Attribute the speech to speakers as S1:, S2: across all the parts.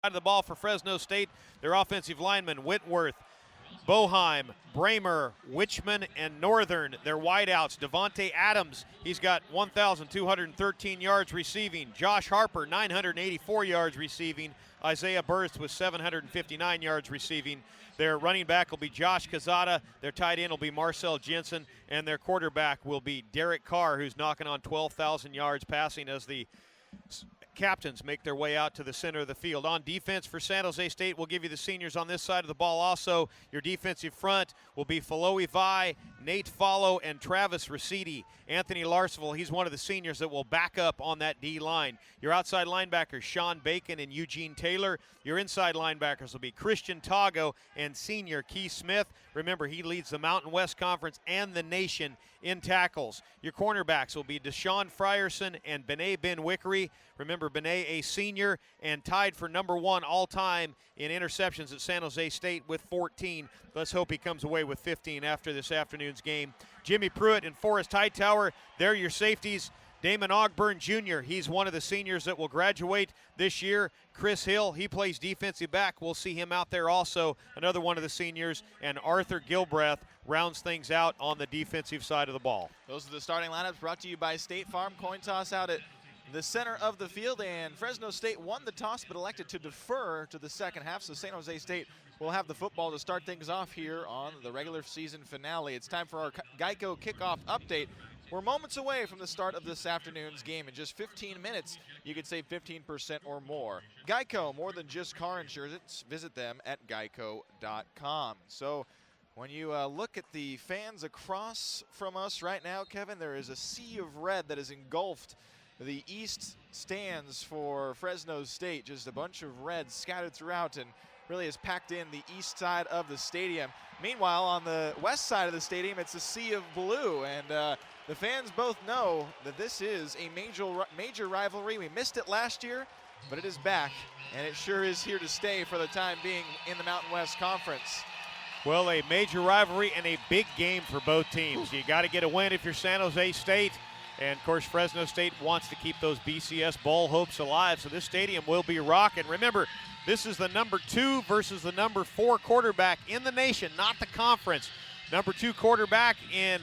S1: of the ball for Fresno State. Their offensive linemen, Whitworth, Boheim, Bramer, Wichman, and Northern. Their wideouts, Devontae Adams, he's got 1,213 yards receiving. Josh Harper, 984 yards receiving. Isaiah Burst with 759 yards receiving. Their running back will be Josh Kazada. Their tight end will be Marcel Jensen. And their quarterback will be Derek Carr, who's knocking on 12,000 yards passing as the captains make their way out to the center of the field. On defense for San Jose State, we'll give you the seniors on this side of the ball also. Your defensive front will be Faloe Vai, Nate Follow, and Travis Raciti. Anthony Larsville, he's one of the seniors that will back up on that D-line. Your outside linebackers, Sean Bacon and Eugene Taylor. Your inside linebackers will be Christian Tago and senior Keith Smith. Remember, he leads the Mountain West Conference and the nation in tackles. Your cornerbacks will be Deshaun Frierson and Benet Ben-Wickery. Remember, Benet, a senior and tied for number 1 all-time in interceptions at San Jose State with 14. Let's hope he comes away with 15 after this afternoon's game. Jimmy Pruitt and Forrest Hightower, they're your safeties. Damon Ogburn Jr., he's one of the seniors that will graduate this year. Chris Hill, he plays defensive back. We'll see him out there also, another one of the seniors. And Arthur Gilbreth rounds things out on the defensive side of the ball.
S2: Those are the starting lineups brought to you by State Farm. Coin toss out at the center of the field, and Fresno State won the toss but elected to defer to the second half, so San Jose State will have the football to start things off here on the regular season finale. It's time for our Geico kickoff update. We're moments away from the start of this afternoon's game. In just 15 minutes, you could save 15% or more. Geico, more than just car insurance. Visit them at geico.com. So when you look at the fans across from us right now, Kevin, there is a sea of red that has engulfed the east stands for Fresno State. Just a bunch of red scattered throughout and really has packed in the east side of the stadium. Meanwhile, on the west side of the stadium, it's a sea of blue, and the fans both know that this is a major rivalry. We missed it last year, but it is back, and it sure is here to stay for the time being in the Mountain West Conference.
S1: Well, a major rivalry and a big game for both teams. You got to get a win if you're San Jose State. And, of course, Fresno State wants to keep those BCS bowl hopes alive, so this stadium will be rocking. Remember, this is the number 2 versus the number 4 quarterback in the nation, not the conference. Number 2 quarterback in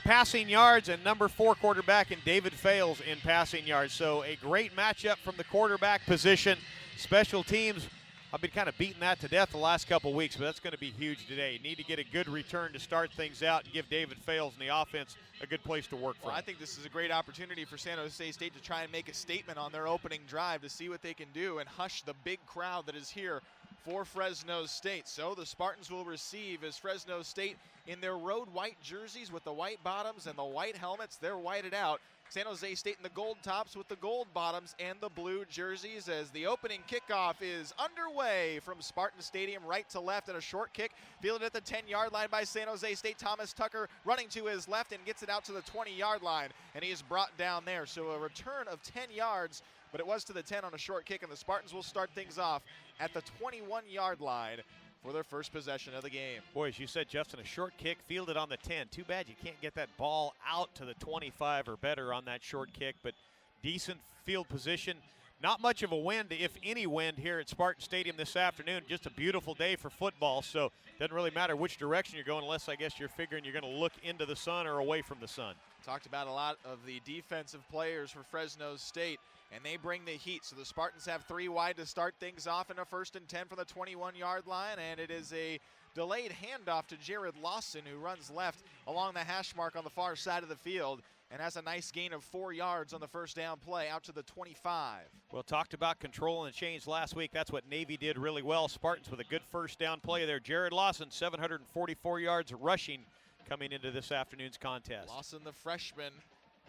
S1: passing yards and number 4 quarterback in David Fales in passing yards. So a great matchup from the quarterback position. Special teams, I've been kind of beating that to death the last couple weeks, but that's going to be huge today. You need to get a good return to start things out and give David Fales and the offense a good place to work for.
S2: Well, I think this is a great opportunity for San Jose State to try and make a statement on their opening drive to see what they can do and hush the big crowd that is here for Fresno State. So the Spartans will receive as Fresno State in their road white jerseys with the white bottoms and the white helmets. They're whited out. San Jose State in the gold tops with the gold bottoms and the blue jerseys as the opening kickoff is underway from Spartan Stadium right to left, and a short kick fielded at the 10-yard line by San Jose State. Thomas Tucker running to his left and gets it out to the 20-yard line, and he is brought down there. So a return of 10 yards, but it was to the 10 on a short kick, and the Spartans will start things off at the 21-yard line for their first possession of the game.
S1: Boy, as you said, Justin, a short kick fielded on the 10. Too bad you can't get that ball out to the 25 or better on that short kick, but decent field position. Not much of a wind, if any wind, here at Spartan Stadium this afternoon. Just a beautiful day for football, so it doesn't really matter which direction you're going unless I guess you're figuring you're going to look into the sun or away from the sun.
S2: Talked about a lot of the defensive players for Fresno State, and they bring the heat. So the Spartans have 3 wide to start things off in a 1st and 10 from the 21-yard line, and it is a delayed handoff to Jared Lawson, who runs left along the hash mark on the far side of the field and has a nice gain of 4 yards on the first down play out to the 25.
S1: Well, talked about controlling the chains last week. That's what Navy did really well. Spartans with a good first down play there. Jared Lawson, 744 yards rushing coming into this afternoon's contest.
S2: Lawson, the freshman,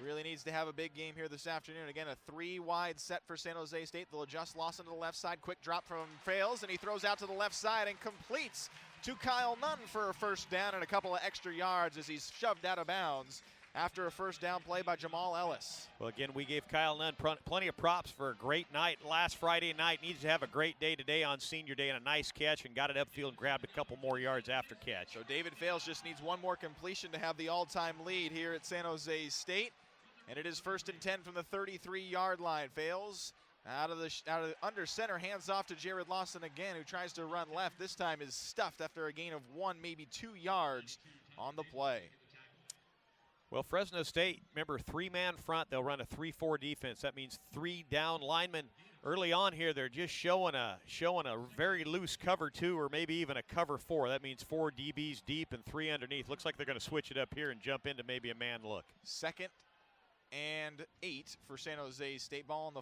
S2: really needs to have a big game here this afternoon. Again, a 3-wide set for San Jose State. They'll adjust Lawson to the left side. Quick drop from Fales, and he throws out to the left side and completes to Kyle Nunn for a first down and a couple of extra yards as he's shoved out of bounds after a first down play by Jamal Ellis.
S1: Well, again, we gave Kyle Nunn plenty of props for a great night last Friday night. Needs to have a great day today on senior day, and a nice catch, and got it upfield and grabbed a couple more yards after catch.
S2: So David Fales just needs one more completion to have the all-time lead here at San Jose State. And it is 1st and 10 from the 33-yard line. Fales Under center, hands off to Jared Lawson again, who tries to run left. This time is stuffed after a gain of 1, maybe 2 yards on the play.
S1: Well, Fresno State, remember, 3-man front. They'll run a 3-4 defense. That means 3 down linemen. Early on here, they're just showing a very loose cover 2 or maybe even a cover 4. That means 4 DBs deep and 3 underneath. Looks like they're going to switch it up here and jump into maybe a man look.
S2: 2nd and 8 for San Jose State. Ball on the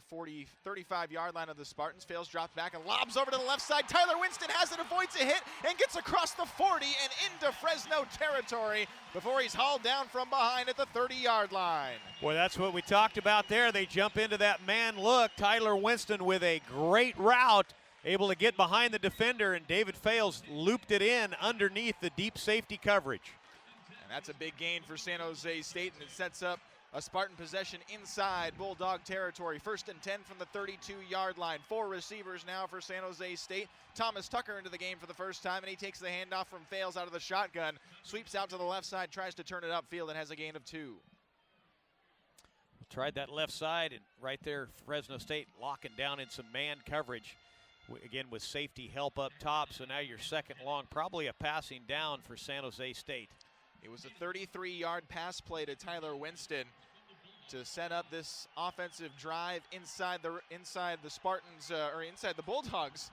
S2: 35-yard line of the Spartans. Fails, drops back, and lobs over to the left side. Tyler Winston has it, avoids a hit, and gets across the 40 and into Fresno territory before he's hauled down from behind at the 30-yard line.
S1: Boy, that's what we talked about there. They jump into that man look. Tyler Winston with a great route, able to get behind the defender, and David Fales looped it in underneath the deep safety coverage.
S2: And that's a big gain for San Jose State, and it sets up a Spartan possession inside Bulldog territory. 1st and 10 from the 32-yard line. 4 receivers now for San Jose State. Thomas Tucker into the game for the first time, and he takes the handoff from Fales out of the shotgun. Sweeps out to the left side, tries to turn it upfield, and has a gain of 2.
S1: Tried that left side, and right there, Fresno State locking down in some man coverage. Again, with safety help up top, so now you're 2nd long. Probably a passing down for San Jose State.
S2: It was a 33-yard pass play to Tyler Winston to set up this offensive drive inside the Spartans, or inside the Bulldogs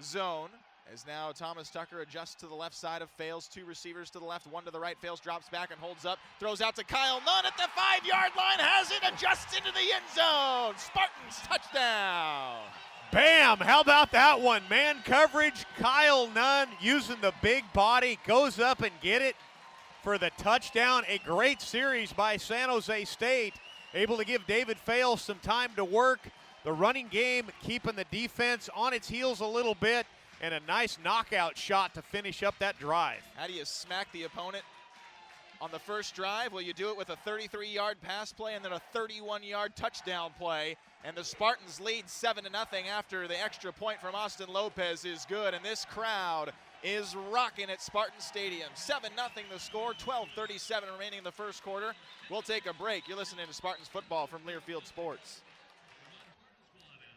S2: zone. As now Thomas Tucker adjusts to the left side of Fales. 2 receivers to the left, 1 to the right. Fales drops back and holds up. Throws out to Kyle Nunn at the 5-yard line. Has it, adjusts into the end zone. Spartans touchdown.
S1: Bam! How about that one? Man coverage, Kyle Nunn using the big body, goes up and get it for the touchdown. A great series by San Jose State, able to give David Fales some time to work. The running game keeping the defense on its heels a little bit, and a nice knockout shot to finish up that drive.
S2: How do you smack the opponent on the first drive? Well, you do it with a 33-yard pass play and then a 31-yard touchdown play. And the Spartans lead 7-0 after the extra point from Austin Lopez is good. And this crowd is rocking at Spartan Stadium. 7-0 the score, 12:37 remaining in the first quarter. We'll take a break. You're listening to Spartans football from Learfield Sports.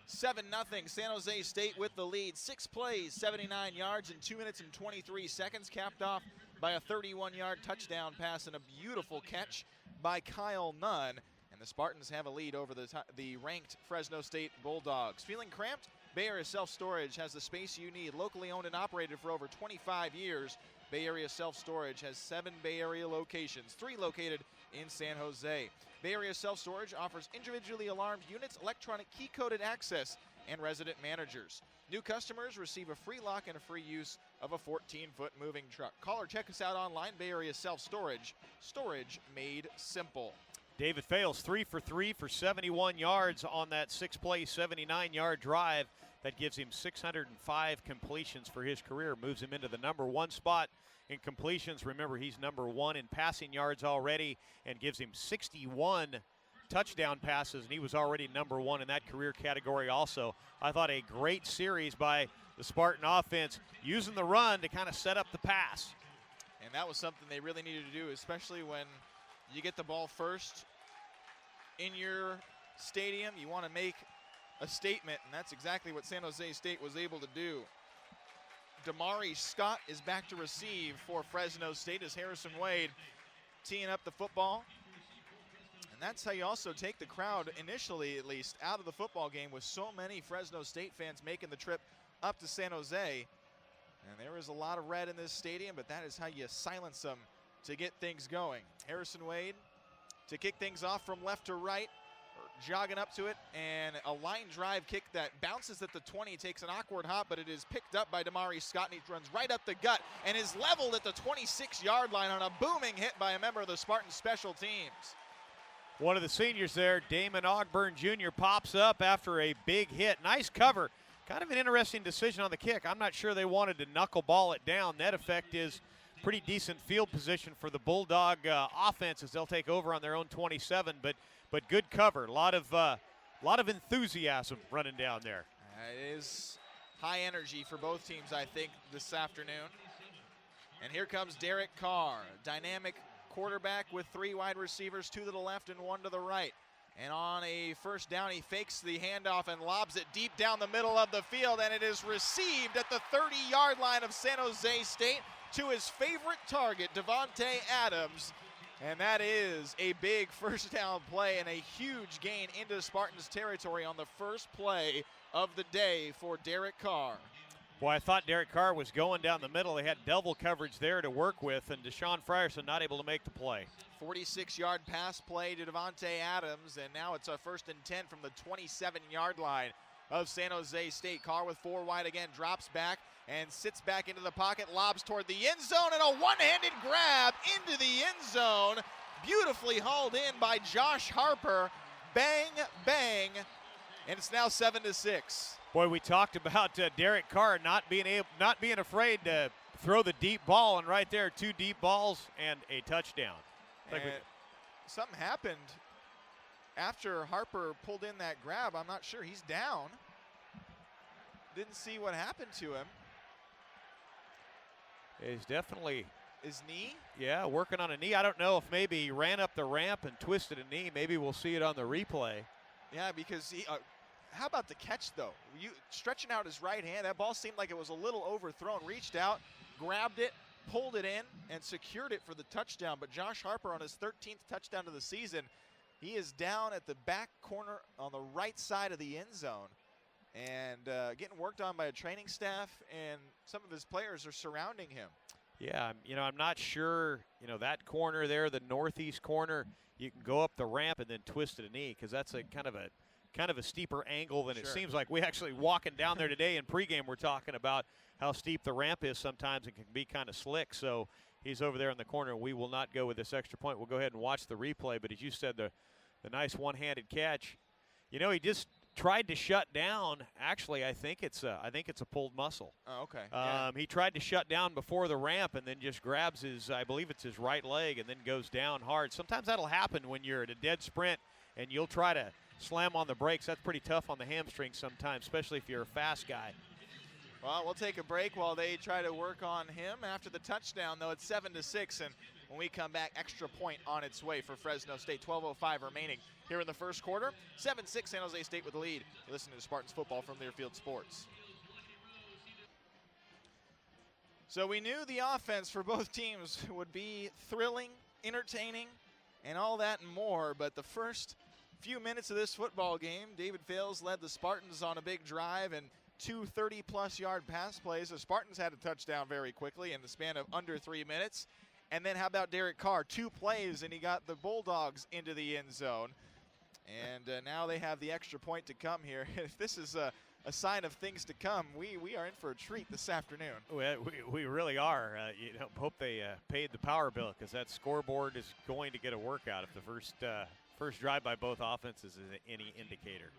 S2: 7-0 San Jose State with the lead. 6 plays, 79 yards in 2 minutes and 23 seconds, capped off by a 31-yard touchdown pass and a beautiful catch by Kyle Nunn. And the Spartans have a lead over the ranked Fresno State Bulldogs. Feeling cramped? Bay Area Self-Storage has the space you need. Locally owned and operated for over 25 years, Bay Area Self-Storage has 7 Bay Area locations, 3 located in San Jose. Bay Area Self-Storage offers individually alarmed units, electronic key-coded access, and resident managers. New customers receive a free lock and a free use of a 14-foot moving truck. Call or check us out online, Bay Area Self-Storage. Storage made simple.
S1: David Fales 3 for 3 for 71 yards on that 6-play, 79-yard drive. That gives him 605 completions for his career, moves him into the number 1 spot in completions. Remember, he's number 1 in passing yards already, and gives him 61 touchdown passes, and he was already number 1 in that career category also. I thought a great series by the Spartan offense, using the run to kind of set up the pass.
S2: And that was something they really needed to do, especially when you get the ball first in your stadium. You want to make a statement, and that's exactly what San Jose State was able to do. Damari Scott is back to receive for Fresno State as Harrison Wade teeing up the football. And that's how you also take the crowd, initially at least, out of the football game, with so many Fresno State fans making the trip up to San Jose. And there is a lot of red in this stadium, but that is how you silence them to get things going. Harrison Wade to kick things off from left to right, jogging up to it, and a line drive kick that bounces at the 20, takes an awkward hop, but it is picked up by Damari Scott, and he runs right up the gut and is leveled at the 26-yard line on a booming hit by a member of the Spartan special teams.
S1: One of the seniors there, Damon Ogburn Jr., pops up after a big hit. Nice cover. Kind of an interesting decision on the kick. I'm not sure they wanted to knuckleball it down. Net effect is pretty decent field position for the Bulldog offense as they'll take over on their own 27, but good cover. A lot of enthusiasm running down there.
S2: It is high energy for both teams, I think, this afternoon. And here comes Derek Carr, dynamic quarterback with 3 wide receivers, 2 to the left and 1 to the right. And on a first down, he fakes the handoff and lobs it deep down the middle of the field, and it is received at the 30-yard line of San Jose State to his favorite target, Devontae Adams. And that is a big first down play and a huge gain into Spartans territory on the first play of the day for Derek Carr.
S1: Boy, I thought Derek Carr was going down the middle. They had double coverage there to work with, and Deshaun Frierson not able to make the play.
S2: 46-yard pass play to Devontae Adams, and now it's a 1st and 10 from the 27-yard line of San Jose State. Carr with 4 wide again, drops back and sits back into the pocket, lobs toward the end zone, and a one-handed grab into the end zone. Beautifully hauled in by Josh Harper. Bang, bang, and it's now 7-6.
S1: Boy, we talked about Derek Carr not being afraid to throw the deep ball, and right there, 2 deep balls and a touchdown.
S2: Something happened after Harper pulled in that grab. I'm not sure. He's down. Didn't see what happened to him.
S1: He's definitely.
S2: His knee?
S1: Yeah, working on a knee. I don't know if maybe he ran up the ramp and twisted a knee. Maybe we'll see it on the replay.
S2: Yeah, because he. How about the catch, though? Stretching out his right hand, that ball seemed like it was a little overthrown. Reached out, grabbed it, pulled it in, and secured it for the touchdown. But Josh Harper on his 13th touchdown of the season, he is down at the back corner on the right side of the end zone and getting worked on by a training staff, and some of his players are surrounding him.
S1: Yeah, I'm not sure, that corner there, the northeast corner, you can go up the ramp and then twist a knee, because that's a kind of a steeper angle than it seems like. We actually walking down there today in pregame, we're talking about how steep the ramp is sometimes and can be kind of slick. So he's over there in the corner. We will not go with this extra point. We'll go ahead and watch the replay. But as you said, the nice one-handed catch. He just tried to shut down. Actually, I think it's a pulled muscle.
S2: Oh, okay.
S1: He tried to shut down before the ramp and then just grabs I believe it's his right leg, and then goes down hard. Sometimes that'll happen when you're at a dead sprint and you'll try to slam on the brakes. That's pretty tough on the hamstring sometimes, especially if you're a fast guy.
S2: Well, we'll take a break while they try to work on him. After the touchdown, though, it's 7-6, and when we come back, extra point on its way for Fresno State. 12:05 remaining here in the first quarter. 7-6, San Jose State with the lead. You're listening to Spartans football from Learfield Sports. So we knew the offense for both teams would be thrilling, entertaining, and all that and more, but the first few minutes of this football game, David Fales led the Spartans on a big drive and 2 30-plus yard pass plays. The Spartans had a touchdown very quickly in the span of under 3 minutes. And then how about Derek Carr? 2 plays, and he got the Bulldogs into the end zone. And now they have the extra point to come here. If this is a sign of things to come, we are in for a treat this afternoon.
S1: We really are. Hope they paid the power bill, because that scoreboard is going to get a workout if the first drive by both offenses is any indicator.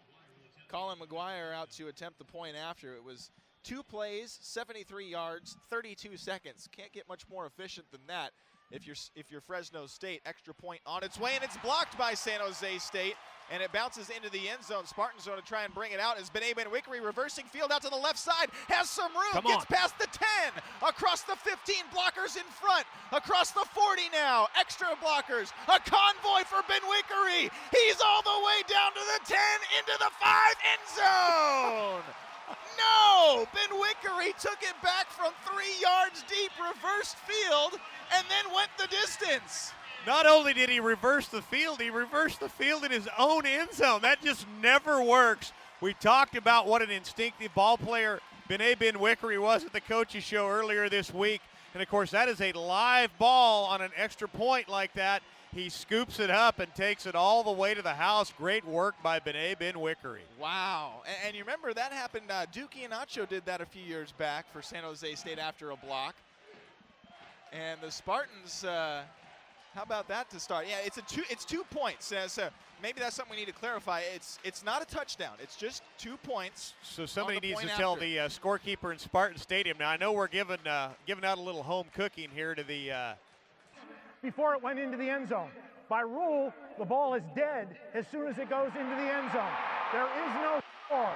S2: Colin McGuire out to attempt the point after. It was 2 plays, 73 yards, 32 seconds. Can't get much more efficient than that if you're Fresno State. Extra point on its way, and it's blocked by San Jose State, and it bounces into the end zone. Spartans are going to try and bring it out as Benet Benwickery reversing field out to the left side, has some room, gets past the 10, across the 15, blockers in front, across the 40 now, extra blockers, a convoy for Benwickery. He's all the way down to the 10, into the 5, end zone. No! Benwickery took it back from 3 yards deep, reversed field, and then went the distance.
S1: Not only did he reverse the field in his own end zone. That just never works. We talked about what an instinctive ball player Benet Benwickery was at the coaches show earlier this week. And, of course, that is a live ball on an extra point like that. He scoops it up and takes it all the way to the house. Great work by Benet Benwickery.
S2: Wow. And you remember that happened, Duke Iannaccio did that a few years back for San Jose State after a block. And the Spartans, how about that to start? Yeah, it's 2 points. So maybe that's something we need to clarify. It's not a touchdown. It's just 2 points.
S1: So somebody needs to tell the scorekeeper in Spartan Stadium. Now, I know we're giving out a little home cooking here to the
S3: before it went into the end zone. By rule, the ball is dead as soon as it goes into the end zone. There is no score.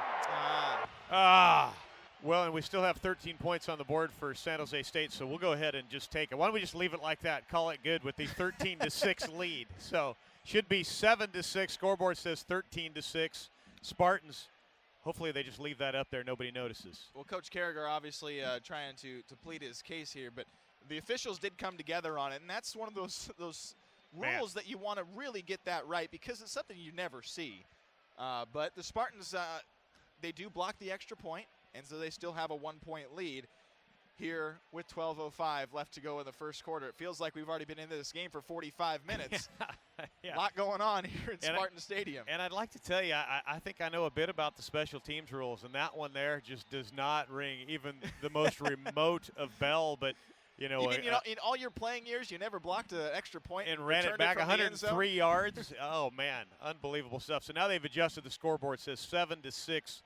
S1: Well, and we still have 13 points on the board for San Jose State, so we'll go ahead and just take it. Why don't we just leave it like that, call it good with the 13-6 lead. So Should be 7-6. Scoreboard says 13-6. Spartans. Hopefully they just leave that up there. Nobody notices.
S2: Well, Coach Carragher obviously trying to plead his case here, but the officials did come together on it, and that's one of those rules that you want to really get that right because it's something you never see. But the Spartans, they do block the extra point, and so they still have a 1-point lead here with 12:05 left to go in the first quarter. It feels like we've already been into this game for 45 minutes.
S1: Yeah.
S2: A lot going on here in Spartan Stadium.
S1: And I'd like to tell you, I think I know a bit about the special teams rules, and that one there just does not ring even the most remote of bell. But, you know,
S2: in all your playing years, you never blocked an extra point
S1: and ran it back 103 yards. Oh, man, unbelievable stuff. So now they've adjusted the scoreboard. It says 7-6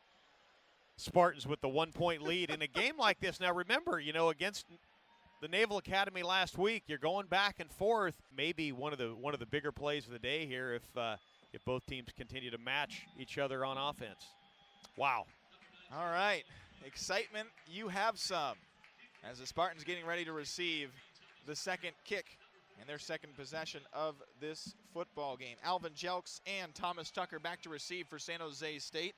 S1: Spartans with the 1-point lead in a game like this. Now, remember, you know, against the Naval Academy last week, you're going back and forth. Maybe one of the bigger plays of the day here if both teams continue to match each other on offense. Wow.
S2: All right, excitement, you have some. As the Spartans getting ready to receive the second kick and their second possession of this football game. Alvin Jelks and Thomas Tucker back to receive for San Jose State.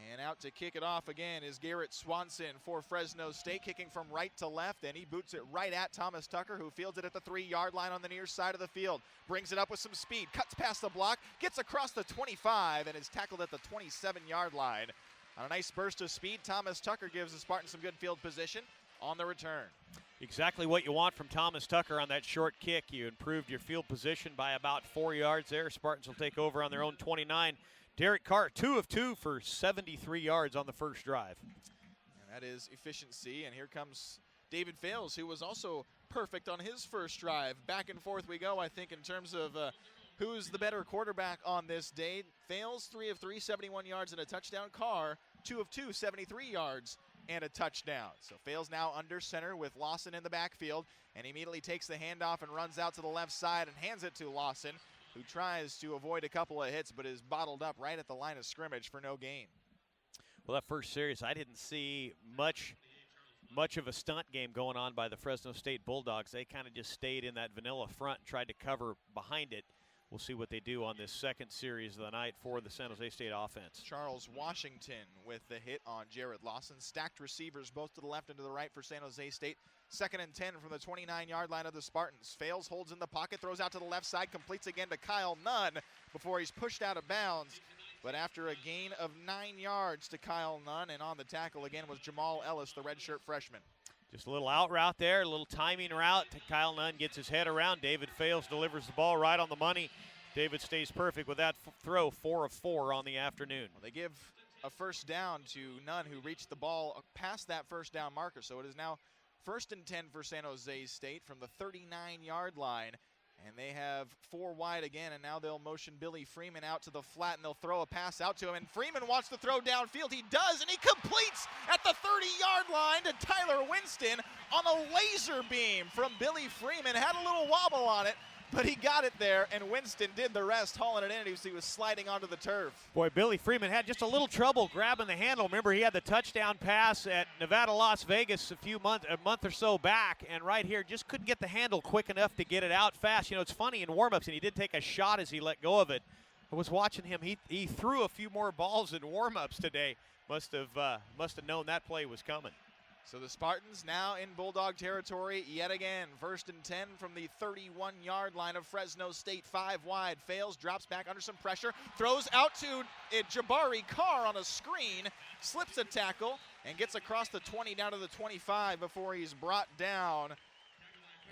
S2: And out to kick it off again is Garrett Swanson for Fresno State, kicking from right to left, and he boots it right at Thomas Tucker, who fields it at the 3-yard line on the near side of the field. Brings it up with some speed, cuts past the block, gets across the 25, and is tackled at the 27-yard line. On a nice burst of speed, Thomas Tucker gives the Spartans some good field position on the return.
S1: Exactly what you want from Thomas Tucker on that short kick. You improved your field position by about 4 yards there. Spartans will take over on their own 29. Derek Carr, 2 of 2 for 73 yards on the first drive.
S2: And that is efficiency, and here comes David Fales, who was also perfect on his first drive. Back and forth we go, I think, in terms of who's the better quarterback on this day. Fales, 3 of 3, 71 yards and a touchdown. Carr, 2 of 2, 73 yards and a touchdown. So Fales now under center with Lawson in the backfield, and immediately takes the handoff and runs out to the left side and hands it to Lawson, who tries to avoid a couple of hits but is bottled up right at the line of scrimmage for no gain.
S1: Well, that first series, I didn't see much of a stunt game going on by the Fresno State Bulldogs. They kind of just stayed in that vanilla front and tried to cover behind it. We'll see what they do on this second series of the night for the San Jose State offense.
S2: Charles Washington with the hit on Jared Lawson. Stacked receivers both to the left and to the right for San Jose State. 2nd and 10 from the 29-yard line of the Spartans. Fales, holds in the pocket, throws out to the left side, completes again to Kyle Nunn before he's pushed out of bounds. But after a gain of 9 yards to Kyle Nunn, and on the tackle again was Jamal Ellis, the redshirt freshman.
S1: Just a little out route there, a little timing route. Kyle Nunn gets his head around. David Fales delivers the ball right on the money. David stays perfect with that throw, 4 of 4 on the afternoon.
S2: Well, they give a first down to Nunn, who reached the ball past that first down marker. So it is now 1st and 10 for San Jose State from the 39-yard line. And they have 4 wide again, and now they'll motion Billy Freeman out to the flat, and they'll throw a pass out to him. And Freeman wants to throw downfield. He does, and he completes at the 30-yard line to Tyler Winston on a laser beam from Billy Freeman. Had a little wobble on it, but he got it there, and Winston did the rest, hauling it in as he was sliding onto the turf.
S1: Boy, Billy Freeman had just a little trouble grabbing the handle. Remember, he had the touchdown pass at Nevada, Las Vegas a month or so back, and right here just couldn't get the handle quick enough to get it out fast. You know, it's funny in warmups, and he did take a shot as he let go of it. I was watching him. He threw a few more balls in warmups today. Must have known that play was coming.
S2: So the Spartans now in Bulldog territory yet again. 1st and 10 from the 31-yard line of Fresno State. 5 wide. Fales, drops back under some pressure. Throws out to Jabari Carr on a screen. Slips a tackle and gets across the 20 down to the 25 before he's brought down.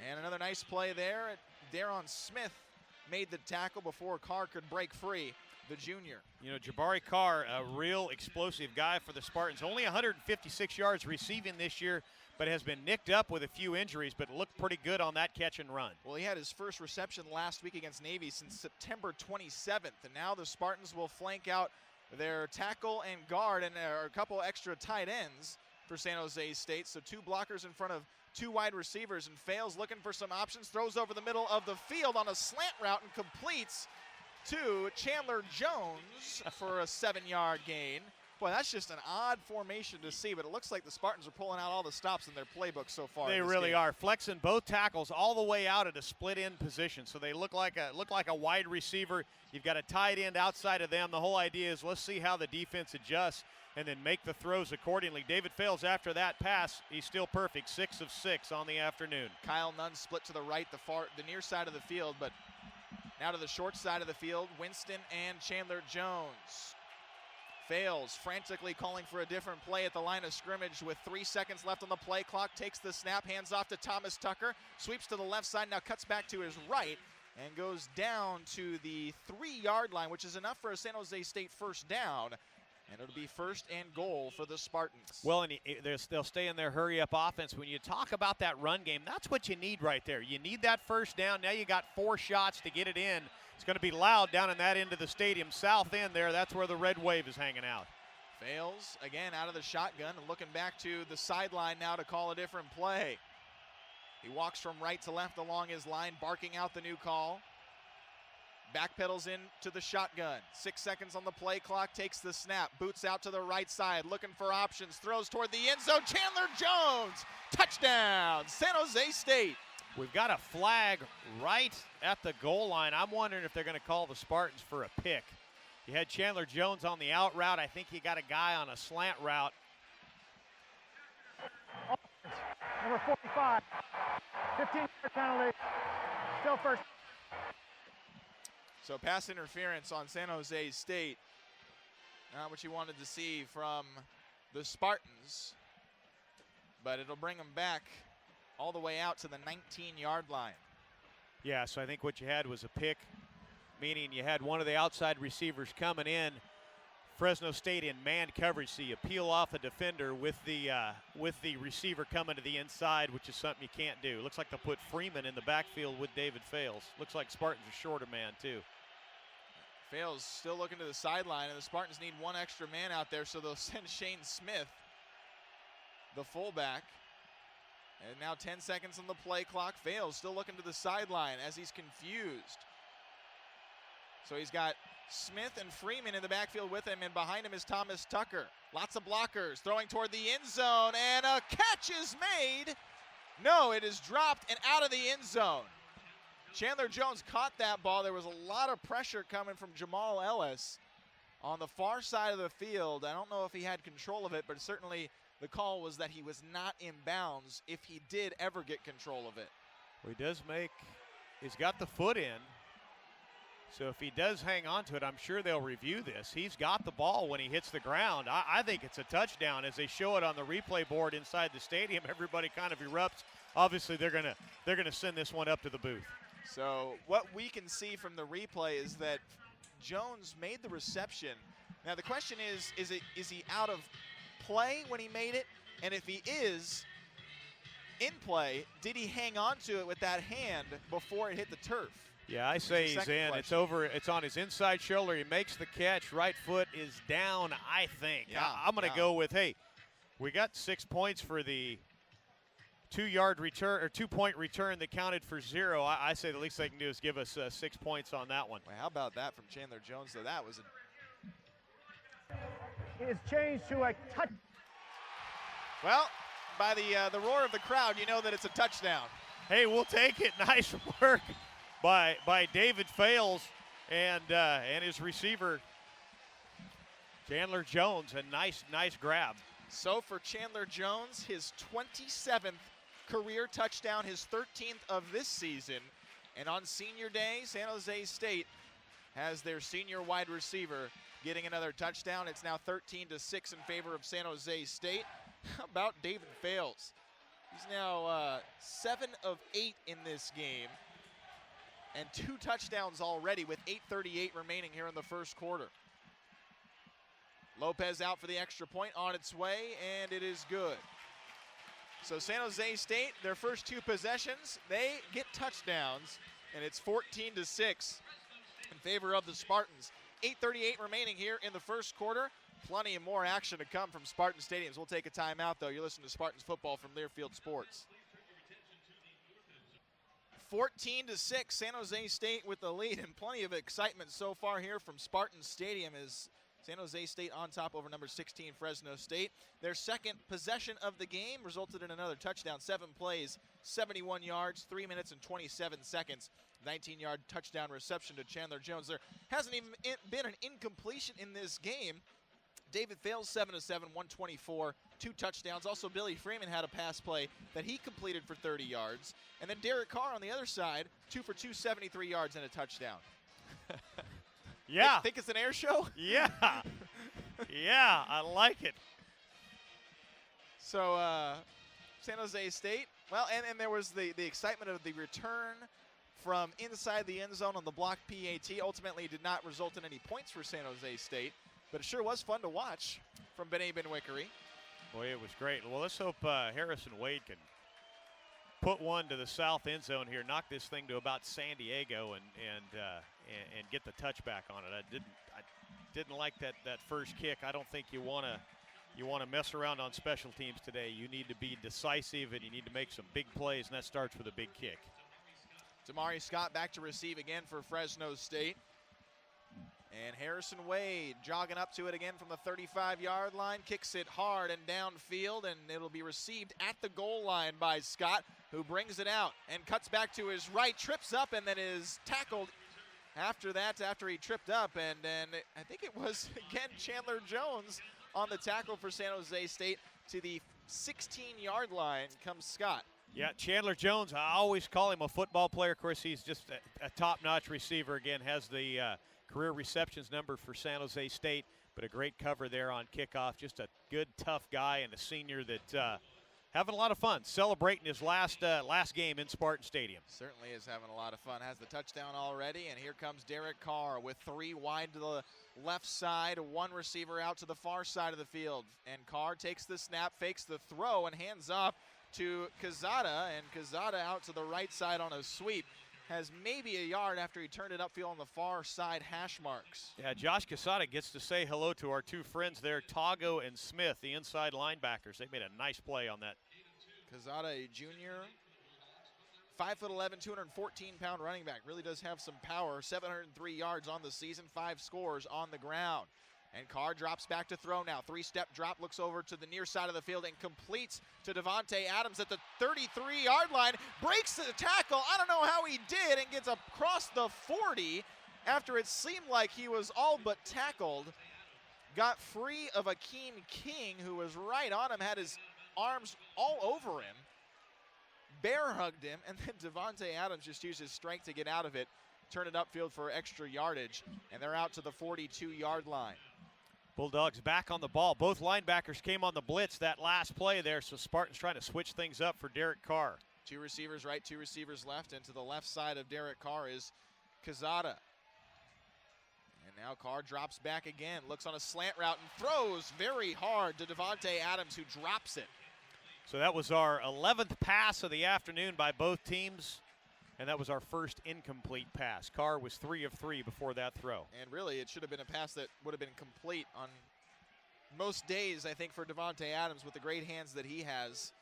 S2: And another nice play there. Daron Smith made the tackle before Carr could break free. The junior.
S1: You know, Jabari Carr, a real explosive guy for the Spartans. Only 156 yards receiving this year, but has been nicked up with a few injuries, but looked pretty good on that catch and run.
S2: Well, he had his first reception last week against Navy since September 27th, and now the Spartans will flank out their tackle and guard, and a couple extra tight ends for San Jose State. So 2 blockers in front of 2 wide receivers, and Fales looking for some options, throws over the middle of the field on a slant route and completes to Chandler Jones for a 7-yard gain. Boy, that's just an odd formation to see, but it looks like the Spartans are pulling out all the stops in their playbook so far.
S1: They really are, flexing both tackles all the way out at a split-end position, so they look like a wide receiver. You've got a tight end outside of them. The whole idea is let's see how the defense adjusts and then make the throws accordingly. David Fales, after that pass, he's still perfect, 6 of 6 on the afternoon.
S2: Kyle Nunn split to the right, the near side of the field, but now to the short side of the field, Winston and Chandler Jones. Fales frantically calling for a different play at the line of scrimmage with 3 seconds left on the play clock. Takes the snap, hands off to Thomas Tucker, sweeps to the left side, now cuts back to his right and goes down to the 3-yard line, which is enough for a San Jose State first down. And it'll be 1st and goal for the Spartans.
S1: Well, and they'll stay in their hurry-up offense. When you talk about that run game, that's what you need right there. You need that first down. Now you got 4 shots to get it in. It's going to be loud down in that end of the stadium. South end there, that's where the red wave is hanging out.
S2: Fales, again, out of the shotgun and looking back to the sideline now to call a different play. He walks from right to left along his line, barking out the new call. Backpedals into the shotgun. 6 seconds on the play clock, takes the snap, boots out to the right side, looking for options, throws toward the end zone. Chandler Jones, touchdown, San Jose State.
S1: We've got a flag right at the goal line. I'm wondering if they're going to call the Spartans for a pick. You had Chandler Jones on the out route. I think he got a guy on a slant route.
S3: Number 45, 15-yard penalty, still first.
S2: So pass interference on San Jose State. Not what you wanted to see from the Spartans, but it'll bring them back all the way out to the 19-yard line.
S1: Yeah, so I think what you had was a pick, meaning you had one of the outside receivers coming in. Fresno State in man coverage, so you peel off a defender with the receiver coming to the inside, which is something you can't do. Looks like they'll put Freeman in the backfield with David Fales. Looks like Spartans are short a man too.
S2: Fales still looking to the sideline, and the Spartans need one extra man out there, so they'll send Shane Smith, the fullback. And now 10 seconds on the play clock. Fales still looking to the sideline as he's confused. So he's got Smith and Freeman in the backfield with him, and behind him is Thomas Tucker. Lots of blockers, throwing toward the end zone, and a catch is made. No, it is dropped and out of the end zone. Chandler Jones caught that ball. There was a lot of pressure coming from Jamal Ellis on the far side of the field. I don't know if he had control of it, but certainly the call was that he was not in bounds if he did ever get control of it.
S1: Well, he's got the foot in. So if he does hang on to it, I'm sure they'll review this. He's got the ball when he hits the ground. I think it's a touchdown. As they show it on the replay board inside the stadium, everybody kind of erupts. Obviously, they're gonna send this one up to the booth.
S2: So what we can see from the replay is that Jones made the reception. Now the question is he out of play when he made it? And if he is in play, did he hang on to it with that hand before it hit the turf?
S1: Yeah, I say he's in. It's over. It's on his inside shoulder. He makes the catch. Right foot is down, I think.
S2: Yeah,
S1: I'm going to go with, hey, we got 6 points for the 2-yard return or 2-point return that counted for 0. I say the least they can do is give us 6 points on that one.
S2: Well, how about that from Chandler Jones, though? That was
S3: It's changed to a touch.
S2: Well, by the roar of the crowd, you know that it's a touchdown.
S1: Hey, we'll take it. Nice work by David Fales and his receiver Chandler Jones. A nice grab.
S2: So for Chandler Jones, his 27th career touchdown, his 13th of this season. And on senior day, San Jose State has their senior wide receiver getting another touchdown. It's now 13-6 in favor of San Jose State. How about David Fales? He's now 7 of 8 in this game and 2 touchdowns already with 8:38 remaining here in the first quarter. Lopez out for the extra point, on its way, and it is good. So San Jose State, their first 2 possessions, they get touchdowns, and it's 14-6 in favor of the Spartans. 8:38 remaining here in the first quarter. Plenty of more action to come from Spartan Stadiums. We'll take a timeout, though. You're listening to Spartans football from Learfield Sports. 14-6, San Jose State with the lead, and plenty of excitement so far here from Spartan Stadium as San Jose State on top over number 16 Fresno State. Their second possession of the game resulted in another touchdown. 7 plays, 71 yards, 3 minutes and 27 seconds. 19-yard touchdown reception to Chandler Jones. There hasn't even been an incompletion in this game. David Fales 7 of 7, 124, 2 touchdowns. Also, Billy Freeman had a pass play that he completed for 30 yards. And then Derek Carr on the other side, 2 for 2, 73 yards and a touchdown.
S1: Yeah.
S2: Think it's an air show?
S1: Yeah. Yeah, I like it.
S2: So, San Jose State, well, and there was the excitement of the return from inside the end zone on the block PAT. Ultimately did not result in any points for San Jose State, but it sure was fun to watch from Benet Benwickery.
S1: Boy, it was great. Well, let's hope Harrison Wade can put one to the south end zone here, knock this thing to about San Diego, and get the touchback on it. I didn't like that first kick. I don't think you want to mess around on special teams today. You need to be decisive and you need to make some big plays, and that starts with a big kick.
S2: Damari Scott back to receive again for Fresno State. And Harrison Wade jogging up to it again from the 35-yard line, kicks it hard and downfield, and it'll be received at the goal line by Scott, who brings it out and cuts back to his right, trips up, and then is tackled after that, after he tripped up. And then I think it was, again, Chandler Jones on the tackle for San Jose State. To the 16-yard line comes Scott.
S1: Yeah, Chandler Jones, I always call him a football player. Of course, he's just a top-notch receiver. Again, has the career receptions number for San Jose State, but a great cover there on kickoff. Just a good, tough guy and a senior that having a lot of fun celebrating his last game in Spartan Stadium.
S2: Certainly is having a lot of fun. Has the touchdown already, and here comes Derek Carr with 3 wide to the left side, 1 receiver out to the far side of the field. And Carr takes the snap, fakes the throw, and hands off to Quezada, and Quezada out to the right side on a sweep. Has maybe a yard after he turned it upfield on the far side hash marks.
S1: Yeah, Josh Quezada gets to say hello to our 2 friends there, Tago and Smith, the inside linebackers. They made a nice play on that.
S2: Quezada, a junior, 5'11", 214-pound running back. Really does have some power. 703 yards on the season, 5 scores on the ground. And Carr drops back to throw now. 3-step drop, looks over to the near side of the field and completes to Devontae Adams at the 33-yard line. Breaks the tackle. I don't know how he did, and gets across the 40 after it seemed like he was all but tackled. Got free of Akeem King, who was right on him, had his arms all over him. Bear hugged him, and then Devontae Adams just used his strength to get out of it. Turn it upfield for extra yardage, and they're out to the 42-yard line.
S1: Bulldogs back on the ball. Both linebackers came on the blitz that last play there, so Spartans trying to switch things up for Derek Carr.
S2: 2 receivers right, 2 receivers left, and to the left side of Derek Carr is Quezada. And now Carr drops back again, looks on a slant route and throws very hard to Devontae Adams, who drops it.
S1: So that was our 11th pass of the afternoon by both teams, and that was our first incomplete pass. Carr was 3 of 3 before that throw.
S2: And really, it should have been a pass that would have been complete on most days, I think, for Devontae Adams with the great hands that he has.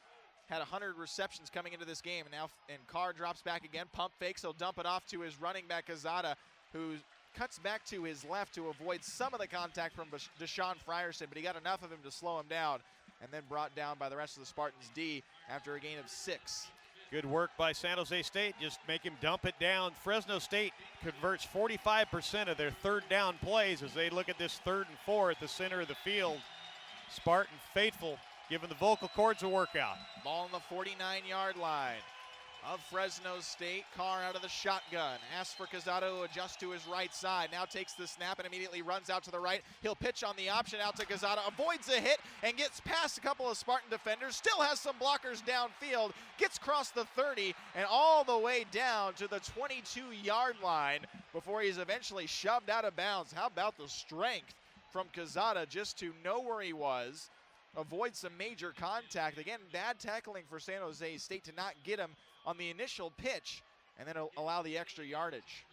S2: Had 100 receptions coming into this game, and now Carr drops back again, pump fakes, he'll dump it off to his running back, Quezada, who cuts back to his left to avoid some of the contact from Deshaun Frierson, but he got enough of him to slow him down, and then brought down by the rest of the Spartans D after a gain of 6.
S1: Good work by San Jose State. Just make him dump it down. Fresno State converts 45% of their third down plays as they look at this 3rd and 4 at the center of the field. Spartan faithful, giving the vocal cords a workout.
S2: Ball on the 49-yard line of Fresno State. Carr out of the shotgun. Asks for Quezada to adjust to his right side. Now takes the snap and immediately runs out to the right. He'll pitch on the option out to Quezada. Avoids a hit and gets past a couple of Spartan defenders. Still has some blockers downfield. Gets across the 30 and all the way down to the 22-yard line before he's eventually shoved out of bounds. How about the strength from Quezada just to know where he was, avoid some major contact. Again, bad tackling for San Jose State to not get him on the initial pitch and then allow the extra yardage.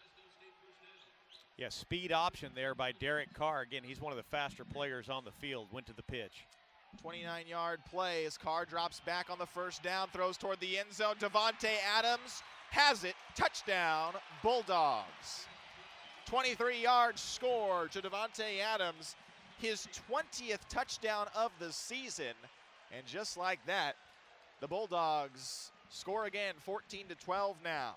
S1: Yeah, speed option there by Derek Carr. Again, he's one of the faster players on the field. Went to the pitch.
S2: 29-yard play as Carr drops back on the first down, throws toward the end zone. Devontae Adams has it. Touchdown, Bulldogs. 23-yard score to Devontae Adams. his 20th touchdown of the season. And just like that, the Bulldogs score again, 14-12 now.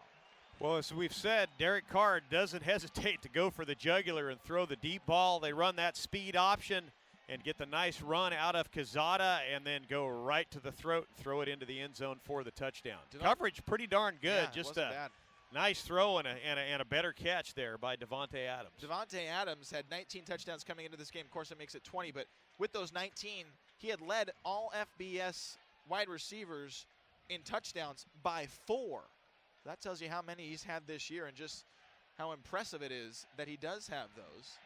S1: Well, as we've said, Derek Carr doesn't hesitate to go for the jugular and throw the deep ball. They run that speed option and get the nice run out of Quezada and then go right to the throat, throw it into the end zone for the touchdown. Coverage pretty darn good.
S2: Yeah,
S1: just
S2: wasn't
S1: a
S2: bad.
S1: nice throw and a better catch there by Davante Adams.
S2: Davante Adams had 19 touchdowns coming into this game. Of course, it makes it 20, but with those 19, he had led all FBS wide receivers in touchdowns by 4. That tells you how many he's had this year and just how impressive it is that he does have those.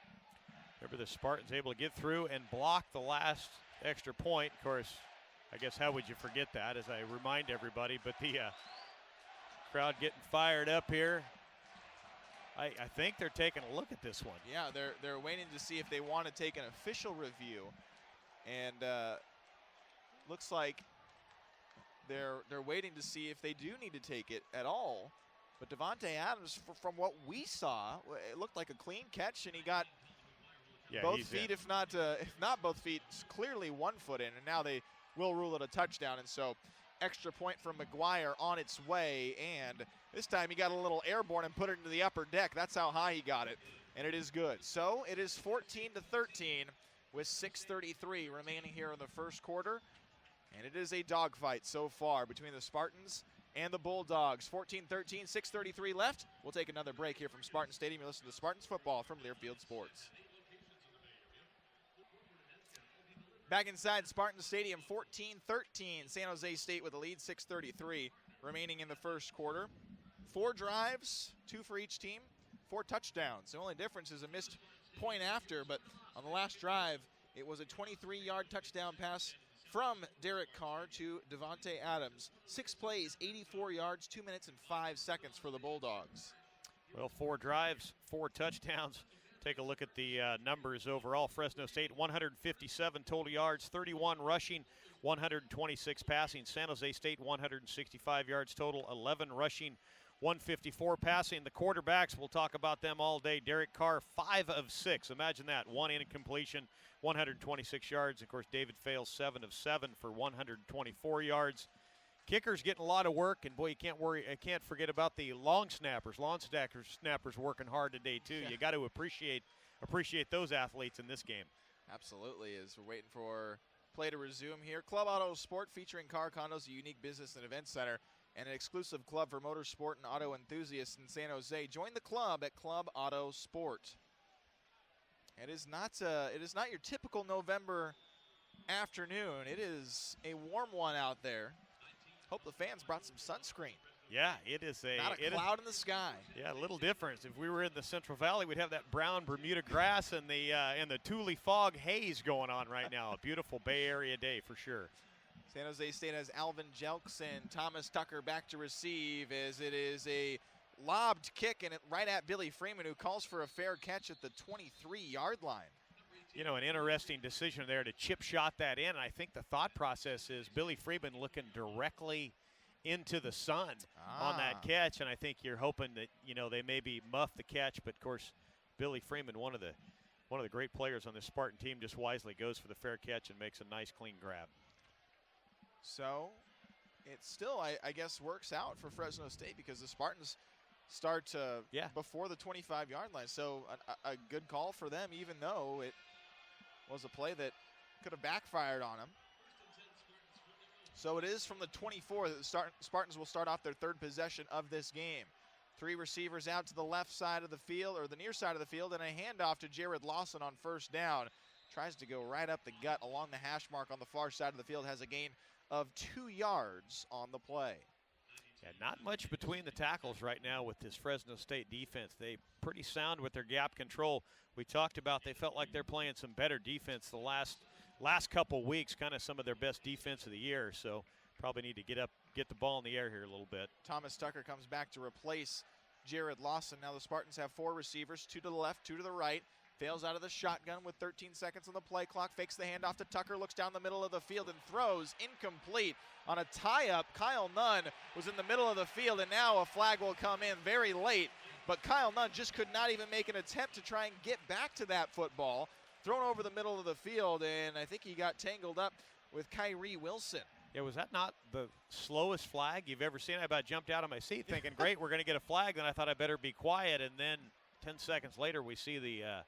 S1: Remember, the Spartans able to get through and block the last extra point. Of course, I guess how would you forget that, as I remind everybody, but the crowd getting fired up here. I think they're taking a look at this one.
S2: Yeah, they're waiting to see if they want to take an official review, and looks like they're waiting to see if they do need to take it at all. But Davante Adams, from what we saw, it looked like a clean catch, and he got both feet, if not both feet, clearly 1 foot in, and now they will rule it a touchdown. And so extra point from McGuire on its way, and this time he got a little airborne and put it into the upper deck. That's how high he got it, and it is good. So it is 14-13 with 6:33 remaining here in the first quarter, and it is a dogfight so far between the Spartans and the Bulldogs. 14-13, 6:33 left. We'll take another break here from Spartan Stadium. You listen to Spartans football from Learfield Sports. Back inside Spartan Stadium, 14-13. San Jose State with a lead, 6:33 remaining in the first quarter. 4 drives, 2 for each team, 4 touchdowns. The only difference is a missed point after, but on the last drive, it was a 23-yard touchdown pass from Derek Carr to Davante Adams. 6 plays, 84 yards, 2 minutes and 5 seconds for the Bulldogs.
S1: Well, 4 drives, 4 touchdowns. Take a look at the numbers overall. Fresno State, 157 total yards, 31 rushing, 126 passing. San Jose State, 165 yards total, 11 rushing, 154 passing. The quarterbacks, we'll talk about them all day. Derek Carr, 5 of 6. Imagine that. 1 incompletion, 126 yards. Of course, David Fales, 7 of 7 for 124 yards. Kickers getting a lot of work, and boy, you can't forget about the long snappers. Long snappers working hard today too.
S2: Yeah.
S1: You got to appreciate those athletes in this game.
S2: Absolutely, as we're waiting for play to resume here. Club Auto Sport, featuring car condos, a unique business and event center, and an exclusive club for motorsport and auto enthusiasts in San Jose. Join the club at Club Auto Sport. It is not your typical November afternoon. It is a warm one out there. Hope the fans brought some sunscreen.
S1: Yeah, it is
S2: not a cloud in the sky.
S1: Yeah, a little difference. If we were in the Central Valley, we'd have that brown Bermuda grass and the Thule fog haze going on right now. A beautiful Bay Area day for sure.
S2: San Jose State has Alvin Jelks and Thomas Tucker back to receive, as it is a lobbed kick and it right at Billy Freeman, who calls for a fair catch at the 23-yard line.
S1: You know, an interesting decision there to chip shot that in. I think the thought process is Billy Freeman looking directly into the sun on that catch, and I think you're hoping that, you know, they maybe muff the catch, but of course Billy Freeman, one of the great players on this Spartan team, just wisely goes for the fair catch and makes a nice clean grab.
S2: So it still, I guess, works out for Fresno State because the Spartans start before the 25-yard line. So a good call for them, even though it was a play that could have backfired on them. So it is from the 24 that the Spartans will start off their 3rd possession of this game. 3 receivers out to the left side of the field, or the near side of the field, and a handoff to Jared Lawson on first down. Tries to go right up the gut along the hash mark on the far side of the field, has a gain of 2 yards on the play.
S1: Yeah, not much between the tackles right now with this Fresno State defense. They pretty sound with their gap control. We talked about they felt like they're playing some better defense the last couple weeks, kind of some of their best defense of the year. So probably need to get the ball in the air here a little bit.
S2: Thomas Tucker comes back to replace Jared Lawson. Now the Spartans have 4 receivers, 2 to the left, 2 to the right. Fails out of the shotgun with 13 seconds on the play clock. Fakes the handoff to Tucker, looks down the middle of the field and throws incomplete on a tie-up. Kyle Nunn was in the middle of the field, and now a flag will come in very late. But Kyle Nunn just could not even make an attempt to try and get back to that football. thrown over the middle of the field, and I think he got tangled up with Kyrie Wilson.
S1: Yeah, was that not the slowest flag you've ever seen? I about jumped out of my seat thinking, great, we're going to get a flag. Then I thought I better be quiet, and then 10 seconds later we see the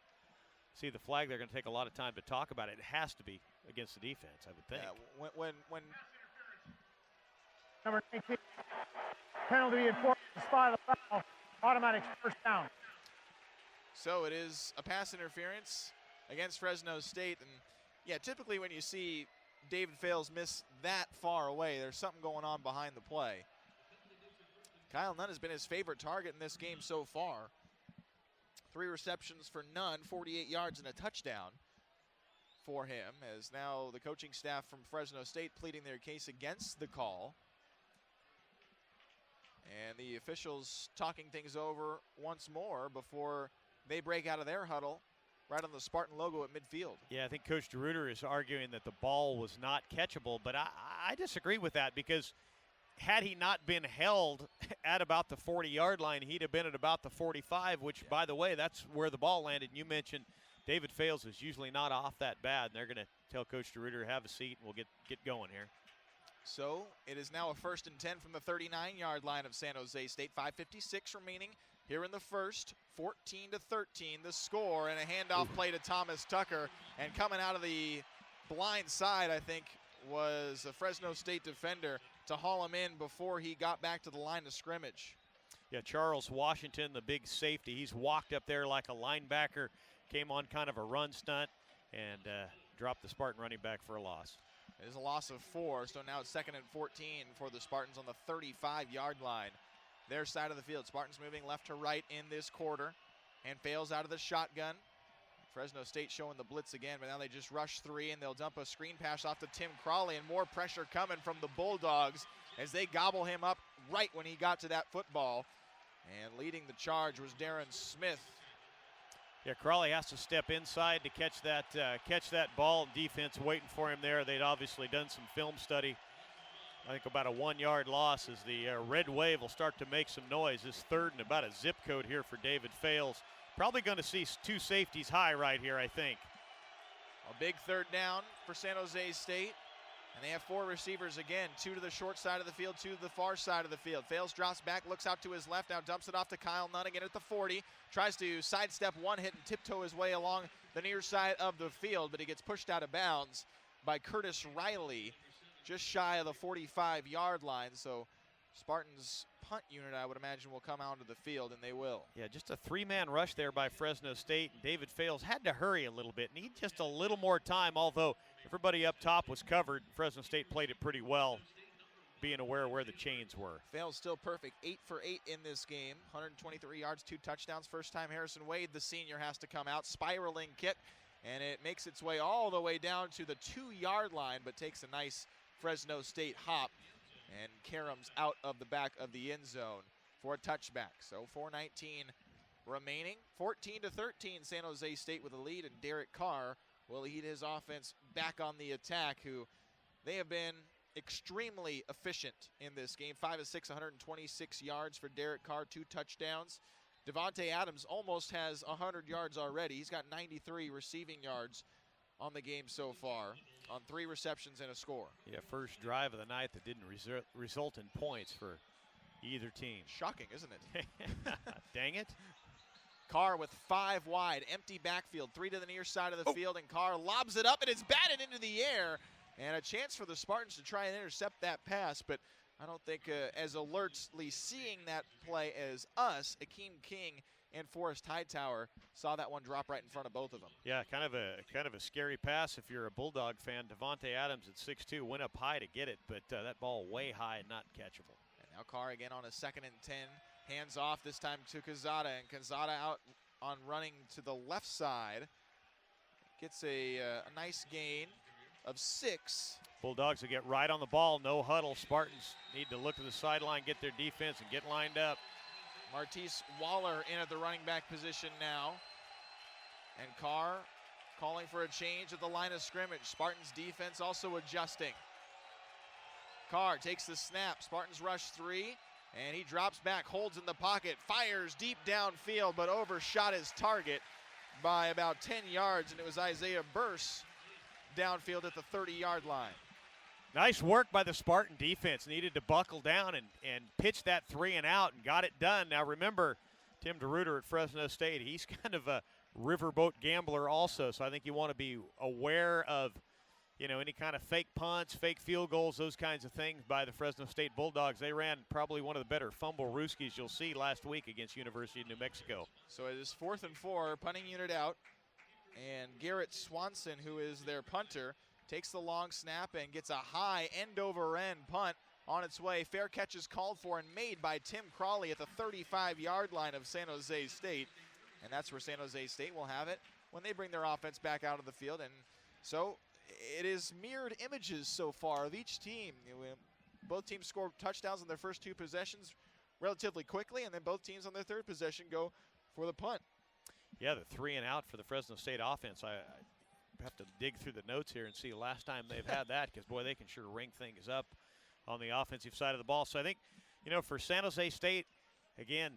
S1: flag. They're going to take a lot of time to talk about it. It has to be against the defense, I would think.
S2: Yeah, when
S3: Number 19, penalty enforced, spot of the foul, automatic first down.
S2: So it is a pass interference against Fresno State, and yeah, typically when you see David Fales miss that far away, there's something going on behind the play. Kyle Nunn has been his favorite target in this game so far. 3 receptions for Nunn, 48 yards and a touchdown for him, as now the coaching staff from Fresno State pleading their case against the call. And the officials talking things over once more before they break out of their huddle right on the Spartan logo at midfield.
S1: Yeah, I think Coach DeRuiter is arguing that the ball was not catchable, but I disagree with that, because had he not been held at about the 40-yard line, he'd have been at about the 45, which, by the way, that's where the ball landed. And you mentioned David Fales is usually not off that bad, and they're going to tell Coach DeRuiter to have a seat, and we'll get going here.
S2: So it is now a 1st and 10 from the 39-yard line of San Jose State. 5:56 remaining here in the first. 14-13 the score, and a handoff play to Thomas Tucker. And coming out of the blind side, I think, was a Fresno State defender to haul him in before he got back to the line of scrimmage.
S1: Yeah, Charles Washington, the big safety, he's walked up there like a linebacker, came on kind of a run stunt, and dropped the Spartan running back for a loss.
S2: It is a loss of 4, so now it's 2nd and 14 for the Spartans on the 35-yard line. Their side of the field. Spartans moving left to right in this quarter, and Fales out of the shotgun. Fresno State showing the blitz again, but now they just rush 3, and they'll dump a screen pass off to Tim Crawley, and more pressure coming from the Bulldogs as they gobble him up right when he got to that football. And leading the charge was Darren Smith.
S1: Yeah, Crawley has to step inside to catch that ball. Defense waiting for him there. They'd obviously done some film study. I think about a 1-yard loss as the red wave will start to make some noise. This 3rd and about a zip code here for David Fales. Probably going to see 2 safeties high right here, I think.
S2: A big 3rd down for San Jose State. And they have 4 receivers again, 2 to the short side of the field, 2 to the far side of the field. Fales drops back, looks out to his left, now dumps it off to Kyle Nunn again at the 40. Tries to sidestep one hit and tiptoe his way along the near side of the field, but he gets pushed out of bounds by Curtis Riley, just shy of the 45-yard line. So Spartans' punt unit, I would imagine, will come onto the field, and they will.
S1: Yeah, just a 3-man rush there by Fresno State. David Fales had to hurry a little bit, need just a little more time, although everybody up top was covered. Fresno State played it pretty well, being aware of where the chains were.
S2: Fales still perfect, 8 for 8 in this game, 123 yards, 2 touchdowns. First time Harrison Wade, the senior, has to come out. Spiraling kick, and it makes its way all the way down to the 2-yard line, but takes a nice Fresno State hop and caroms out of the back of the end zone for a touchback. So 4:19 remaining, 14-13 San Jose State with a lead, and Derek Carr will lead his offense back on the attack, who they have been extremely efficient in this game. 5 of 6, 126 yards for Derek Carr, 2 touchdowns. Devontae Adams almost has 100 yards already. He's got 93 receiving yards on the game so far, on 3 receptions and a score.
S1: Yeah, first drive of the night that didn't result in points for either team.
S2: Shocking, isn't it?
S1: Dang it.
S2: Carr with 5 wide, empty backfield, 3 to the near side of the field, and Carr lobs it up, and it's batted into the air. And a chance for the Spartans to try and intercept that pass, but I don't think as alertly seeing that play as us, Akeem King and Forrest Hightower saw that one drop right in front of both of them.
S1: Yeah, kind of a scary pass if you're a Bulldog fan. Devontae Adams at 6'2", went up high to get it, but that ball way high and not catchable.
S2: And now Carr again on a 2nd and 10, hands off this time to Quezada, and Quezada out on running to the left side. Gets a nice gain of 6.
S1: Bulldogs will get right on the ball, no huddle. Spartans need to look to the sideline, get their defense, and get lined up.
S2: Martise Waller in at the running back position now. And Carr calling for a change at the line of scrimmage. Spartans defense also adjusting. Carr takes the snap. Spartans rush 3, and he drops back, holds in the pocket, fires deep downfield, but overshot his target. by about 10 yards, and it was Isaiah Burse downfield at the 30-yard line.
S1: Nice work by the Spartan defense. Needed to buckle down and pitch that 3 and out and got it done. Now remember, Tim DeRuiter at Fresno State, he's kind of a riverboat gambler also, so I think you want to be aware of, you know, any kind of fake punts, fake field goals, those kinds of things by the Fresno State Bulldogs. They ran probably one of the better fumble rooskies you'll see last week against University of New Mexico.
S2: So it is 4th and 4, punting unit out, and Garrett Swanson, who is their punter, takes the long snap and gets a high end-over-end punt on its way. Fair catch is called for and made by Tim Crawley at the 35-yard line of San Jose State. And that's where San Jose State will have it when they bring their offense back out of the field. And so it is mirrored images so far of each team. Both teams score touchdowns on their first 2 possessions relatively quickly, and then both teams on their 3rd possession go for the punt.
S1: Yeah, the 3 and out for the Fresno State offense. I have to dig through the notes here and see the last time they've had that, because, boy, they can sure ring things up on the offensive side of the ball. So I think, you know, for San Jose State, again,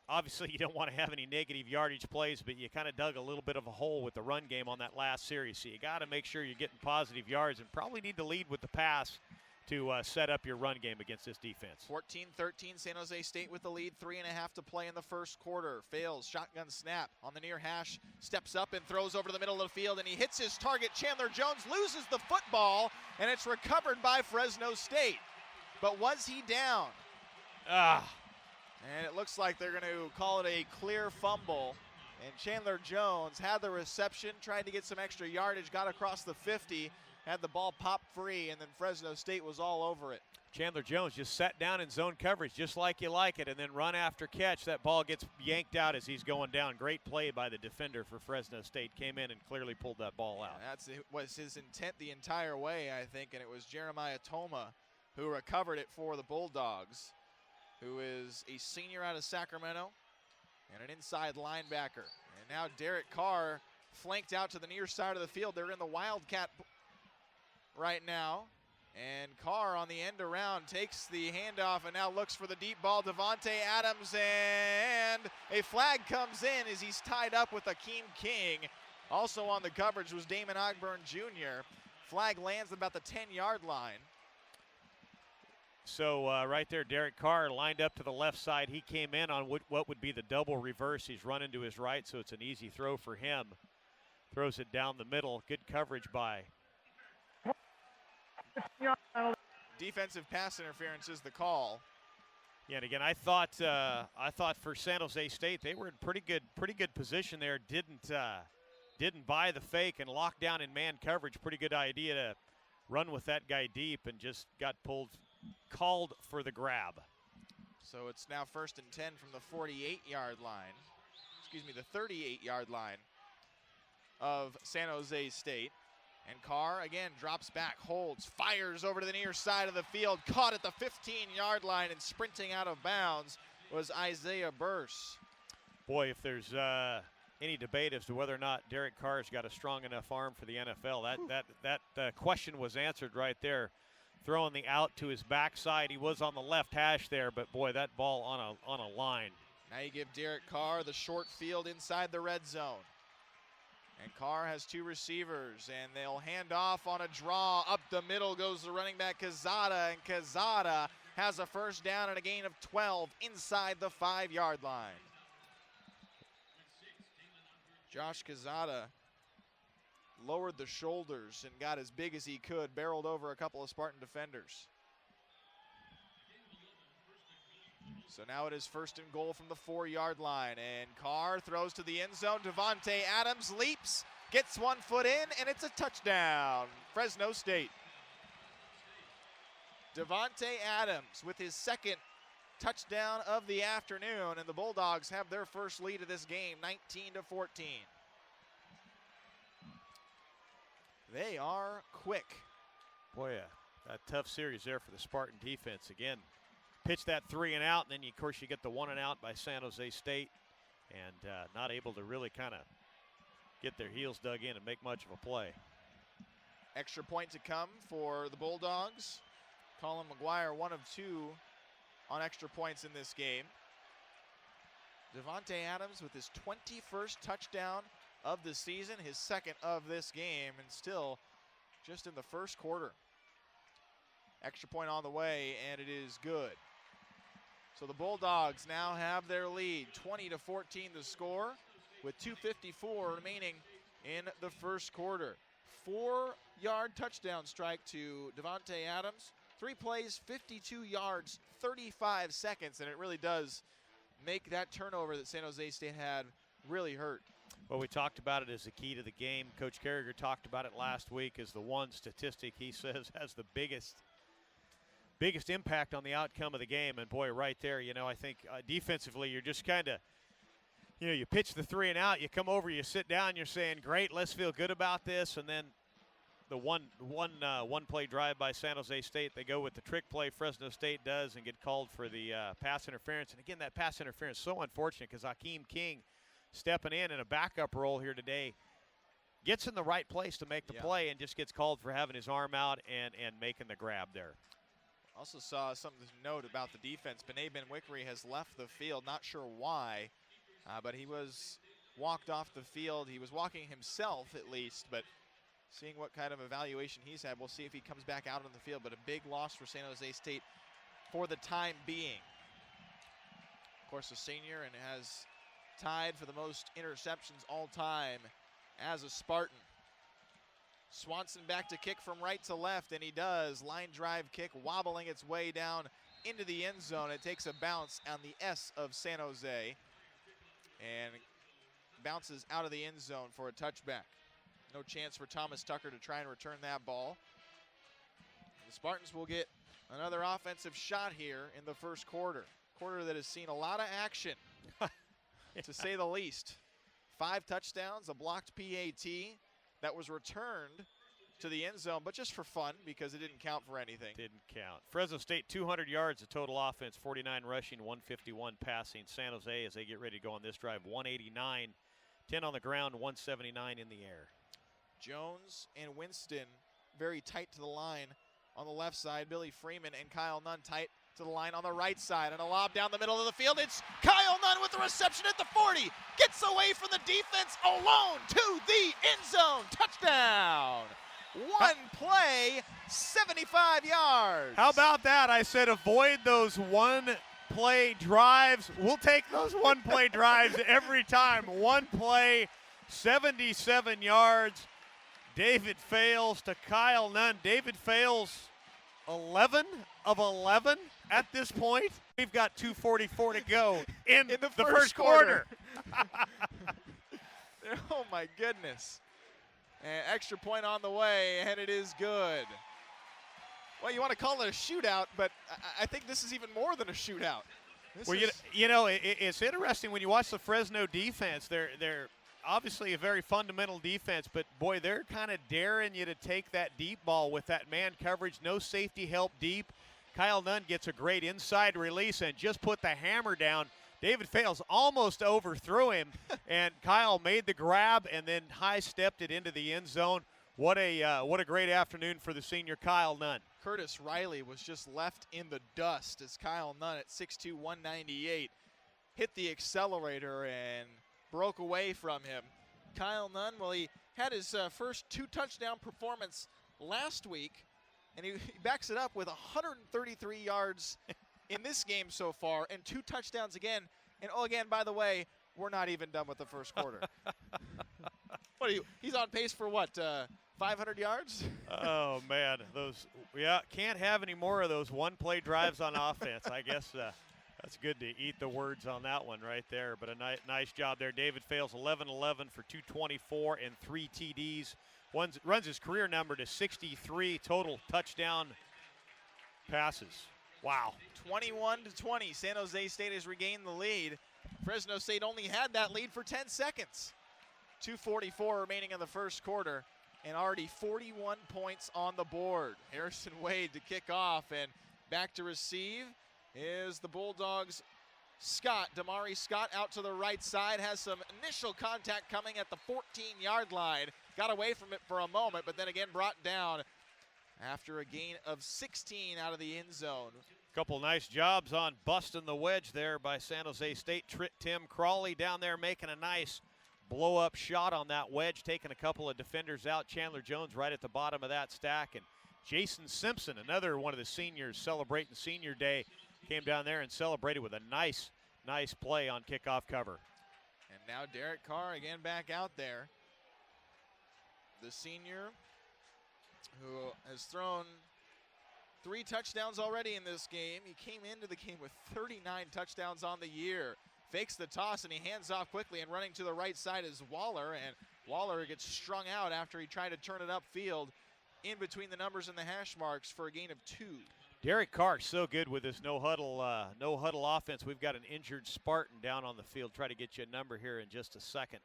S1: obviously you don't want to have any negative yardage plays, but you kind of dug a little bit of a hole with the run game on that last series. So you got to make sure you're getting positive yards and probably need to lead with the pass to set up your run game against this defense.
S2: 14-13, San Jose State with the lead, 3.5 to play in the first quarter. Fails, shotgun snap on the near hash, steps up and throws over to the middle of the field, and he hits his target. Chandler Jones loses the football, and it's recovered by Fresno State. But was he down? And it looks like they're going to call it a clear fumble. And Chandler Jones had the reception, tried to get some extra yardage, got across the 50, had the ball pop free, and then Fresno State was all over it.
S1: Chandler Jones just sat down in zone coverage just like you like it, and then run after catch. That ball gets yanked out as he's going down. Great play by the defender for Fresno State. Came in and clearly pulled that ball out.
S2: Was his intent the entire way, I think, and it was Jeremiah Toma who recovered it for the Bulldogs, who is a senior out of Sacramento and an inside linebacker. And now Derek Carr flanked out to the near side of the field. They're in the Wildcat right now. And Carr on the end around takes the handoff and now looks for the deep ball. Devontae Adams, and a flag comes in as he's tied up with Akeem King. Also on the coverage was Damon Ogburn Jr. Flag lands at about the 10-yard line.
S1: So right there, Derek Carr lined up to the left side. He came in on what would be the double reverse. He's running to his right, so it's an easy throw for him. Throws it down the middle. Good coverage by.
S2: Defensive pass interference is the call.
S1: Yeah, and again, I thought for San Jose State they were in pretty good position there. Didn't buy the fake and lock down in man coverage. Pretty good idea to run with that guy deep, and just got called for the grab.
S2: So it's now 1st and 10 from the 48-yard line. Excuse me, the 38-yard line of San Jose State. And Carr, again, drops back, holds, fires over to the near side of the field. Caught at the 15-yard line, and sprinting out of bounds was Isaiah Burse.
S1: Boy, if there's any debate as to whether or not Derek Carr's got a strong enough arm for the NFL, that question was answered right there. Throwing the out to his backside. He was on the left hash there, but boy, that ball on a line.
S2: Now you give Derek Carr the short field inside the red zone. And Carr has 2 receivers, and they'll hand off on a draw. Up the middle goes the running back Quezada, and Quezada has a first down and a gain of 12 inside the 5-yard line. Josh Quezada lowered the shoulders and got as big as he could, barreled over a couple of Spartan defenders. So now it is 1st and goal from the 4-yard line, and Carr throws to the end zone. Devontae Adams leaps, gets 1 foot in, and it's a touchdown. Fresno State. Devontae Adams with his 2nd touchdown of the afternoon, and the Bulldogs have their first lead of this game, 19-14. They are quick.
S1: Boy, a tough series there for the Spartan defense. Again, pitch that 3 and out, and then of course you get the 1 and out by San Jose State, and not able to really kind of get their heels dug in and make much of a play.
S2: Extra point to come for the Bulldogs. Colin McGuire 1 of 2 on extra points in this game. Devontae Adams with his 21st touchdown of the season, his second of this game, and still just in the first quarter. Extra point on the way, and it is good. So the Bulldogs now have their lead, 20-14 the score, with 2:54 remaining in the first quarter. 4-yard touchdown strike to Devontae Adams. 3 plays, 52 yards, 35 seconds, and it really does make that turnover that San Jose State had really hurt.
S1: Well, we talked about it as the key to the game. Coach Carragher talked about it last week as the one statistic he says has the biggest impact on the outcome of the game. And boy, right there, you know, I think defensively you're just kind of, you know, you pitch the 3 and out, you come over, you sit down, you're saying, great, let's feel good about this. And then the one play drive by San Jose State, they go with the trick play Fresno State does and get called for the pass interference. And again, that pass interference is so unfortunate because Hakeem King stepping in a backup role here today gets in the right place to make the play and just gets called for having his arm out and making the grab there.
S2: Also saw something to note about the defense. Benet Benwickery has left the field, not sure why, but he was walked off the field. He was walking himself at least, but seeing what kind of evaluation he's had, we'll see if he comes back out on the field. But a big loss for San Jose State for the time being. Of course, a senior and has tied for the most interceptions all time as a Spartan. Swanson back to kick from right to left, and he does. Line drive kick wobbling its way down into the end zone. It takes a bounce on the S of San Jose and bounces out of the end zone for a touchback. No chance for Thomas Tucker to try and return that ball. The Spartans will get another offensive shot here in the first quarter. Quarter that has seen a lot of action, to say the least. 5 touchdowns, a blocked PAT that was returned to the end zone, but just for fun because it didn't count for anything.
S1: Didn't count. Fresno State 200 yards of total offense, 49 rushing, 151 passing. San Jose, as they get ready to go on this drive, 189, 10 on the ground, 179 in the air.
S2: Jones and Winston very tight to the line on the left side. Billy Freeman and Kyle Nunn tight to the line on the right side. And a lob down the middle of the field. It's Kyle Nunn with the reception at the 40. Gets away from the defense alone to the end zone. Touchdown. One play, 75 yards.
S1: How about that? I said avoid those one-play drives. We'll take those one-play drives every time. One play, 77 yards. David Fales to Kyle Nunn. David Fales, 11 of 11 at this point. We've got 2:44 to go in the first quarter.
S2: Oh, my goodness. And extra point on the way, and it is good. Well, you want to call it a shootout, but I think this is even more than a shootout.
S1: Well, you know, it's interesting when you watch the Fresno defense. They're obviously a very fundamental defense, but boy, they're kind of daring you to take that deep ball with that man coverage, no safety help deep. Kyle Nunn gets a great inside release and just put the hammer down. David Fales almost overthrew him, and Kyle made the grab and then high-stepped it into the end zone. What a great afternoon for the senior Kyle Nunn.
S2: Curtis Riley was just left in the dust as Kyle Nunn at 6'2", 198 hit the accelerator and broke away from him. Kyle Nunn, well, he had his first 2-touchdown performance last week, and he backs it up with 133 yards in this game so far and 2 touchdowns again. And again, by the way, we're not even done with the first quarter. What are you? He's on pace for what? 500 yards?
S1: Oh man, can't have any more of those one-play drives on offense. I guess that's good to eat the words on that one right there. But a nice job there. David Fales 11-11 for 224 and 3 TDs. Runs his career number to 63 total touchdown passes. Wow.
S2: 21-20. San Jose State has regained the lead. Fresno State only had that lead for 10 seconds. 2:44 remaining in the first quarter, and already 41 points on the board. Harrison Wade to kick off, and back to receive is the Bulldogs' Scott. Damari Scott out to the right side, has some initial contact coming at the 14-yard line. Got away from it for a moment, but then again brought down after a gain of 16 out of the end zone.
S1: Couple nice jobs on busting the wedge there by San Jose State. Tim Crawley down there making a nice blow-up shot on that wedge, taking a couple of defenders out. Chandler Jones right at the bottom of that stack. And Jason Simpson, another one of the seniors celebrating senior day, came down there and celebrated with a nice play on kickoff cover.
S2: And now Derek Carr again back out there. The senior who has thrown 3 touchdowns already in this game. He came into the game with 39 touchdowns on the year. Fakes the toss and he hands off quickly, and running to the right side is Waller, and Waller gets strung out after he tried to turn it upfield in between the numbers and the hash marks for a gain of 2.
S1: Derek Carr so good with this no huddle offense. We've got an injured Spartan down on the field. Try to get you a number here in just a second.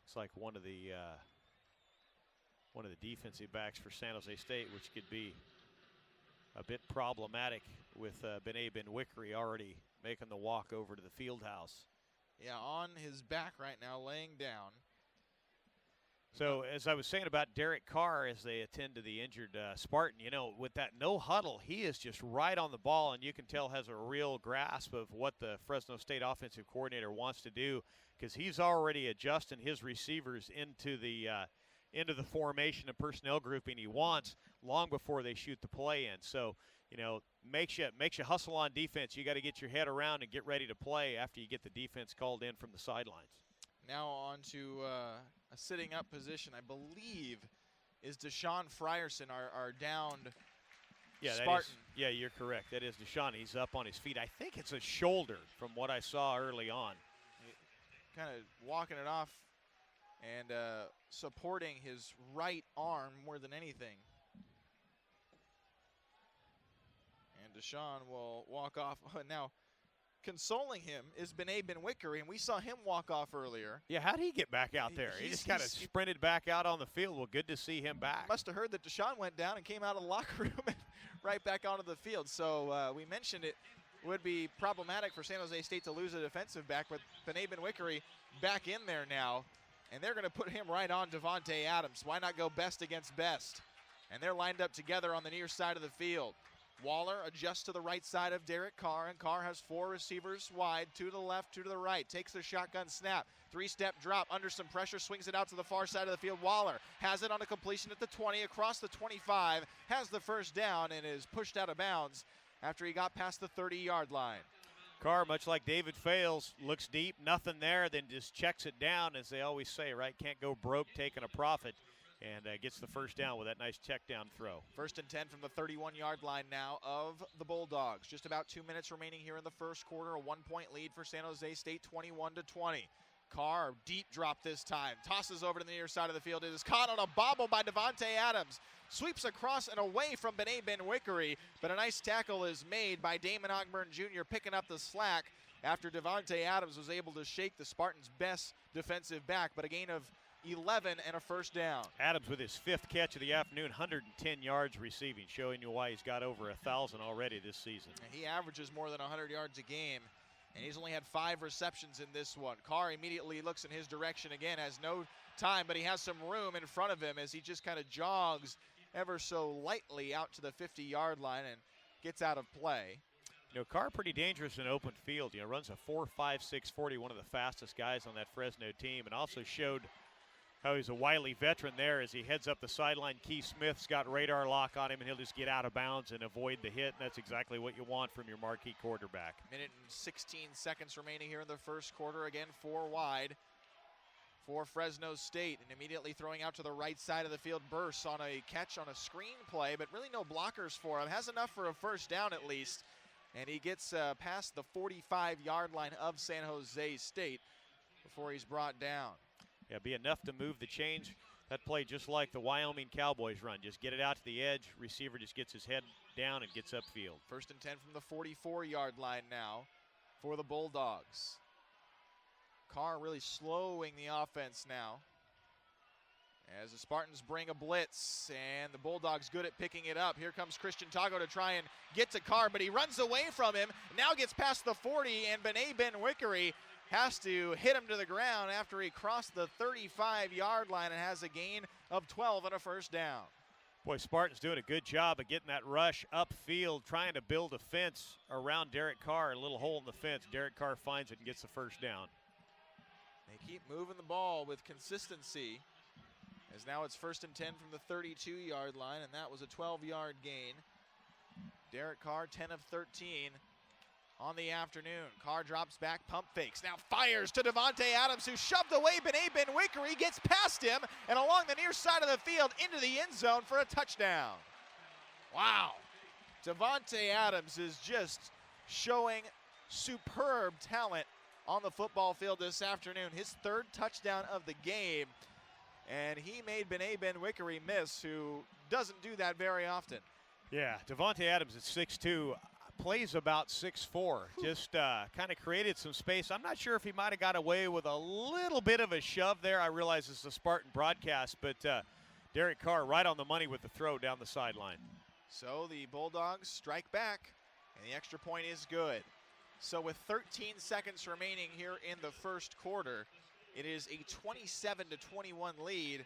S1: It's like one of the defensive backs for San Jose State, which could be a bit problematic with Benet Ben-Wickery already making the walk over to the field house.
S2: Yeah, on his back right now, laying down.
S1: So as I was saying about Derek Carr as they attend to the injured Spartan, you know, with that no huddle, he is just right on the ball, and you can tell has a real grasp of what the Fresno State offensive coordinator wants to do, because he's already adjusting his receivers into the formation and personnel grouping he wants long before they shoot the play in. So, you know, makes you hustle on defense. You got to get your head around and get ready to play after you get the defense called in from the sidelines.
S2: Now on to a sitting up position, I believe, is Deshaun Frierson, our downed Spartan.
S1: Yeah, you're correct. That is Deshaun. He's up on his feet. I think it's a shoulder from what I saw early on.
S2: Kind of walking it off and supporting his right arm more than anything. And Deshaun will walk off. Now, consoling him is Benet Ben-Wickery, and we saw him walk off earlier.
S1: Yeah, how did he get back out there? He just kind of sprinted back out on the field. Well, good to see him back.
S2: Must have heard that Deshaun went down and came out of the locker room and right back onto the field. So we mentioned it would be problematic for San Jose State to lose a defensive back, but Benet Ben-Wickery back in there now, and they're going to put him right on Devontae Adams. Why not go best against best? And they're lined up together on the near side of the field. Waller adjusts to the right side of Derek Carr, and Carr has 4 receivers wide, 2 to the left, 2 to the right. Takes the shotgun snap, 3-step drop, under some pressure, swings it out to the far side of the field. Waller has it on a completion at the 20, across the 25, has the first down, and is pushed out of bounds after he got past the 30-yard line.
S1: Carr, much like David Fales, looks deep, nothing there, then just checks it down, as they always say, right? Can't go broke taking a profit. And gets the first down with that nice check down throw.
S2: 1st and 10 from the 31-yard line now of the Bulldogs. Just about 2 minutes remaining here in the first quarter. A 1-point lead for San Jose State, 21-20. Carr, deep drop this time. Tosses over to the near side of the field. It is caught on a bobble by Devontae Adams. Sweeps across and away from Benet Ben-Wickery. But a nice tackle is made by Damon Ogburn Jr. picking up the slack after Devontae Adams was able to shake the Spartans' best defensive back. But a gain of 11 and a first down.
S1: Adams with his 5th catch of the afternoon, 110 yards receiving, showing you why he's got over 1,000 already this season.
S2: And he averages more than 100 yards a game, and he's only had 5 receptions in this one. Carr immediately looks in his direction again, has no time, but he has some room in front of him as he just kind of jogs ever so lightly out to the 50-yard line and gets out of play.
S1: You know, Carr pretty dangerous in open field. You know, runs a 4.56 40, one of the fastest guys on that Fresno team, and also showed how he's a wily veteran there as he heads up the sideline. Keith Smith's got radar lock on him, and he'll just get out of bounds and avoid the hit, and that's exactly what you want from your marquee quarterback.
S2: Minute and 16 seconds remaining here in the first quarter. Again, 4 wide for Fresno State, and immediately throwing out to the right side of the field. Bursts on a catch on a screen play, but really no blockers for him. Has enough for a first down at least, and he gets past the 45-yard line of San Jose State before he's brought down.
S1: Yeah, be enough to move the chains. That play just like the Wyoming Cowboys run. Just get it out to the edge. Receiver just gets his head down and gets upfield.
S2: 1st and 10 from the 44-yard line now for the Bulldogs. Carr really slowing the offense now as the Spartans bring a blitz, and the Bulldogs good at picking it up. Here comes Christian Tago to try and get to Carr, but he runs away from him. Now gets past the 40, and Benet Ben-Wickery has to hit him to the ground after he crossed the 35-yard line and has a gain of 12 and a first down.
S1: Boy, Spartan's doing a good job of getting that rush upfield, trying to build a fence around Derek Carr, a little hole in the fence. Derek Carr finds it and gets the first down.
S2: They keep moving the ball with consistency, as now it's 1st and 10 from the 32-yard line, and that was a 12-yard gain. Derek Carr, 10 of 13 on the afternoon. Carr drops back, pump fakes, now fires to Davante Adams, who shoved away Bené Benwikere. He gets past him and along the near side of the field into the end zone for a touchdown. Wow. Davante Adams is just showing superb talent on the football field this afternoon. His 3rd touchdown of the game, and he made Bené Benwikere miss, who doesn't do that very often.
S1: Yeah, Davante Adams at 6'2", plays about 6'4", just kind of created some space. I'm not sure if he might have got away with a little bit of a shove there. I realize it's a Spartan broadcast, but Derek Carr right on the money with the throw down the sideline.
S2: So the Bulldogs strike back, and the extra point is good. So with 13 seconds remaining here in the first quarter, it is a 27-21 lead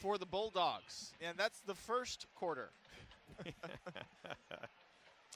S2: for the Bulldogs. And that's the first quarter.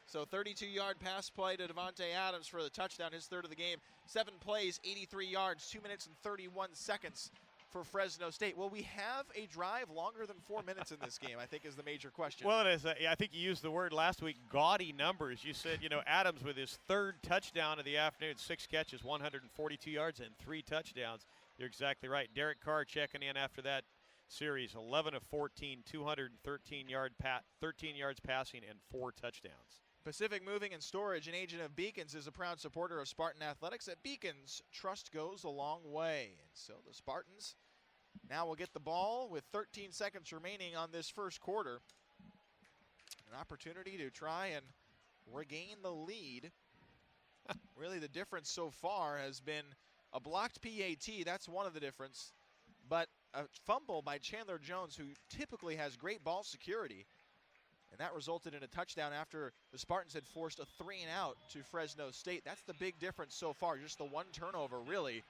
S2: So 32-yard pass play to Davante Adams for the touchdown, his 3rd of the game. 7 plays, 83 yards, 2 minutes and 31 seconds for Fresno State. Will we have a drive longer than 4 minutes in this game, I think is the major question.
S1: Well, it is. I think you used the word last week, gaudy numbers. You said, Adams with his 3rd touchdown of the afternoon, 6 catches, 142 yards, and 3 touchdowns. You're exactly right. Derek Carr checking in after that series, 11 of 14, 213 13 yards passing, and 4 touchdowns.
S2: Pacific Moving and Storage, an agent of Beacons, is a proud supporter of Spartan Athletics. At Beacons, trust goes a long way. And so the Spartans now will get the ball with 13 seconds remaining on this first quarter. An opportunity to try and regain the lead. Really, the difference so far has been a blocked PAT. That's one of the difference. But a fumble by Chandler Jones, who typically has great ball security. And that resulted in a touchdown after the Spartans had forced a 3-and-out to Fresno State. That's the big difference so far. Just the one turnover really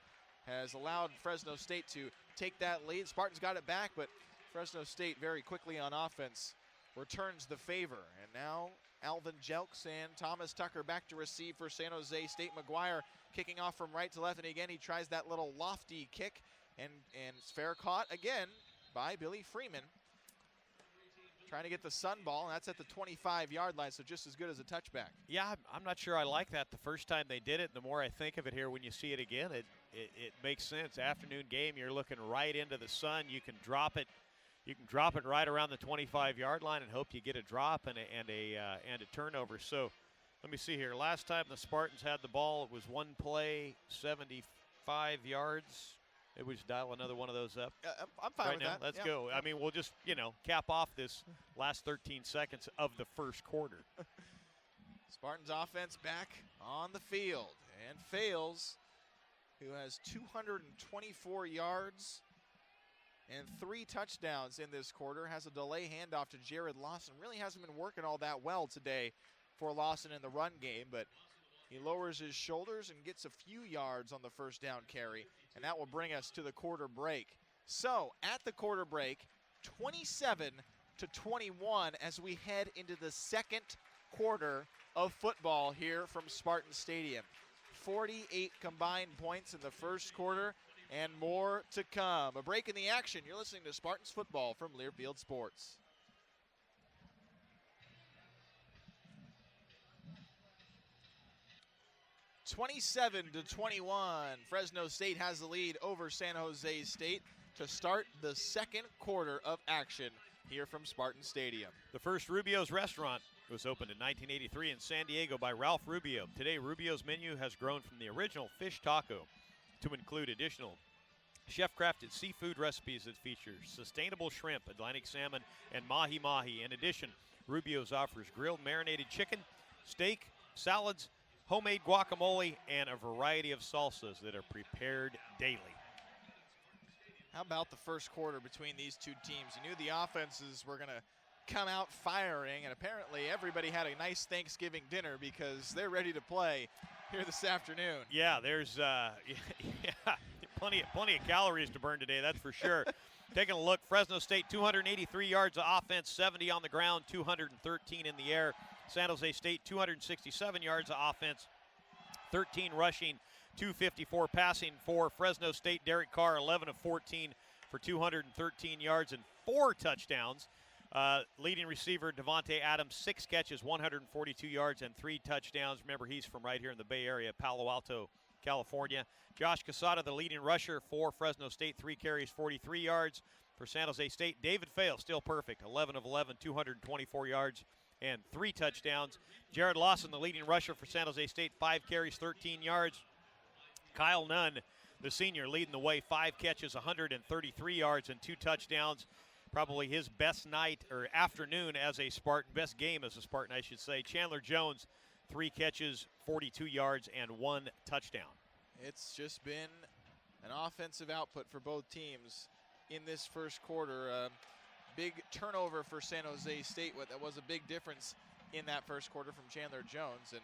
S2: has allowed Fresno State to take that lead. Spartans got it back, but Fresno State very quickly on offense returns the favor. And now Alvin Jelks and Thomas Tucker back to receive for San Jose State. McGuire kicking off from right to left, and again he tries that little lofty kick, and it's fair caught again by Billy Freeman. Trying to get the sun ball, and that's at the 25-yard line, so just as good as a touchback.
S1: Yeah, I'm not sure I like that the first time they did it. The more I think of it here when you see it again, it makes sense. Afternoon game, you're looking right into the sun. You can drop it. You can drop it right around the 25-yard line and hope you get a drop and a turnover. So let me see here. Last time the Spartans had the ball, it was one play, 75 yards. Maybe we just dial another one of those up.
S2: I'm fine
S1: right
S2: with
S1: now.
S2: that.
S1: Let's
S2: yeah.
S1: go. I mean, we'll just, cap off this last 13 seconds of the first quarter.
S2: Spartans offense back on the field, and Fales, who has 224 yards and 3 touchdowns in this quarter, has a delay handoff to Jared Lawson. Really hasn't been working all that well today for Lawson in the run game, but he lowers his shoulders and gets a few yards on the first down carry, and that will bring us to the quarter break. So at the quarter break, 27-21 as we head into the second quarter of football here from Spartan Stadium. 48 combined points in the first quarter and more to come. A break in the action. You're listening to Spartans football from Learfield Sports. (27-21). Fresno State has the lead over San Jose State to start the second quarter of action here from Spartan Stadium.
S1: The first Rubio's restaurant was opened in 1983 in San Diego by Ralph Rubio. Today, Rubio's menu has grown from the original fish taco to include additional chef-crafted seafood recipes that feature sustainable shrimp, Atlantic salmon, and mahi-mahi. In addition, Rubio's offers grilled marinated chicken, steak, salads, homemade guacamole, and a variety of salsas that are prepared daily.
S2: How about the first quarter between these two teams? You knew the offenses were going to come out firing, and apparently everybody had a nice Thanksgiving dinner because they're ready to play here this afternoon.
S1: Yeah, there's plenty of calories to burn today, that's for sure. Taking a look, Fresno State 283 yards of offense, 70 on the ground, 213 in the air. San Jose State 267 yards of offense, 13 rushing, 254 passing for Fresno State. Derek Carr, 11 of 14 for 213 yards and 4 touchdowns. Leading receiver Devontae Adams, 6 catches, 142 yards and 3 touchdowns. Remember, he's from right here in the Bay Area, Palo Alto, California. Josh Casada, the leading rusher for Fresno State, 3 carries, 43 yards. For San Jose State, David Fales, still perfect, 11 of 11, 224 yards and 3 touchdowns. Jared Lawson, the leading rusher for San Jose State, 5 carries, 13 yards. Kyle Nunn, the senior, leading the way, 5 catches, 133 yards and 2 touchdowns. Probably his best night or afternoon as a Spartan, best game as a Spartan, I should say. Chandler Jones, 3 catches, 42 yards and 1 touchdown.
S2: It's just been an offensive output for both teams in this first quarter. Big turnover for San Jose State. That was a big difference in that first quarter from Chandler Jones. And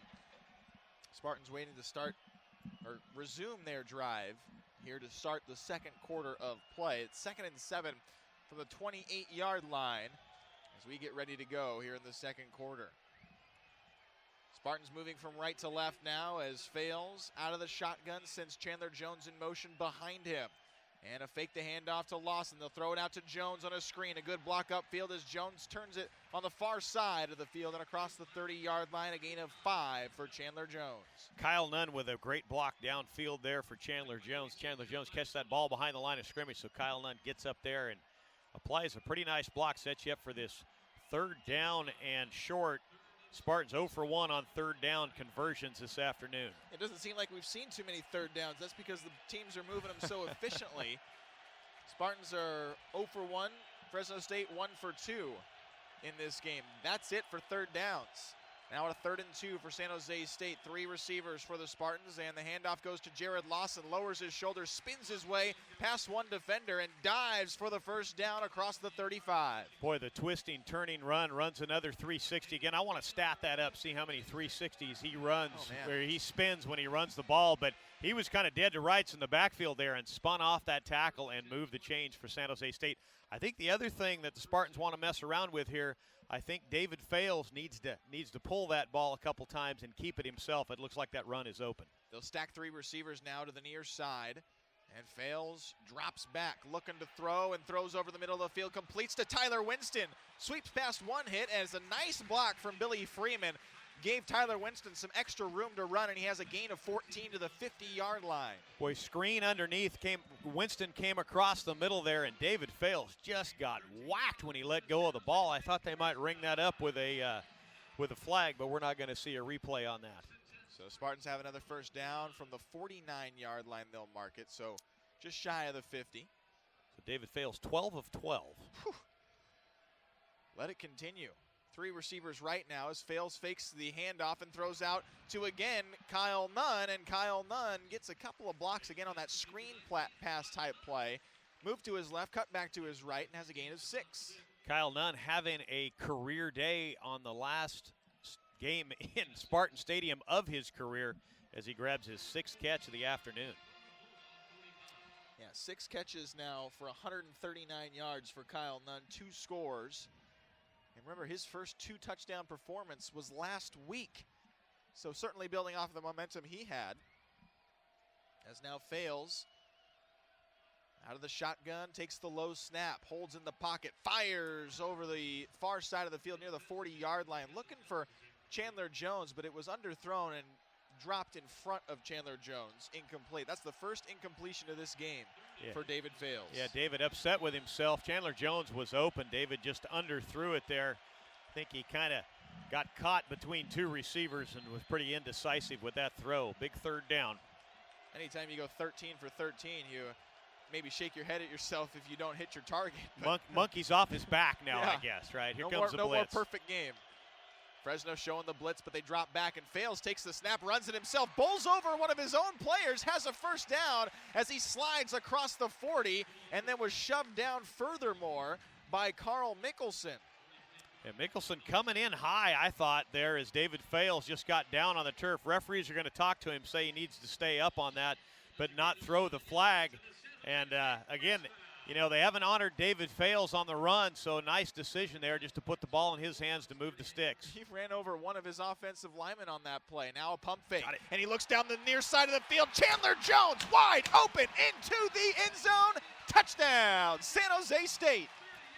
S2: Spartans waiting to start or resume their drive here to start the second quarter of play. It's 2nd and 7 from the 28-yard line as we get ready to go here in the second quarter. Spartans moving from right to left now as Fales out of the shotgun, sends Chandler Jones in motion behind him. And a fake the handoff to Lawson. They'll throw it out to Jones on a screen. A good block upfield as Jones turns it on the far side of the field and across the 30-yard line. A gain of 5 for Chandler Jones.
S1: Kyle Nunn with a great block downfield there for Chandler Jones. Chandler Jones catches that ball behind the line of scrimmage, so Kyle Nunn gets up there and applies a pretty nice block, sets you up for this 3rd down and short. Spartans 0 for 1 on 3rd down conversions this afternoon.
S2: It doesn't seem like we've seen too many 3rd downs. That's because the teams are moving them so efficiently. Spartans are 0 for 1. Fresno State 1 for 2 in this game. That's it for 3rd downs. Now a 3rd and 2 for San Jose State. 3 receivers for the Spartans, and the handoff goes to Jared Lawson. Lowers his shoulder, spins his way past one defender, and dives for the 1st down across the 35.
S1: Boy, the twisting, turning run, runs another 360. Again, I want to stat that up, see how many 360s he runs, where he spins when he runs the ball. But he was kind of dead to rights in the backfield there and spun off that tackle and moved the chains for San Jose State. I think the other thing that the Spartans want to mess around with here, I think David Fales needs to pull that ball a couple times and keep it himself. It looks like that run is open.
S2: They'll stack 3 receivers now to the near side. And Fales drops back, looking to throw, and throws over the middle of the field, completes to Tyler Winston. Sweeps past one hit, as a nice block from Billy Freeman gave Tyler Winston some extra room to run, and he has a gain of 14 to the 50-yard line.
S1: Boy, screen underneath Winston came across the middle there, and David Fales just got whacked when he let go of the ball. I thought they might ring that up with a flag, but we're not going to see a replay on that.
S2: So Spartans have another 1st down from the 49-yard line. They'll mark it, so just shy of the 50.
S1: So David Fales, 12 of 12.
S2: Whew. Let it continue. 3 receivers right now as Fales fakes the handoff and throws out to, again, Kyle Nunn. And Kyle Nunn gets a couple of blocks again on that screen pass type play. Move to his left, cut back to his right, and has a gain of 6.
S1: Kyle Nunn having a career day on the last game in Spartan Stadium of his career as he grabs his 6th catch of the afternoon.
S2: Yeah, 6 catches now for 139 yards for Kyle Nunn, 2 scores. And remember, his first 2 touchdown performance was last week. So certainly building off of the momentum he had. As now Fales out of the shotgun, takes the low snap, holds in the pocket, fires over the far side of the field near the 40-yard line, looking for Chandler Jones, but it was underthrown and dropped in front of Chandler Jones, incomplete. That's the first incompletion of this game for David Fales.
S1: Yeah, David upset with himself. Chandler Jones was open. David just underthrew it there. I think he kind of got caught between 2 receivers and was pretty indecisive with that throw. Big 3rd down.
S2: Anytime you go 13 for 13, you maybe shake your head at yourself if you don't hit your target.
S1: Monkey's off his back now, I guess, right? Here comes the blitz.
S2: No more perfect game. Fresno showing the blitz, but they drop back, and Fales takes the snap, runs it himself, bowls over one of his own players, has a 1st down as he slides across the 40, and then was shoved down furthermore by Carl Mickelson.
S1: And Mickelson coming in high, I thought, there as David Fales just got down on the turf. Referees are going to talk to him, say he needs to stay up on that, but not throw the flag. And again, You know, they haven't honored David Fales on the run, so nice decision there just to put the ball in his hands to move the sticks.
S2: He ran over one of his offensive linemen on that play. Now a pump fake, and he looks down the near side of the field. Chandler Jones wide open into the end zone. Touchdown, San Jose State.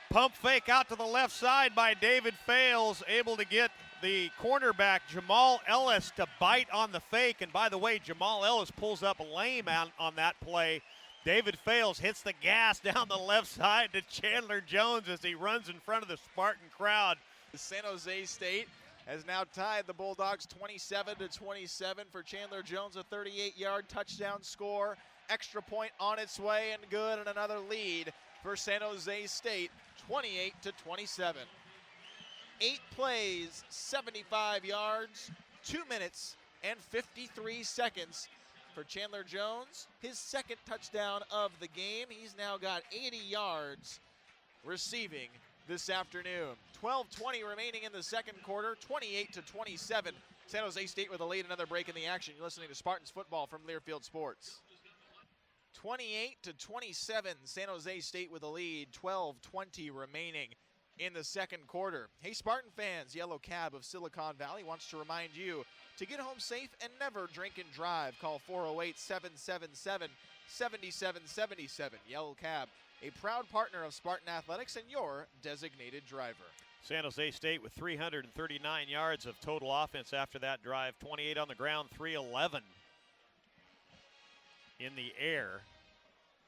S1: Pump fake out to the left side by David Fales, able to get the cornerback Jamal Ellis to bite on the fake. And by the way, Jamal Ellis pulls up lame on that play. David Fales hits the gas down the left side to Chandler Jones as he runs in front of the Spartan crowd.
S2: San Jose State has now tied the Bulldogs 27-27 for Chandler Jones, a 38-yard touchdown score. Extra point on its way and good, and another lead for San Jose State, 28-27. 8 plays, 75 yards, 2 minutes and 53 seconds for Chandler Jones. His second touchdown of the game. He's now got 80 yards receiving this afternoon. 12:20 remaining in the second quarter, 28-27. San Jose State with a lead, another break in the action. You're listening to Spartans football from Learfield Sports. 28-27, San Jose State with a lead, 12:20 remaining in the second quarter. Hey Spartan fans, Yellow Cab of Silicon Valley wants to remind you to get home safe and never drink and drive. Call 408-777-7777. Yellow Cab, a proud partner of Spartan Athletics and your designated driver.
S1: San Jose State with 339 yards of total offense after that drive. 28 on the ground, 311 in the air.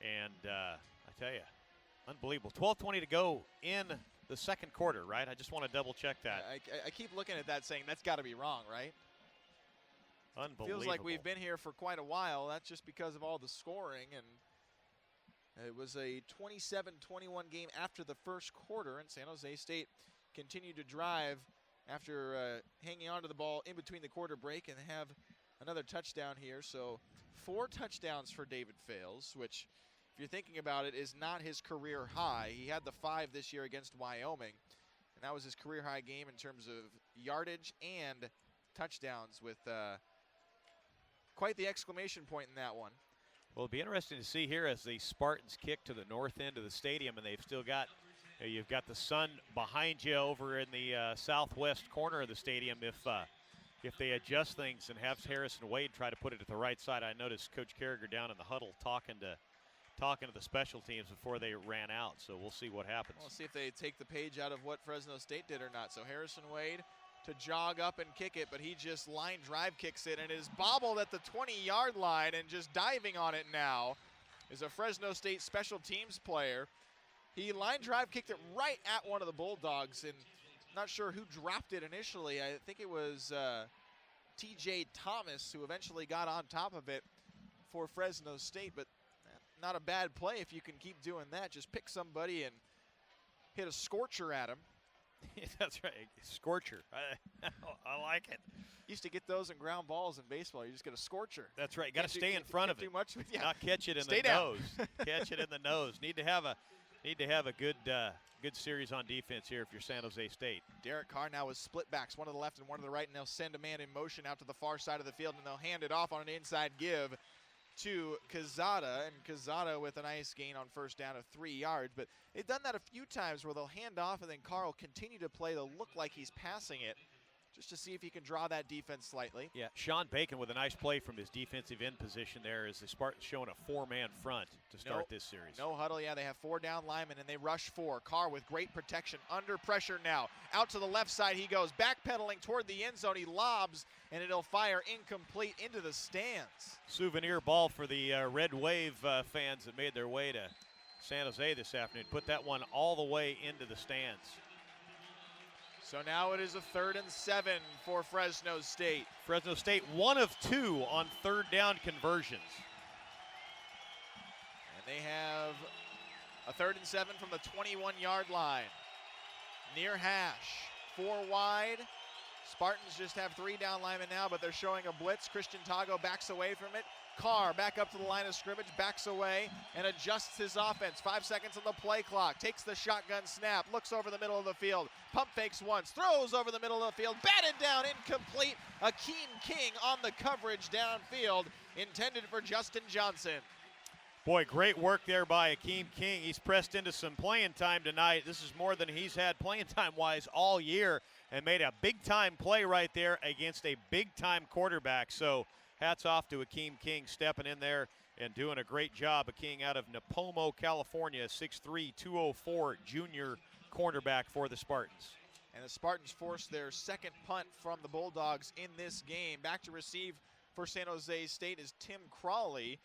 S1: And I tell you, unbelievable. 12:20 to go in the second quarter, right? I just want to double check that.
S2: I keep looking at that saying that's got to be wrong, right?
S1: Unbelievable.
S2: Feels like we've been here for quite a while. That's just because of all the scoring. And it was a 27-21 game after the first quarter, and San Jose State continued to drive after hanging on to the ball in between the quarter break and have another touchdown here. So 4 touchdowns for David Fales, which, if you're thinking about it, is not his career high. He had the 5 this year against Wyoming, and that was his career high game in terms of yardage and touchdowns, with quite the exclamation point in that one.
S1: Well, it'll be interesting to see here as the Spartans kick to the north end of the stadium, and they've still got, you've got the sun behind you over in the southwest corner of the stadium. If they adjust things and have Harrison Wade try to put it at the right side. I noticed Coach Carragher down in the huddle talking to the special teams before they ran out, so we'll see what happens.
S2: We'll see if they take the page out of what Fresno State did or not. So Harrison Wade to jog up and kick it, but he just line drive kicks it and is bobbled at the 20-yard line, and just diving on it now is a Fresno State special teams player. He line drive kicked it right at one of the Bulldogs, and not sure who dropped it initially. I think it was TJ Thomas who eventually got on top of it for Fresno State, but not a bad play if you can keep doing that. Just pick somebody and hit a scorcher at him.
S1: That's right, scorcher. I like it.
S2: Used to get those in ground balls in baseball. You just get a scorcher.
S1: That's right. Got to stay in front of it.
S2: Too much, yeah.
S1: Not catch it in
S2: Stay
S1: the
S2: down.
S1: nose. Catch it in the nose. Need to have a good series on defense here if you're San Jose State.
S2: Derek Carr now with split backs, one to the left and one to the right, and they'll send a man in motion out to the far side of the field, and they'll hand it off on an inside give to Quezada, and Quezada with a nice gain on first down of 3 yards. But they've done that a few times where they'll hand off and then Carr will continue to play. They'll look like he's passing it just to see if he can draw that defense slightly.
S1: Yeah, Sean Bacon with a nice play from his defensive end position there as the Spartans showing a 4-man front to start this series.
S2: No huddle, yeah, they have 4 down linemen and they rush 4. Carr with great protection, under pressure now. Out to the left side he goes, backpedaling toward the end zone. He lobs and it'll fire incomplete into the stands.
S1: Souvenir ball for the Red Wave fans that made their way to San Jose this afternoon. Put that one all the way into the stands.
S2: So now it is a 3rd and 7 for Fresno State.
S1: Fresno State 1 of 2 on 3rd down conversions.
S2: And they have a 3rd and 7 from the 21-yard line. Near hash, 4 wide. Spartans just have 3 down linemen now, but they're showing a blitz. Christian Tago backs away from it. Carr back up to the line of scrimmage, backs away, and adjusts his offense. 5 seconds on the play clock. Takes the shotgun snap, looks over the middle of the field. Pump fakes once, throws over the middle of the field. Batted down, incomplete. Akeem King on the coverage downfield, intended for Justin Johnson.
S1: Boy, great work there by Akeem King. He's pressed into some playing time tonight. This is more than he's had playing time-wise all year, and made a big-time play right there against a big-time quarterback. So hats off to Akeem King stepping in there and doing a great job. King out of Napomo, California, 6'3", 204 junior cornerback for the Spartans.
S2: And the Spartans forced their second punt from the Bulldogs in this game. Back to receive for San Jose State is Tim Crawley.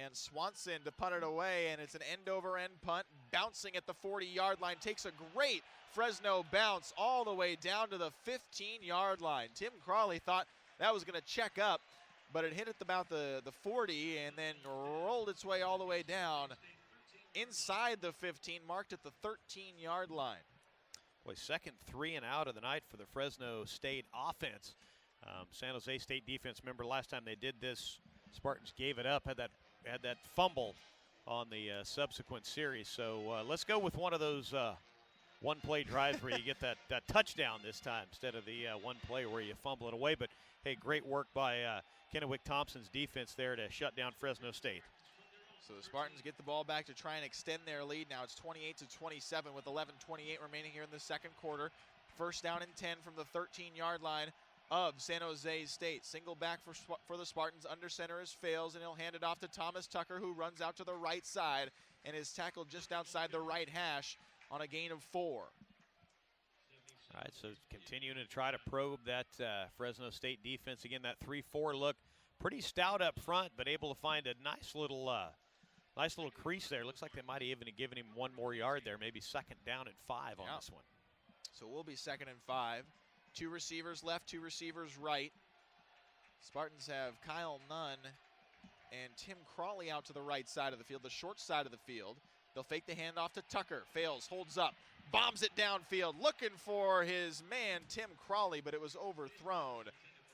S2: And Swanson to punt it away, and it's an end-over-end punt, bouncing at the 40-yard line. Takes a great Fresno bounce all the way down to the 15-yard line. Tim Crawley thought that was going to check up, but it hit at about the 40 and then rolled its way all the way down inside the 15, marked at the 13-yard line.
S1: Boy, second 3 and out of the night for the Fresno State offense. San Jose State defense, remember last time they did this, Spartans gave it up, had that fumble on the subsequent series. So let's go with one of those one-play drives where you get that touchdown this time instead of the one play where you fumble it away. But, hey, great work by Kennewick Thompson's defense there to shut down Fresno State.
S2: So the Spartans get the ball back to try and extend their lead. Now it's 28-27 with 11:28 remaining here in the second quarter. First down and 10 from the 13-yard line of San Jose State. Single back for the Spartans. Under center is Fales, and he'll hand it off to Thomas Tucker, who runs out to the right side and is tackled just outside the right hash on a gain of 4.
S1: All right, so continuing to try to probe that Fresno State defense. Again, that 3-4 look. Pretty stout up front, but able to find a nice little crease there. Looks like they might have even given him one more yard there, maybe second down and 5 on this one.
S2: So we'll be 2nd and 5. 2 receivers left, 2 receivers right. Spartans have Kyle Nunn and Tim Crawley out to the right side of the field, the short side of the field. They'll fake the handoff to Tucker. Fails, holds up, bombs it downfield, looking for his man, Tim Crawley, but it was overthrown.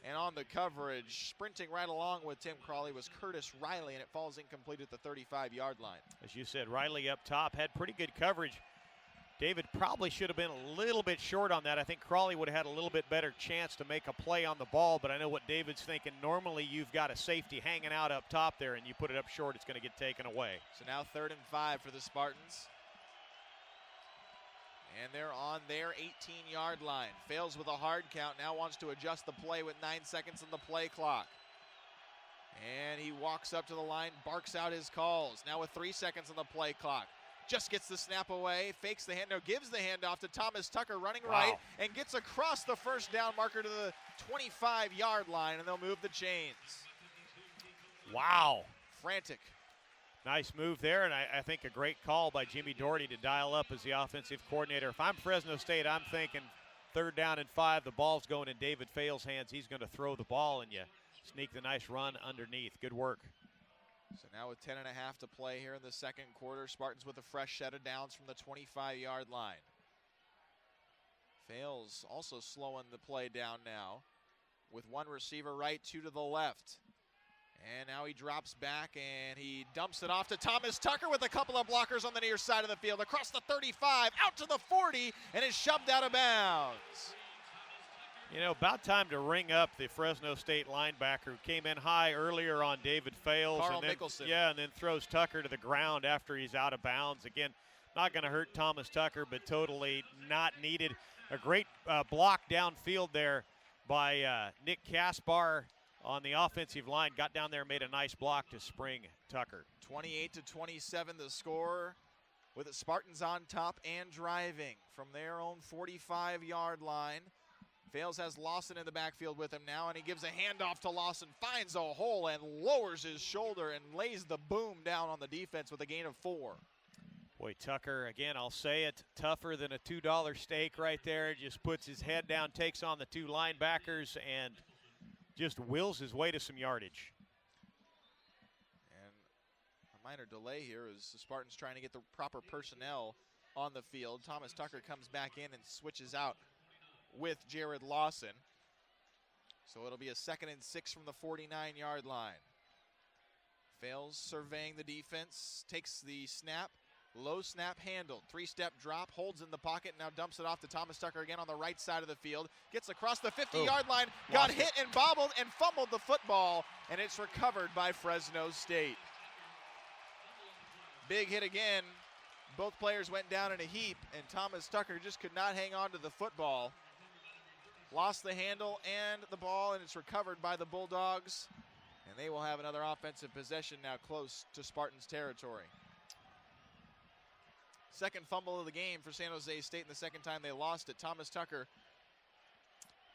S2: And on the coverage, sprinting right along with Tim Crawley was Curtis Riley, and it falls incomplete at the 35-yard line.
S1: As you said, Riley up top had pretty good coverage. David probably should have been a little bit short on that. I think Crawley would have had a little bit better chance to make a play on the ball, but I know what David's thinking. Normally you've got a safety hanging out up top there, and you put it up short, it's going to get taken away.
S2: So now 3rd and 5 for the Spartans. And they're on their 18-yard line. Fails with a hard count, now wants to adjust the play with 9 seconds on the play clock. And he walks up to the line, barks out his calls. Now with 3 seconds on the play clock. Just gets the snap away, fakes the handoff, gives the handoff to Thomas Tucker running right, and gets across the first down marker to the 25-yard line, and they'll move the chains.
S1: Wow.
S2: Frantic.
S1: Nice move there, and I think a great call by Jimmy Doherty to dial up as the offensive coordinator. If I'm Fresno State, I'm thinking 3rd down and 5, the ball's going in David Fales' hands. He's going to throw the ball, and you sneak the nice run underneath. Good work.
S2: So now with 10 and a half to play here in the second quarter, Spartans with a fresh set of downs from the 25-yard line. Fales also slowing the play down now with 1 receiver right, 2 to the left. And now he drops back and he dumps it off to Thomas Tucker with a couple of blockers on the near side of the field. Across the 35, out to the 40, and is shoved out of bounds.
S1: You know, about time to ring up the Fresno State linebacker who came in high earlier on David Fales.
S2: Carl
S1: and then,
S2: Nicholson.
S1: Yeah, and then throws Tucker to the ground after he's out of bounds. Again, not going to hurt Thomas Tucker, but totally not needed. A great block downfield there by Nick Kaspar on the offensive line. Got down there and made a nice block to spring Tucker.
S2: 28-27 the score, with the Spartans on top and driving from their own 45-yard line. Fales has Lawson in the backfield with him now, and he gives a handoff to Lawson, finds a hole and lowers his shoulder and lays the boom down on the defense with a gain of 4.
S1: Boy, Tucker, again, I'll say it, tougher than a $2 steak right there. Just puts his head down, takes on the 2 linebackers, and just wills his way to some yardage.
S2: And a minor delay here as the Spartans trying to get the proper personnel on the field. Thomas Tucker comes back in and switches out with Jared Lawson. So it'll be a 2nd and 6 from the 49-yard line. Fales surveying the defense, takes the snap, low snap handled, 3-step drop, holds in the pocket, now dumps it off to Thomas Tucker again on the right side of the field, gets across the 50-yard line, got hit and bobbled and fumbled the football, and it's recovered by Fresno State. Big hit again. Both players went down in a heap, and Thomas Tucker just could not hang on to the football. Lost the handle and the ball, and it's recovered by the Bulldogs. And they will have another offensive possession now close to Spartans territory. Second fumble of the game for San Jose State, and the second time they lost it. Thomas Tucker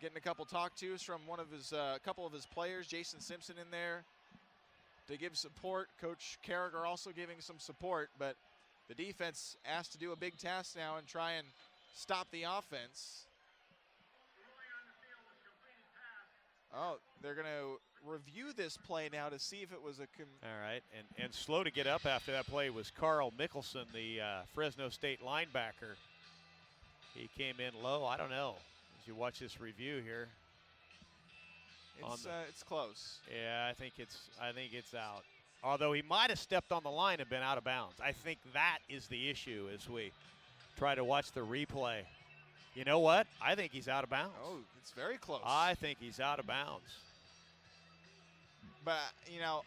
S2: getting a couple talk-tos from one of his, couple of his players. Jason Simpson in there to give support. Coach Carragher also giving some support, but the defense asked to do a big task now and try and stop the offense. Oh, they're going to review this play now to see if it was a...
S1: All right, and slow to get up after that play was Carl Mickelson, the Fresno State linebacker. He came in low. I don't know. As you watch this review here.
S2: It's close.
S1: Yeah, I think it's out. Although he might have stepped on the line and been out of bounds. I think that is the issue as we try to watch the replay. You know what? I think he's out of bounds.
S2: Oh, it's very close.
S1: I think he's out of bounds.
S2: But, you know,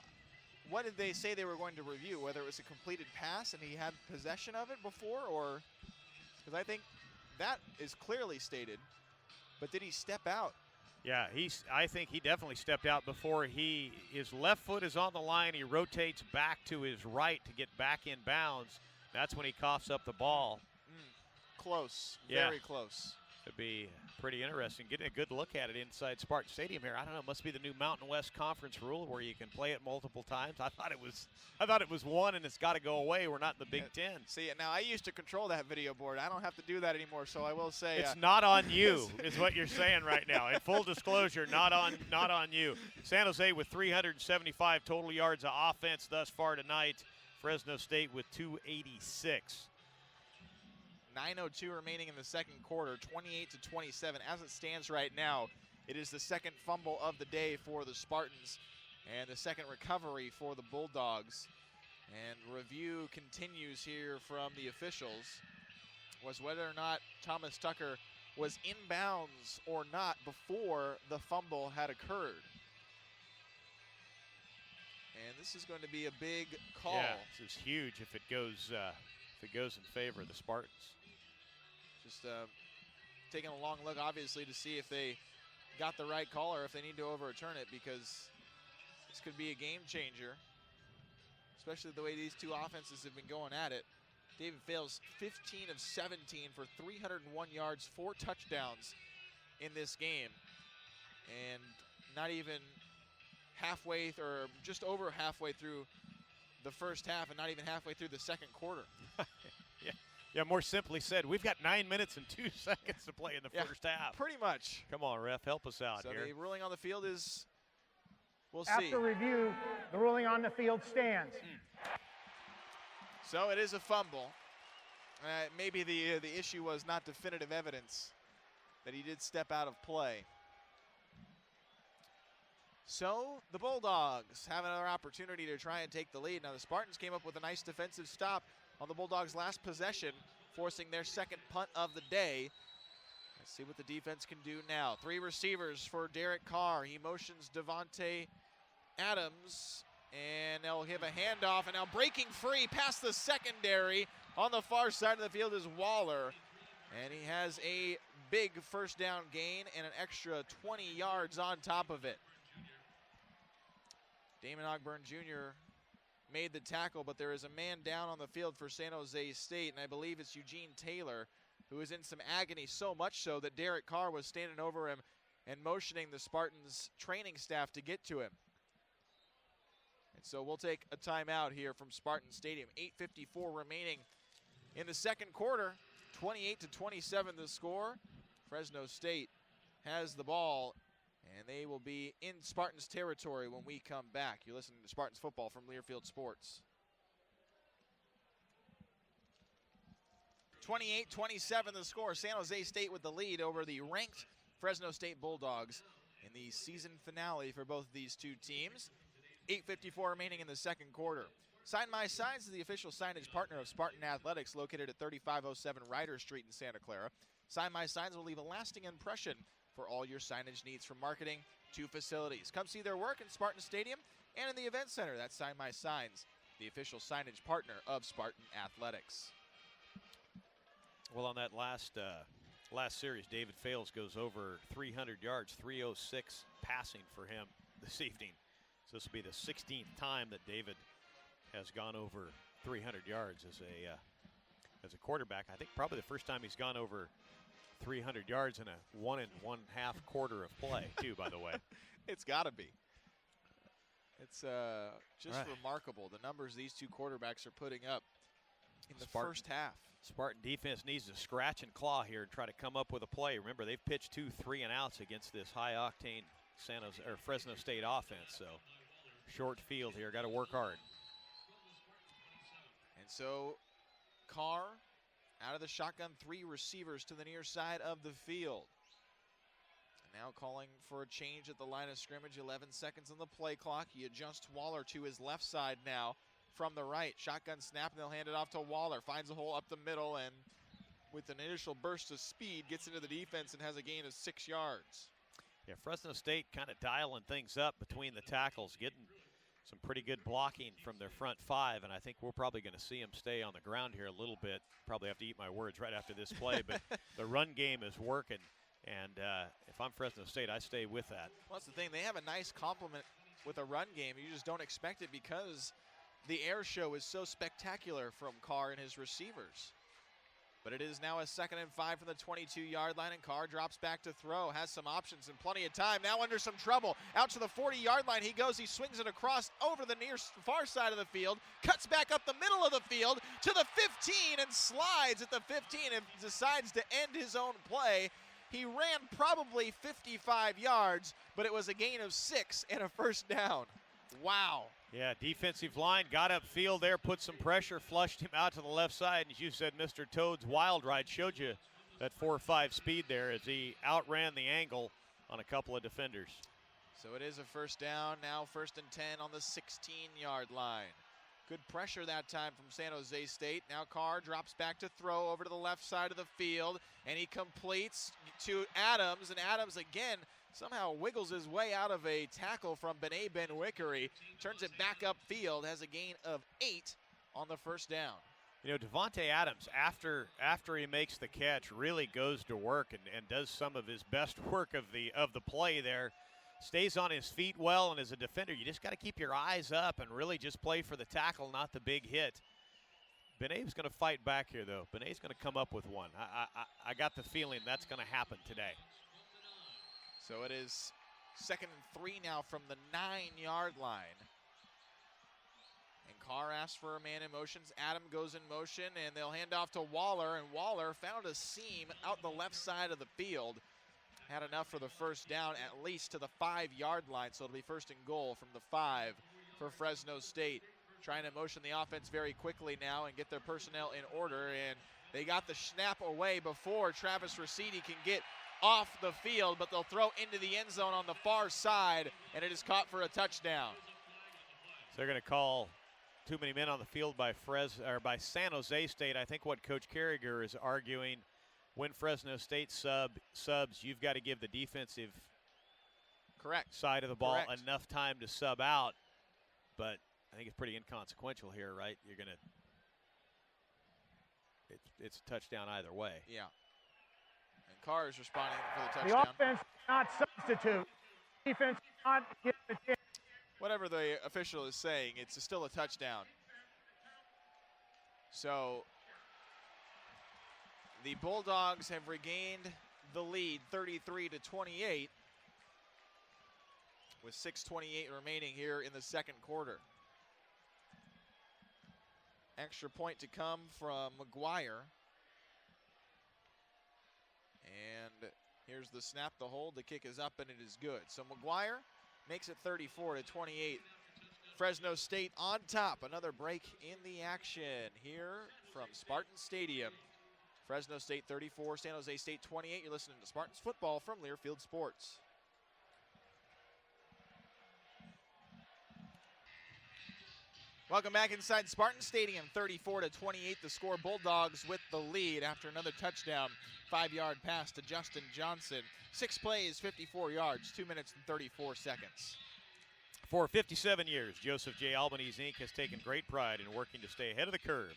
S2: what did they say they were going to review? Whether it was a completed pass and he had possession of it before, or because I think that is clearly stated. But did he step out?
S1: Yeah, I think he definitely stepped out before his left foot is on the line. He rotates back to his right to get back in bounds. That's when he coughs up the ball.
S2: Close,
S1: yeah.
S2: Very close.
S1: It'd be pretty interesting getting a good look at it inside Spartan Stadium here. I don't know, it must be the new Mountain West Conference rule where you can play it multiple times. I thought it was one and it's got to go away. We're not in the Big Ten.
S2: See, now I used to control that video board. I don't have to do that anymore, so I will say
S1: it's not on you is what you're saying right now. In full disclosure, not on you. San Jose with 375 total yards of offense thus far tonight. Fresno State with 286.
S2: 9:02 remaining in the second quarter, 28-27. As it stands right now, it is the second fumble of the day for the Spartans and the second recovery for the Bulldogs. And review continues here from the officials was whether or not Thomas Tucker was inbounds or not before the fumble had occurred. And this is going to be a big call.
S1: Yeah, this is huge if it goes in favor of the Spartans.
S2: Just taking a long look, obviously, to see if they got the right call or if they need to overturn it, because this could be a game changer, especially the way these two offenses have been going at it. David Fales, 15 of 17 for 301 yards, 4 touchdowns in this game, and not even halfway, or just over halfway through the first half, and not even halfway through the second quarter.
S1: Yeah, more simply said, we've got 9 minutes and 2 seconds to play in the first half.
S2: Pretty much.
S1: Come on, ref, help us out here.
S2: So the ruling on the field is, we'll see.
S3: After review, the ruling on the field stands.
S2: So it is a fumble. Maybe the issue was not definitive evidence that he did step out of play. So the Bulldogs have another opportunity to try and take the lead. Now the Spartans came up with a nice defensive stop on the Bulldogs' last possession, forcing their second punt of the day. Let's see what the defense can do now. 3 receivers for Derek Carr. He motions Devontae Adams, and they'll give a handoff, and now breaking free past the secondary on the far side of the field is Waller, and he has a big first down gain and an extra 20 yards on top of it. Damon Ogburn Jr. made the tackle, but there is a man down on the field for San Jose State, and I believe it's Eugene Taylor, who is in some agony, so much so that Derek Carr was standing over him and motioning the Spartans training staff to get to him. And so we'll take a timeout here from Spartan Stadium. 8:54 remaining in the second quarter. 28-27 the score. Fresno State has the ball, and they will be in Spartans territory when we come back. You're listening to Spartans football from Learfield Sports. 28-27 the score. San Jose State with the lead over the ranked Fresno State Bulldogs in the season finale for both of these two teams. 8:54 remaining in the second quarter. Sign My Signs is the official signage partner of Spartan Athletics, located at 3507 Ryder Street in Santa Clara. Sign My Signs will leave a lasting impression for all your signage needs, from marketing to facilities. Come see their work in Spartan Stadium and in the Event Center. That's Sign My Signs, the official signage partner of Spartan Athletics.
S1: Well, on that last series, David Fales goes over 300 yards, 306 passing for him this evening. So this will be the 16th time that David has gone over 300 yards as a quarterback. I think probably the first time he's gone over 300 yards in a 1 1/2 quarter of play, too, by the way.
S2: It's got to be. It's just remarkable, the numbers these two quarterbacks are putting up in the first half.
S1: Spartan defense needs to scratch and claw here and try to come up with a play. Remember, they've pitched 2 3-and-outs against this high-octane Fresno State offense, so short field here. Got to work hard.
S2: And so Carr out of the shotgun, 3 receivers to the near side of the field. And now calling for a change at the line of scrimmage, 11 seconds on the play clock. He adjusts Waller to his left side now from the right. Shotgun snap, and they'll hand it off to Waller. Finds a hole up the middle, and with an initial burst of speed, gets into the defense and has a gain of 6 yards.
S1: Yeah, Fresno State kind of dialing things up between the tackles, getting some pretty good blocking from their front 5, and I think we're probably going to see them stay on the ground here a little bit. Probably have to eat my words right after this play, but the run game is working, and if I'm Fresno State, I stay with that.
S2: Well, that's the thing. They have a nice complement with a run game. You just don't expect it because the air show is so spectacular from Carr and his receivers. But it is now a 2nd and 5 from the 22-yard line, and Carr drops back to throw. Has some options and plenty of time. Now under some trouble. Out to the 40-yard line he goes. He swings it across over the far side of the field. Cuts back up the middle of the field to the 15 and slides at the 15 and decides to end his own play. He ran probably 55 yards, but it was a gain of 6 and a first down. Wow.
S1: Yeah, defensive line got upfield there, put some pressure, flushed him out to the left side. And as you said, Mr. Toad's wild ride showed you that 4.5 speed there as he outran the angle on a couple of defenders.
S2: So it is a first down, now 1st and 10 on the 16-yard line. Good pressure that time from San Jose State. Now Carr drops back to throw over to the left side of the field, and he completes to Adams, and Adams again somehow wiggles his way out of a tackle from Benet Ben-Wickery, turns it back upfield, has a gain of 8 on the first down.
S1: You know, Davante Adams, after he makes the catch, really goes to work and does some of his best work of the play there. Stays on his feet well, and as a defender, you just got to keep your eyes up and really just play for the tackle, not the big hit. Benet's going to fight back here, though. Benet's going to come up with one. I got the feeling that's going to happen today.
S2: So it is 2nd and 3 now from the 9-yard line. And Carr asks for a man in motion. Adam goes in motion, and they'll hand off to Waller, and Waller found a seam out the left side of the field. Had enough for the first down, at least to the 5-yard line, so it'll be 1st and goal from the 5 for Fresno State. Trying to motion the offense very quickly now and get their personnel in order, and they got the snap away before Travis Rosidi can get off the field, but they'll throw into the end zone on the far side, and it is caught for a touchdown.
S1: So they're going to call too many men on the field by San Jose State. I think what Coach Carriger is arguing, when Fresno State subs, you've got to give the defensive side of the ball enough time to sub out. But I think it's pretty inconsequential here, right? You're going to it's a touchdown either way.
S2: Yeah. And Carr is responding for the touchdown.
S3: The offense not substitute. Defense not get the chance.
S2: Whatever the official is saying, it's still a touchdown. So the Bulldogs have regained the lead 33-28 with 6:28 remaining here in the second quarter. Extra point to come from McGuire. And here's the snap, the hold, the kick is up, and it is good. So McGuire makes it 34-28. Fresno State on top. Another break in the action here from Spartan Stadium. Fresno State 34, San Jose State 28. You're listening to Spartans football from Learfield Sports. Welcome back inside Spartan Stadium, 34-28. The score, Bulldogs with the lead after another touchdown. 5-yard pass to Justin Johnson. 6 plays, 54 yards, 2 minutes and 34 seconds.
S1: For 57 years, Joseph J. Albanese, Inc. has taken great pride in working to stay ahead of the curve.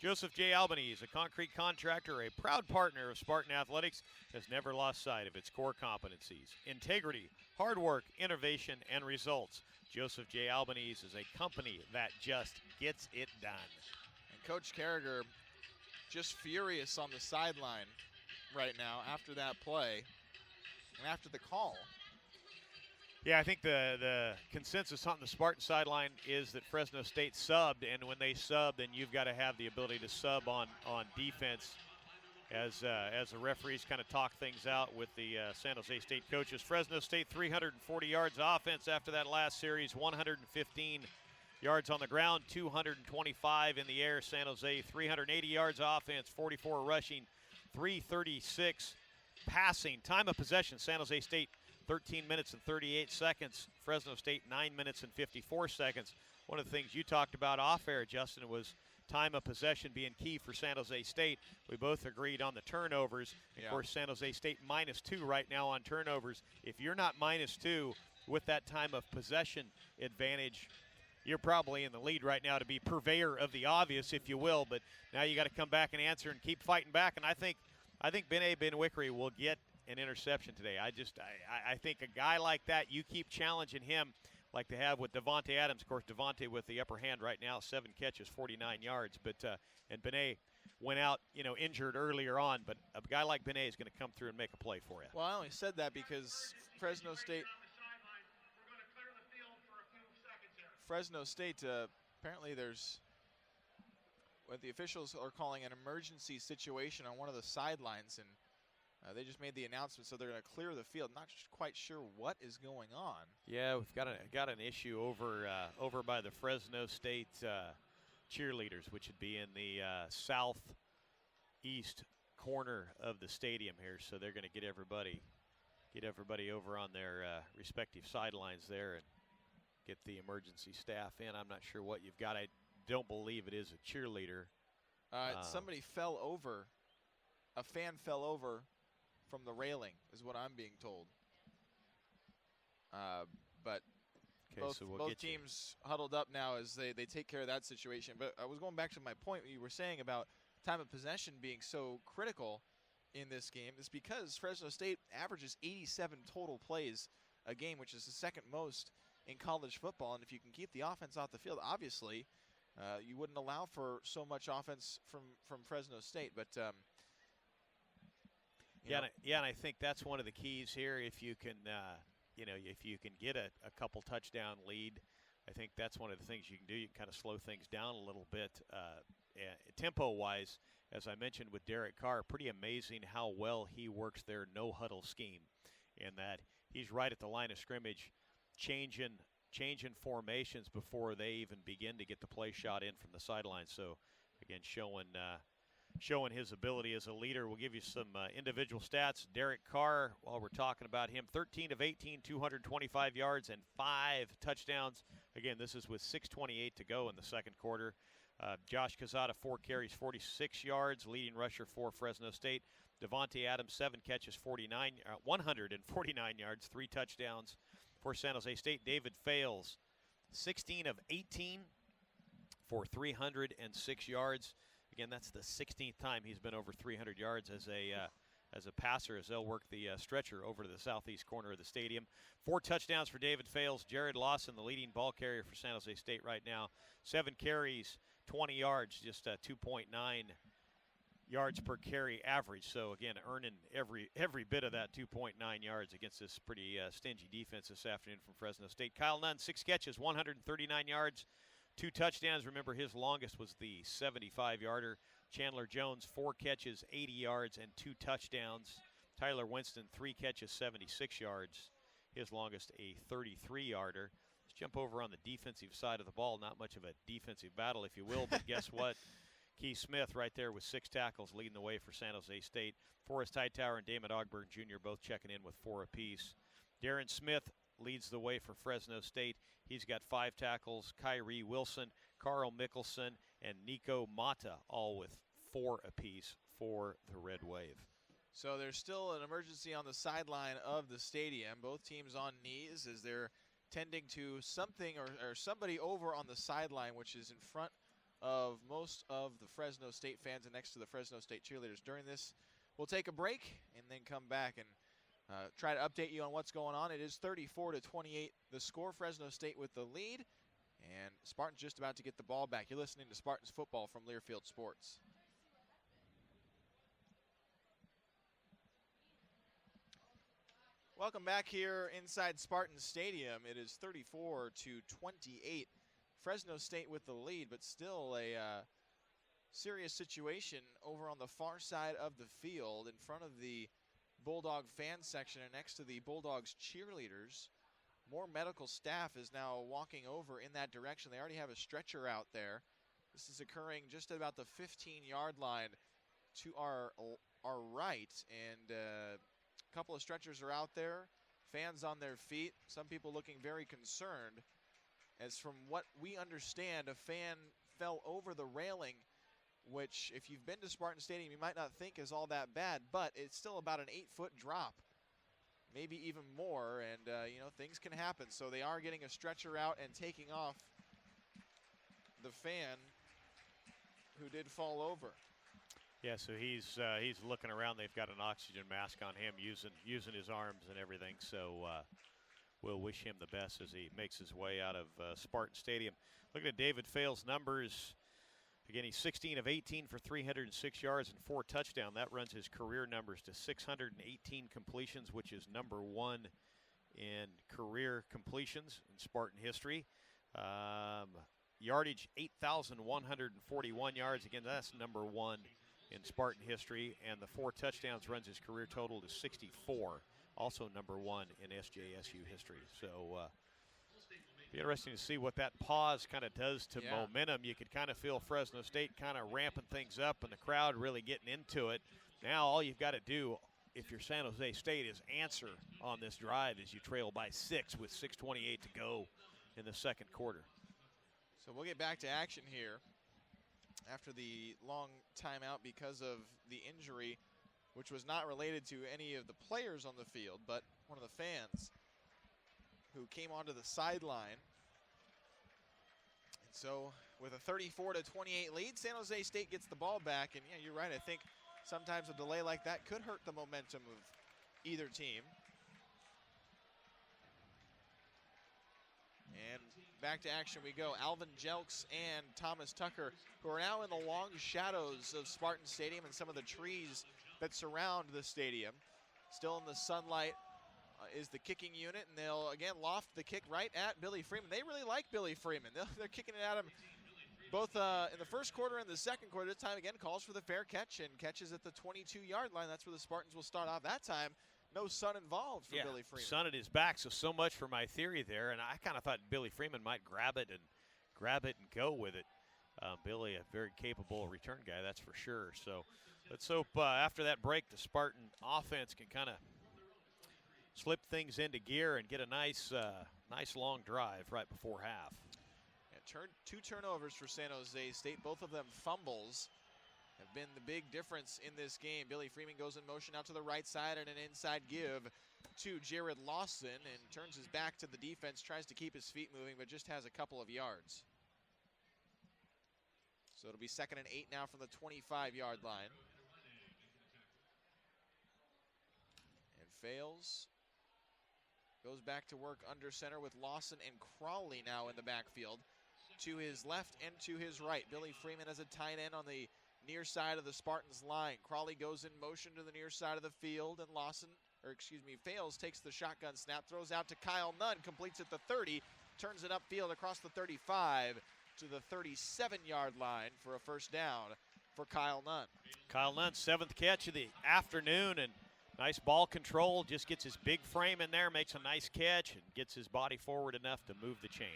S1: Joseph J. Albanese, a concrete contractor, a proud partner of Spartan Athletics, has never lost sight of its core competencies: integrity, hard work, innovation, and results. Joseph J. Albanese is a company that just gets it done.
S2: And Coach Carragher just furious on the sideline right now after that play and after the call.
S1: Yeah, I think the consensus on the Spartan sideline is that Fresno State subbed, and when they sub, then you've got to have the ability to sub on defense as the referees kind of talk things out with the San Jose State coaches. Fresno State 340 yards offense after that last series, 115 yards on the ground, 225 in the air. San Jose 380 yards offense, 44 rushing, 336 passing. Time of possession, San Jose State 13 minutes and 38 seconds. Fresno State 9 minutes and 54 seconds. One of the things you talked about off air, Justin, was time of possession being key for San Jose State. We both agreed on the turnovers.
S2: Yeah.
S1: Of course, San Jose State -2 right now on turnovers. If you're not -2 with that time of possession advantage, you're probably in the lead right now to be purveyor of the obvious, if you will. But now you got to come back and answer and keep fighting back. And I think Benet Benwickery will get an interception today. I think a guy like that, you keep challenging him like they have with Devontae Adams. Of course, Devontae with the upper hand right now, 7 catches, 49 yards. But and Benet went out, injured earlier on. But a guy like Benet is going to come through and make a play for you.
S2: Well, I only said that because Fresno State, apparently what the officials are calling an emergency situation on one of the sidelines, and they just made the announcement, so they're going to clear the field. Not quite sure what is going on.
S1: Yeah, we've got an issue over by the Fresno State cheerleaders, which would be in the southeast corner of the stadium here. So they're going to get everybody over on their respective sidelines there and get the emergency staff in. I'm not sure what you've got. I don't believe it is a cheerleader.
S2: Somebody fell over. A fan fell over from the railing, is what I'm being told. But both teams huddled up now as they take care of that situation. But I was going back to my point you were saying about time of possession being so critical in this game. It's because Fresno State averages 87 total plays a game, which is the second most in college football. And if you can keep the offense off the field, obviously you wouldn't allow for so much offense from Fresno State. But
S1: and I think that's one of the keys here. If you can, if you can get a couple touchdown lead, I think that's one of the things you can do. You can kind of slow things down a little bit, tempo-wise. As I mentioned with Derek Carr, pretty amazing how well he works their no-huddle scheme, and that he's right at the line of scrimmage, changing formations before they even begin to get the play shot in from the sideline. So, again, showing his ability as a leader. We'll give you some individual stats. Derek Carr, while we're talking about him, 13 of 18, 225 yards and 5 touchdowns. Again, this is with 6:28 to go in the second quarter. Josh Quezada, 4 carries, 46 yards, leading rusher for Fresno State. Devontae Adams, 7 catches, 149 yards, 3 touchdowns for San Jose State. David Fales, 16 of 18 for 306 yards. Again, that's the 16th time he's been over 300 yards as a passer, as they'll work the stretcher over to the southeast corner of the stadium. 4 touchdowns for David Fales. Jared Lawson, the leading ball carrier for San Jose State right now. 7 carries, 20 yards, just 2.9 yards per carry average. So, again, earning every bit of that 2.9 yards against this pretty stingy defense this afternoon from Fresno State. Kyle Nunn, 6 catches, 139 yards. 2 touchdowns. Remember, his longest was the 75-yarder. Chandler Jones, 4 catches, 80 yards, and 2 touchdowns. Tyler Winston, 3 catches, 76 yards. His longest, a 33-yarder. Let's jump over on the defensive side of the ball. Not much of a defensive battle, if you will, but guess what? Keith Smith right there with 6 tackles leading the way for San Jose State. Forrest Hightower and Damon Ogburn Jr. both checking in with 4 apiece. Darren Smith leads the way for Fresno State. He's got 5 tackles. Kyrie Wilson, Carl Mickelson, and Nico Mata all with 4 apiece for the Red Wave.
S2: So there's still an emergency on the sideline of the stadium. Both teams on knees as they're tending to something or somebody over on the sideline, which is in front of most of the Fresno State fans and next to the Fresno State cheerleaders. During this, we'll take a break and then come back and try to update you on what's going on. It is 34-28 the score. Fresno State with the lead, and Spartans just about to get the ball back. You're listening to Spartans football from Learfield Sports. Welcome back here inside Spartan Stadium. It is 34-28. Fresno State with the lead, but still a serious situation over on the far side of the field in front of the Bulldog fan section and next to the Bulldogs cheerleaders. More medical staff is now walking over in that direction. They already have a stretcher out there. This is occurring just about the 15-yard line to our right, and a couple of stretchers are out there, fans on their feet, some people looking very concerned, as from what we understand, a fan fell over the railing, which if you've been to Spartan Stadium, you might not think is all that bad, but it's still about an 8-foot drop, maybe even more, and you know, things can happen. So they are getting a stretcher out and taking off the fan who did fall over.
S1: Yeah, so he's looking around. They've got an oxygen mask on him, using his arms and everything. So we'll wish him the best as he makes his way out of Spartan Stadium. Looking at David Fales' numbers. Again, he's 16 of 18 for 306 yards and 4 touchdowns. That runs his career numbers to 618 completions, which is number 1 in career completions in Spartan history. Yardage, 8,141 yards. Again, that's number 1 in Spartan history. And the 4 touchdowns runs his career total to 64, also number 1 in SJSU history. So be interesting to see what that pause kind of does to momentum. You could kind of feel Fresno State kind of ramping things up and the crowd really getting into it. Now all you've got to do, if you're San Jose State, is answer on this drive as you trail by 6 with 6:28 to go in the second quarter.
S2: So we'll get back to action here after the long timeout because of the injury, which was not related to any of the players on the field, but one of the fans who came onto the sideline. And so with a 34-28 lead, San Jose State gets the ball back. And yeah, you're right. I think sometimes a delay like that could hurt the momentum of either team. And back to action we go. Alvin Jelks and Thomas Tucker, who are now in the long shadows of Spartan Stadium and some of the trees that surround the stadium. Still in the sunlight is the kicking unit, and they'll again loft the kick right at Billy Freeman. They really like Billy Freeman. They're kicking it at him both in the first quarter and the second quarter. This time again calls for the fair catch and catches at the 22-yard line. That's where the Spartans will start off. That time, no sun involved for Billy Freeman.
S1: Sun at his back, so much for my theory there. And I kind of thought Billy Freeman might grab it and go with it. Billy, a very capable return guy, that's for sure. So let's hope after that break, the Spartan offense can kind of slip things into gear and get a nice long drive right before half.
S2: Yeah, 2 turnovers for San Jose State. Both of them fumbles have been the big difference in this game. Billy Freeman goes in motion out to the right side and an inside give to Jared Lawson and turns his back to the defense, tries to keep his feet moving, but just has a couple of yards. So it'll be 2nd and 8 now from the 25-yard line. And Fales goes back to work under center with Lawson and Crawley now in the backfield. To his left and to his right. Billy Freeman as a tight end on the near side of the Spartans line. Crawley goes in motion to the near side of the field, and Fales takes the shotgun snap, throws out to Kyle Nunn, completes at the 30, turns it upfield across the 35 to the 37-yard line for a first down for Kyle Nunn.
S1: Kyle Nunn, 7th catch of the afternoon, and nice ball control, just gets his big frame in there, makes a nice catch, and gets his body forward enough to move the chains.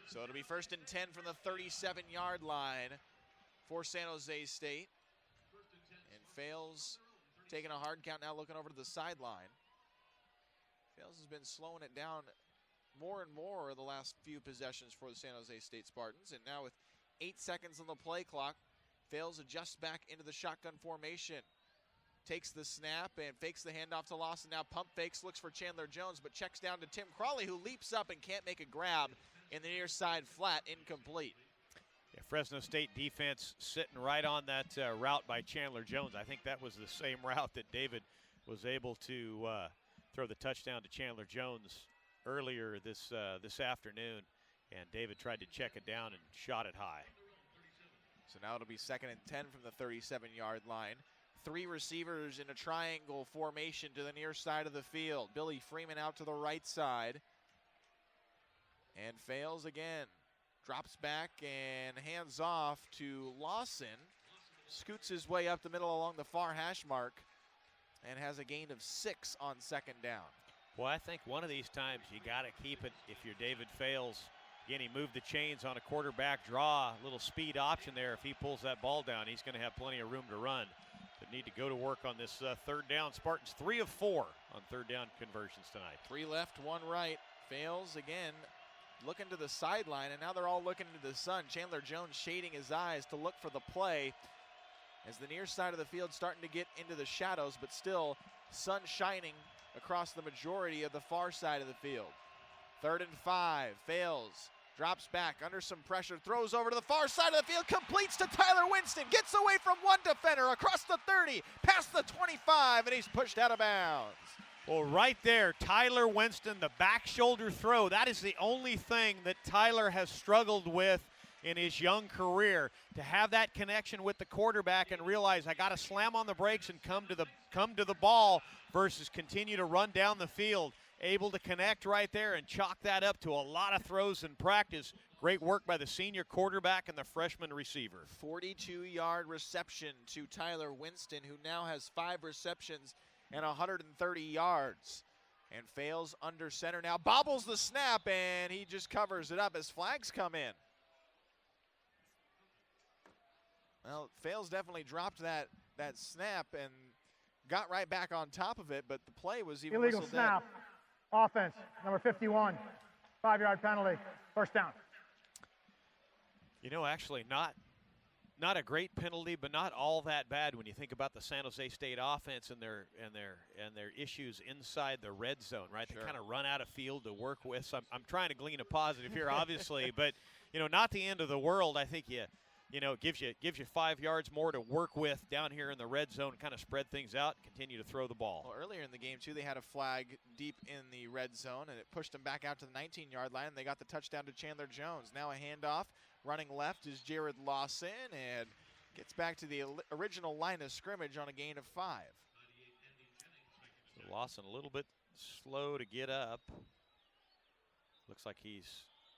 S2: So it'll be 1st and 10 from the 37-yard line for San Jose State. And Fales taking a hard count now, looking over to the sideline. Fales has been slowing it down more and more the last few possessions for the San Jose State Spartans. And now with 8 seconds on the play clock, Fales adjusts back into the shotgun formation. takes the snap and fakes the handoff to Lawson. Now pump fakes, looks for Chandler Jones, but checks down to Tim Crawley, who leaps up and can't make a grab in the near side flat, incomplete.
S1: Yeah, Fresno State defense sitting right on that route by Chandler Jones. I think that was the same route that David was able to throw the touchdown to Chandler Jones earlier this afternoon, and David tried to check it down and shot it high.
S2: So now it'll be 2nd and 10 from the 37-yard line. 3 receivers in a triangle formation to the near side of the field. Billy Freeman out to the right side and fails again. Drops back and hands off to Lawson. Scoots his way up the middle along the far hash mark and has a gain of 6 on 2nd down.
S1: Well, I think one of these times you got to keep it if you're David Fales. Again, he moved the chains on a quarterback draw, a little speed option there. If he pulls that ball down, he's going to have plenty of room to run. But need to go to work on this 3rd down. Spartans 3 of 4 on 3rd down conversions tonight.
S2: 3 left, 1 right. Fales again looking to the sideline, and now they're all looking into the sun. Chandler Jones shading his eyes to look for the play as the near side of the field starting to get into the shadows, but still sun shining across the majority of the far side of the field. 3rd and 5, Fales drops back under some pressure, throws over to the far side of the field, completes to Tyler Winston, gets away from one defender, across the 30, past the 25, and he's pushed out of bounds.
S1: Well, right there, Tyler Winston, the back shoulder throw. That is the only thing that Tyler has struggled with in his young career, to have that connection with the quarterback and realize I got to slam on the brakes and come to the ball versus continue to run down the field. Able to connect right there and chalk that up to a lot of throws in practice. Great work by the senior quarterback and the freshman receiver.
S2: 42-yard reception to Tyler Winston, who now has 5 receptions and 130 yards. And Fales under center now, bobbles the snap, and he just covers it up as flags come in. Well, Fales definitely dropped that snap and got right back on top of it, but the play was even
S3: illegal snap.
S2: Dead.
S3: Offense, number 51, 5-yard penalty, 1st down.
S1: You know, actually not a great penalty, but not all that bad when you think about the San Jose State offense and their issues inside the red zone, right?
S2: Sure.
S1: They kind of run out of field to work with. So I'm trying to glean a positive here, obviously, but not the end of the world. I think it gives you 5 yards more to work with down here in the red zone, kind of spread things out, continue to throw the ball.
S2: Well, earlier in the game, too, they had a flag deep in the red zone, and it pushed them back out to the 19-yard line, and they got the touchdown to Chandler Jones. Now a handoff. Running left is Jared Lawson, and gets back to the original line of scrimmage on a gain of 5.
S1: So Lawson a little bit slow to get up. Looks like he's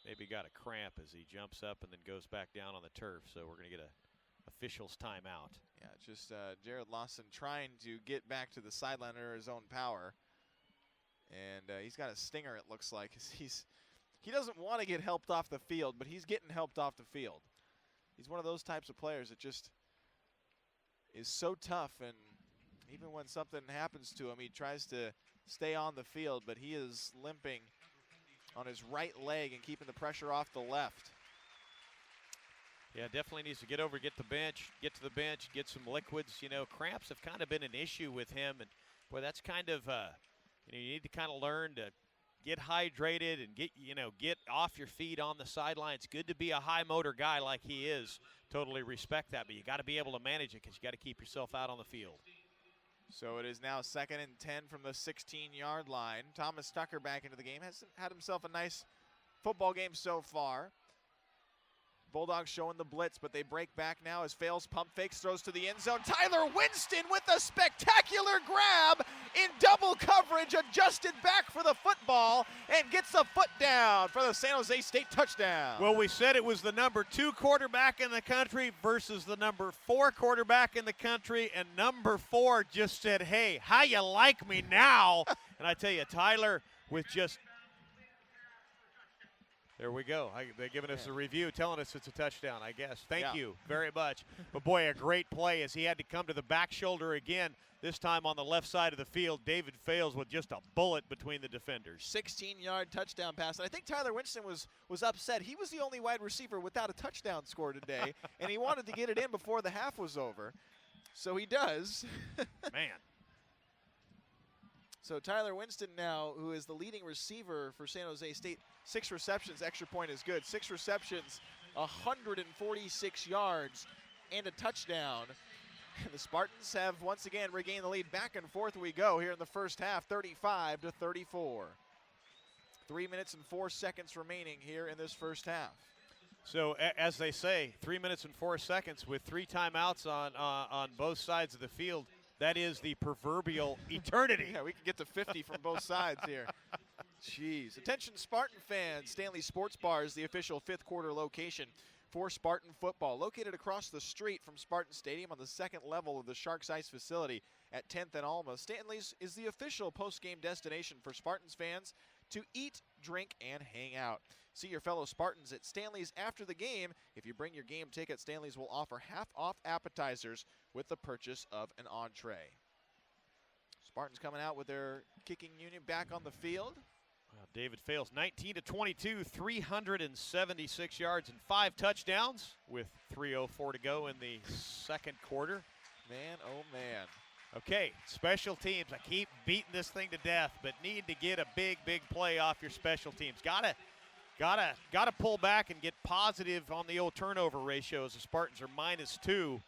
S1: maybe got a cramp as he jumps up and then goes back down on the turf. So we're going to get a official's timeout.
S2: Yeah, just Jared Lawson trying to get back to the sideline under his own power. And he's got a stinger, it looks like. He doesn't want to get helped off the field, but he's getting helped off the field. He's one of those types of players that just is so tough, and even when something happens to him, he tries to stay on the field, but he is limping on his right leg and keeping the pressure off the left.
S1: Yeah, definitely needs to get over, get to the bench, get some liquids. Cramps have kind of been an issue with him, and boy, that's kind of you need to kind of learn to get hydrated and get off your feet on the sideline. It's good to be a high motor guy like he is. Totally respect that, but you got to be able to manage it because you got to keep yourself out on the field.
S2: So it is now 2nd and 10 from the 16-yard line. Thomas Tucker back into the game. Has had himself a nice football game so far. Bulldogs showing the blitz, but they break back now as Fales pump fakes, throws to the end zone. Tyler Winston with a spectacular grab in double coverage, adjusted back for the football, and gets a foot down for the San Jose State touchdown.
S1: Well, we said it was the number 2 quarterback in the country versus the number 4 quarterback in the country, and number 4 just said, hey, how you like me now? And I tell you, Tyler with just there we go. They're giving us a review, telling us it's a touchdown, I guess. Thank you very much. But, boy, a great play as he had to come to the back shoulder again, this time on the left side of the field. David Fales with just a bullet between the defenders.
S2: 16-yard touchdown pass. And I think Tyler Winston was upset. He was the only wide receiver without a touchdown score today, and he wanted to get it in before the half was over. So he does.
S1: Man.
S2: So Tyler Winston now, who is the leading receiver for San Jose State, 6 receptions, extra point is good. 6 receptions, 146 yards, and a touchdown. The Spartans have once again regained the lead. Back and forth we go here in the first half, 35-34. 3 minutes and 4 seconds remaining here in this first half.
S1: So as they say, 3 minutes and 4 seconds with 3 timeouts on both sides of the field. That is the proverbial eternity.
S2: Yeah, we can get to 50 from both sides here. Jeez. Attention Spartan fans, Stanley Sports Bar is the official 5th quarter location for Spartan football. Located across the street from Spartan Stadium on the 2nd level of the Sharks Ice facility at 10th and Alma, Stanley's is the official post-game destination for Spartans fans to eat, drink, and hang out. See your fellow Spartans at Stanley's after the game. If you bring your game ticket, Stanley's will offer half-off appetizers with the purchase of an entree. Spartans coming out with their kicking unit back on the field.
S1: Well, David Fales, 19-22, 376 yards and 5 touchdowns with 3:04 to go in the second quarter.
S2: Man, oh man.
S1: Okay, special teams. I keep beating this thing to death, but need to get a big play off your special teams. Gotta pull back and get positive on the old turnover ratio as the Spartans are -2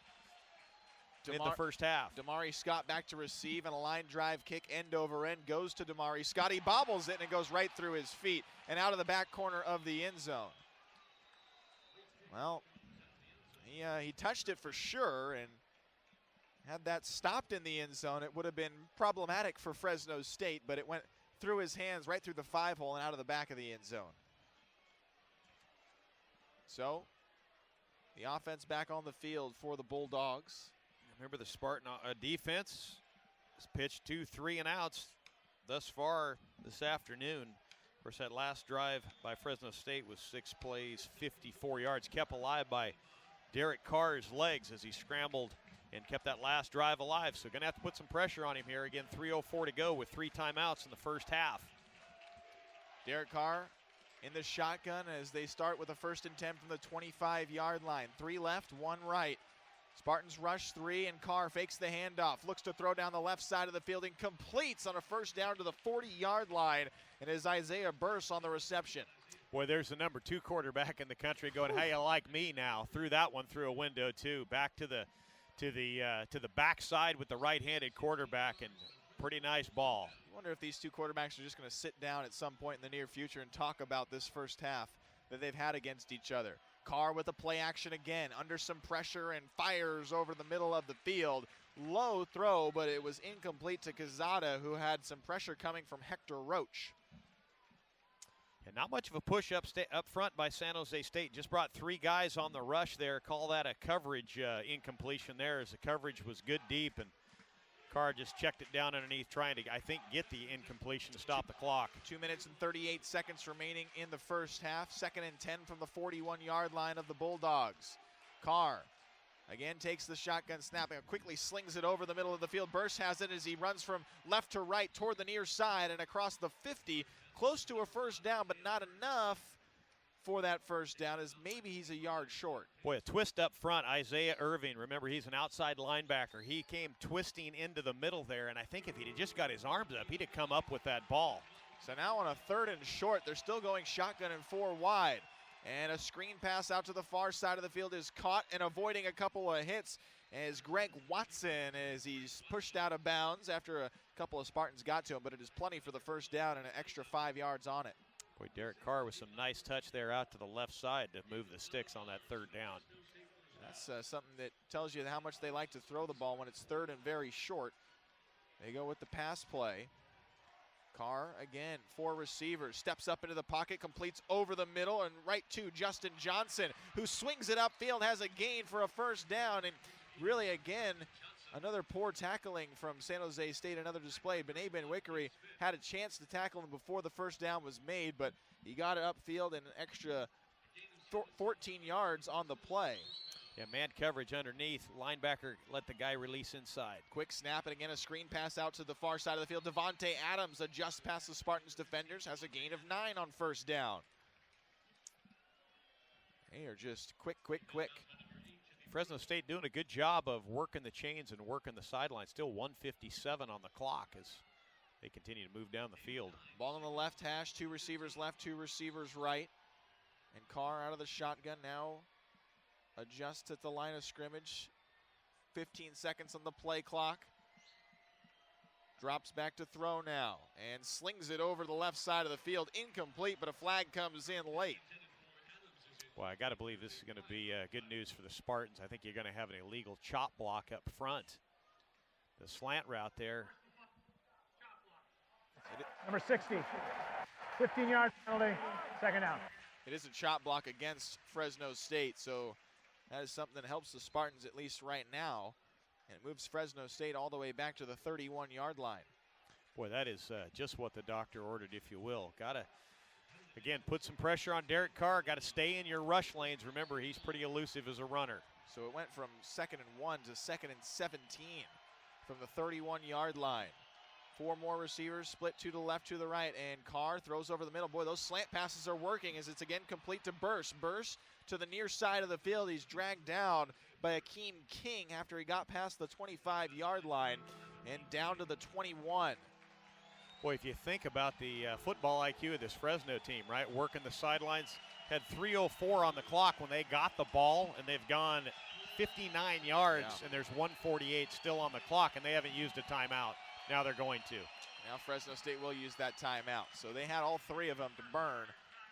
S1: in the first half.
S2: Damari Scott back to receive, and a line drive kick end over end goes to Damari Scott. He bobbles it, and it goes right through his feet and out of the back corner of the end zone. Well, he touched it for sure, and had that stopped in the end zone, it would have been problematic for Fresno State, but it went through his hands right through the 5-hole and out of the back of the end zone. So, the offense back on the field for the Bulldogs.
S1: Remember the Spartan defense has pitched 2 3-and-outs thus far this afternoon. Of course, that last drive by Fresno State was 6 plays, 54 yards, kept alive by Derek Carr's legs as he scrambled and kept that last drive alive. So going to have to put some pressure on him here. Again, 3:04 to go with 3 timeouts in the first half.
S2: Derek Carr in the shotgun as they start with a 1st and 10 from the 25-yard line. 3 left, 1 right. Spartans rush 3, and Carr fakes the handoff, looks to throw down the left side of the field and completes on a 1st down to the 40-yard line, and is Isaiah Burse on the reception.
S1: Boy, there's the number 2 quarterback in the country going, "How you like me now?" Threw that one through a window too. Back to the backside with the right-handed quarterback, and pretty nice ball.
S2: I wonder if these 2 quarterbacks are just going to sit down at some point in the near future and talk about this first half that they've had against each other. Carr with a play action again, under some pressure, and fires over the middle of the field. Low throw, but it was incomplete to Quezada, who had some pressure coming from Hector Roach.
S1: And not much of a push up front by San Jose State. Just brought 3 guys on the rush there. Call that a coverage incompletion there, as the coverage was good deep, and Carr just checked it down underneath, trying to, I think, get the incompletion to stop the clock.
S2: 2 minutes and 38 seconds remaining in the first half. 2nd and 10 from the 41-yard line of the Bulldogs. Carr again takes the shotgun snap and quickly slings it over the middle of the field. Burse has it as he runs from left to right toward the near side and across the 50, close to a 1st down, but not enough for that 1st down, as maybe he's a yard short.
S1: Boy, a twist up front. Isaiah Irving, remember, he's an outside linebacker. He came twisting into the middle there, and I think if he'd have just got his arms up, he'd have come up with that ball.
S2: So now on a 3rd and short, they're still going shotgun and 4 wide. And a screen pass out to the far side of the field is caught and avoiding a couple of hits as Greg Watson, as he's pushed out of bounds after a couple of Spartans got to him, but it is plenty for the 1st down and an extra 5 yards on it.
S1: Boy, Derek Carr with some nice touch there out to the left side to move the sticks on that 3rd down.
S2: That's something that tells you how much they like to throw the ball when it's 3rd and very short. They go with the pass play. Carr again, 4 receivers, steps up into the pocket, completes over the middle and right to Justin Johnson, who swings it upfield, has a gain for a 1st down, and really again, another poor tackling from San Jose State, another display. Bené Ben-Wickery had a chance to tackle him before the 1st down was made, but he got it upfield and an extra 14 yards on the play.
S1: Yeah, man coverage underneath. Linebacker let the guy release inside.
S2: Quick snap, and again a screen pass out to the far side of the field. Devontae Adams adjusts past the Spartans defenders, has a gain of 9 on 1st down. They are just quick.
S1: Fresno State doing a good job of working the chains and working the sidelines. Still 1:57 on the clock as they continue to move down the field.
S2: Ball on the left hash, 2 receivers left, 2 receivers right. And Carr out of the shotgun now adjusts at the line of scrimmage. 15 seconds on the play clock. Drops back to throw now and slings it over the left side of the field. Incomplete, but a flag comes in late.
S1: Well, I got to believe this is going to be good news for the Spartans. I think you're going to have an illegal chop block up front. The slant route there.
S3: Number 60, 15-yard penalty, second down.
S2: It is a chop block against Fresno State, so that is something that helps the Spartans at least right now. And it moves Fresno State all the way back to the 31-yard line.
S1: Boy, that is just what the doctor ordered, if you will. Got to, again, put some pressure on Derek Carr. Got to stay in your rush lanes. Remember, he's pretty elusive as a runner.
S2: So it went from 2nd and 1 to 2nd and 17 from the 31-yard line. 4 more receivers, split 2 to the left, 2 to the right, and Carr throws over the middle. Boy, those slant passes are working as it's again complete to Burse. Burse to the near side of the field. He's dragged down by Akeem King after he got past the 25-yard line and down to the 21.
S1: Boy, if you think about the football IQ of this Fresno team, right, working the sidelines, had 3:04 on the clock when they got the ball, and they've gone 59 yards, and there's 1:48 still on the clock, and they haven't used a timeout. Now they're going to.
S2: Now Fresno State will use that timeout. So they had all 3 of them to burn.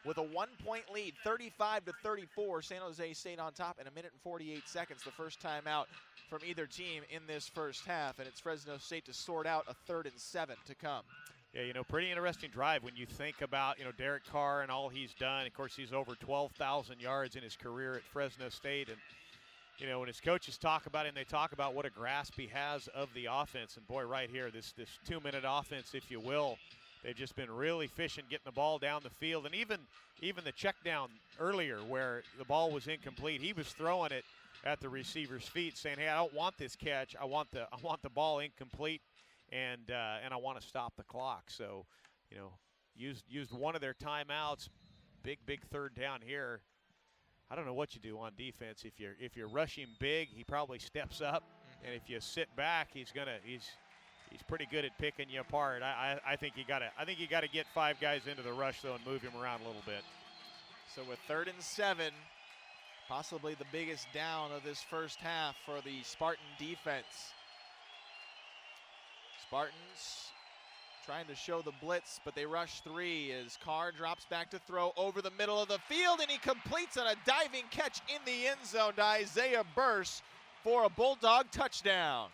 S2: With a 1-point lead, 35-34, San Jose State on top in 1 minute and 48 seconds. The first timeout from either team in this first half, and it's Fresno State to sort out a 3rd and 7 to come.
S1: Yeah, you know, pretty interesting drive when you think about, you know, Derek Carr and all he's done. Of course, he's over 12,000 yards in his career at Fresno State, and you know, when his coaches talk about him, they talk about what a grasp he has of the offense. And boy, right here, this 2-minute offense, if you will, they've just been really efficient getting the ball down the field. And even the check down earlier where the ball was incomplete, he was throwing it at the receiver's feet, saying, "Hey, I don't want this catch. I want the ball incomplete, and I want to stop the clock." So, you know, used one of their timeouts. Big 3rd down here. I don't know what you do on defense. If you're rushing big, he probably steps up, and if you sit back, he's pretty good at picking you apart. I think you gotta get 5 guys into the rush though and move him around a little bit.
S2: So with 3rd and 7, possibly the biggest down of this first half for the Spartan defense. Spartans trying to show the blitz, but they rush 3 as Carr drops back to throw over the middle of the field, and he completes on a diving catch in the end zone to Isaiah Burse for a Bulldog touchdown.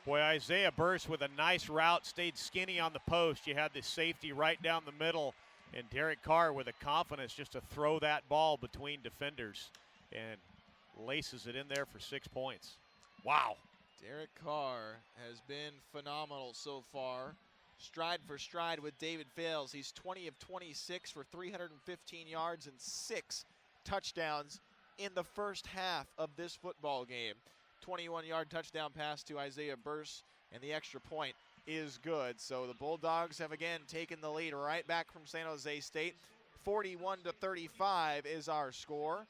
S1: Boy, Isaiah Burse with a nice route, stayed skinny on the post. You had the safety right down the middle, and Derek Carr with the confidence just to throw that ball between defenders and laces it in there for 6 points. Wow.
S2: Derek Carr has been phenomenal so far. Stride for stride with David Fales. He's 20 of 26 for 315 yards and 6 touchdowns in the first half of this football game. 21-yard touchdown pass to Isaiah Burse, and the extra point is good. So the Bulldogs have again taken the lead right back from San Jose State. 41-35 is our score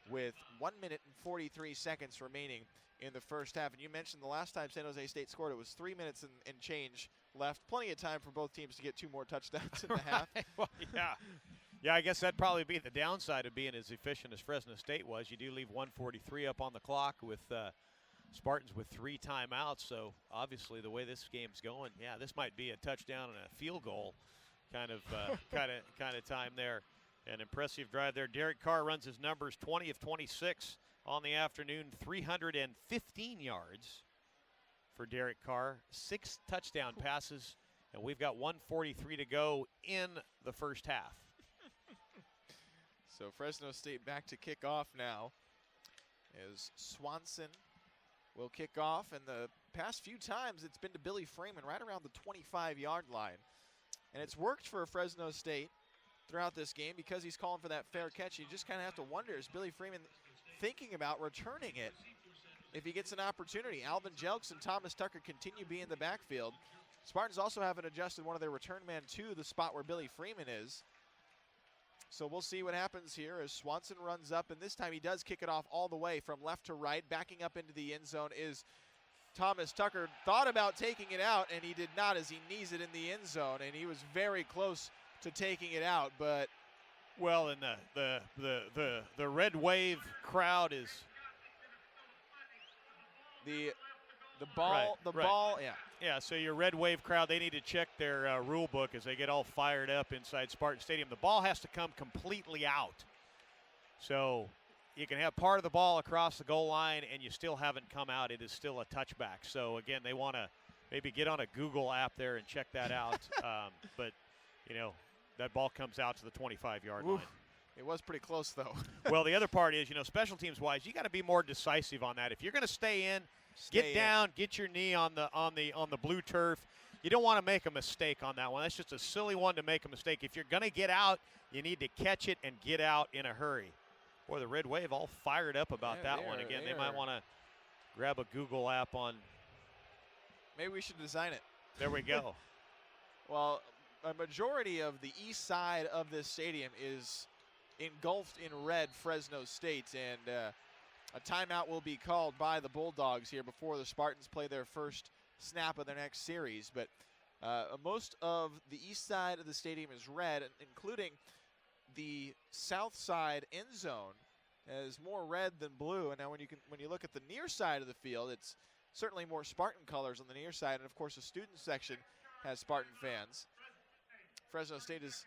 S2: with 1 minute and 43 seconds remaining in the first half. And you mentioned the last time San Jose State scored, it was 3 minutes and change left. Plenty of time for both teams to get 2 more touchdowns in the half.
S1: Well, yeah. Yeah, I guess that'd probably be the downside of being as efficient as Fresno State was. You do leave 1:43 up on the clock with Spartans with 3 timeouts. So obviously the way this game's going, yeah, this might be a touchdown and a field goal kind of time there. An impressive drive there. Derek Carr runs his numbers, 20 of 26 on the afternoon, 315 yards for Derek Carr, 6 touchdown passes, and we've got 1:43 to go in the first half.
S2: So Fresno State back to kick off now as Swanson will kick off, and the past few times it's been to Billy Freeman right around the 25-yard line. And it's worked for Fresno State throughout this game because he's calling for that fair catch. You just kind of have to wonder, is Billy Freeman thinking about returning it if he gets an opportunity? Alvin Jelks and Thomas Tucker continue to be in the backfield. Spartans also haven't adjusted one of their return men to the spot where Billy Freeman is. So we'll see what happens here as Swanson runs up, and this time he does kick it off all the way from left to right. Backing up into the end zone is Thomas Tucker. Thought about taking it out, and he did not, as he knees it in the end zone, and he was very close to taking it out. But
S1: well, and the red wave crowd is
S2: the ball, ball, yeah.
S1: Yeah, so your red wave crowd, they need to check their rule book as they get all fired up inside Spartan Stadium. The ball has to come completely out. So you can have part of the ball across the goal line and you still haven't come out. It is still a touchback. So, again, they want to maybe get on a Google app there and check that out. But, you know, that ball comes out to the 25-yard line.
S2: It was pretty close, though.
S1: Well, the other part is, you know, special teams-wise, you got to be more decisive on that. If you're going to stay in, get down, get your knee on the blue turf. You don't want to make a mistake on that one. That's just a silly one to make a mistake. If you're going to get out, you need to catch it and get out in a hurry. Boy, the red wave all fired up about that one. Again, they might want to grab a Google app on.
S2: Maybe we should design it.
S1: There we go.
S2: Well, a majority of the east side of this stadium is engulfed in red Fresno State, and a timeout will be called by the Bulldogs here before the Spartans play their first snap of their next series. But most of the east side of the stadium is red, including the south side end zone is more red than blue. And now when you look at the near side of the field, it's certainly more Spartan colors on the near side. And of course the student section has Spartan fans. Fresno State has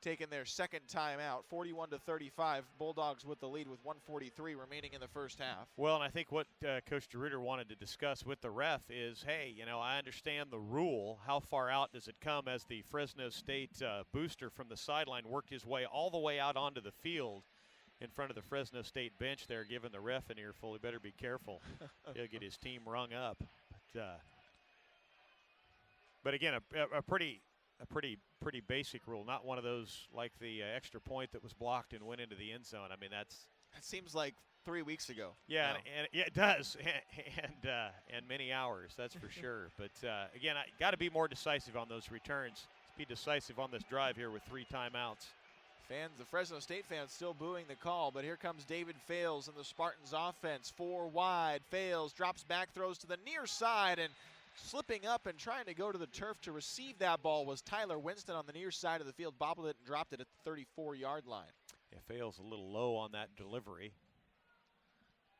S2: taken their second timeout, 41-35. Bulldogs with the lead with 1:43 remaining in the first half.
S1: Well, and I think what Coach DeRuiter wanted to discuss with the ref is, hey, you know, I understand the rule. How far out does it come as the Fresno State booster from the sideline worked his way all the way out onto the field in front of the Fresno State bench there, giving the ref an earful. He better be careful. He'll get his team rung up. But again, a pretty basic rule, not one of those like the extra point that was blocked and went into the end zone. I mean, that
S2: seems like 3 weeks ago.
S1: Yeah, and it does, and many hours, that's for sure. But again, I got to be more decisive on those returns. Let's be decisive on this drive here with 3 timeouts.
S2: The Fresno State fans still booing the call, but here comes David Fales in the Spartans offense. 4 wide, Fales drops back, throws to the near side, and slipping up and trying to go to the turf to receive that ball was Tyler Winston on the near side of the field, bobbled it and dropped it at the 34-yard line.
S1: Yeah, Fales a little low on that delivery.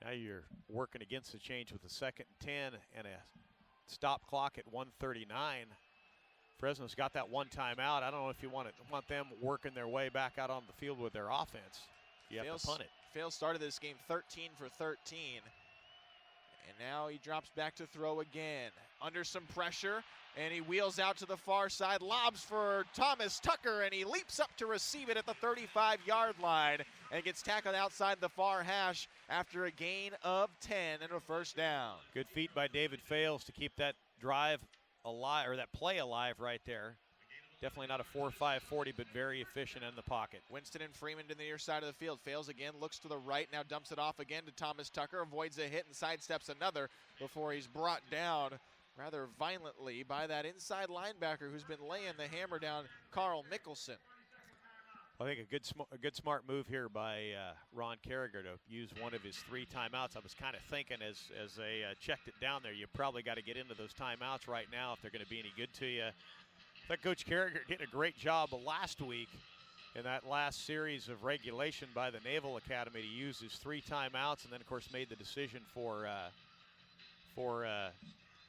S1: Now you're working against the change with a 2nd and 10 and a stop clock at 1:39. Fresno's got that 1 timeout. I don't know if you want them working their way back out on the field with their offense. You have to punt it.
S2: Fales started this game 13 for 13. And now he drops back to throw again. Under some pressure, and he wheels out to the far side, lobs for Thomas Tucker, and he leaps up to receive it at the 35-yard line and gets tackled outside the far hash after a gain of 10 and a first down.
S1: Good feat by David Fales to keep that drive alive, or that play alive right there. Definitely not a 4.5 40, but very efficient in the pocket.
S2: Winston and Freeman to the near side of the field. Fales again, looks to the right, now dumps it off again to Thomas Tucker, avoids a hit and sidesteps another before he's brought down rather violently by that inside linebacker who's been laying the hammer down, Carl Mickelson.
S1: I think a good smart move here by Ron Carragher to use one of his 3 timeouts. I was kind of thinking as they checked it down there, you probably got to get into those timeouts right now if they're going to be any good to you. I thought Coach Carragher did a great job last week in that last series of regulation by the Naval Academy to use his 3 timeouts, and then of course made the decision for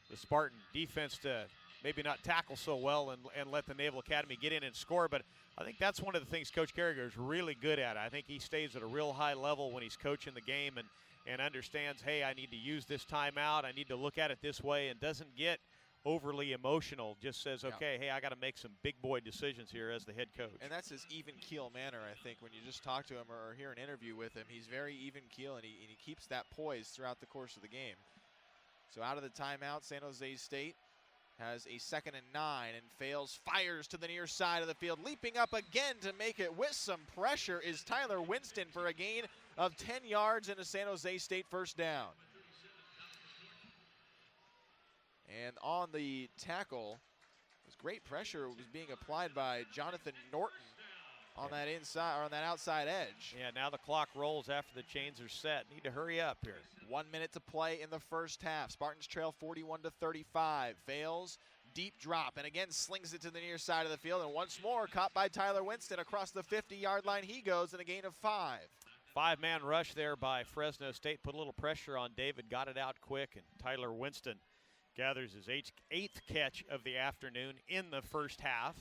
S1: the Spartan defense to maybe not tackle so well and let the Naval Academy get in and score. But I think that's one of the things Coach Carragher is really good at. I think he stays at a real high level when he's coaching the game and understands, hey, I need to use this timeout, I need to look at it this way, and doesn't get overly emotional, just says, okay, hey, I got to make some big boy decisions here as the head coach.
S2: And that's his even keel manner, I think, when you just talk to him or hear an interview with him. He's very even keel, and he keeps that poise throughout the course of the game. So out of the timeout, San Jose State has a 2nd and 9, and Fales fires to the near side of the field. Leaping up again to make it with some pressure is Tyler Winston for a gain of 10 yards and a San Jose State first down. And on the tackle, great pressure was being applied by Jonathan Norton on that inside or on that outside edge.
S1: Yeah, now the clock rolls after the chains are set. Need to hurry up here.
S2: 1 minute to play in the first half. Spartans trail 41-35. Fails, deep drop, and again slings it to the near side of the field. And once more, caught by Tyler Winston across the 50-yard line. He goes in a gain of 5.
S1: 5-man rush there by Fresno State. Put a little pressure on David, got it out quick, and Tyler Winston gathers his eighth catch of the afternoon in the first half.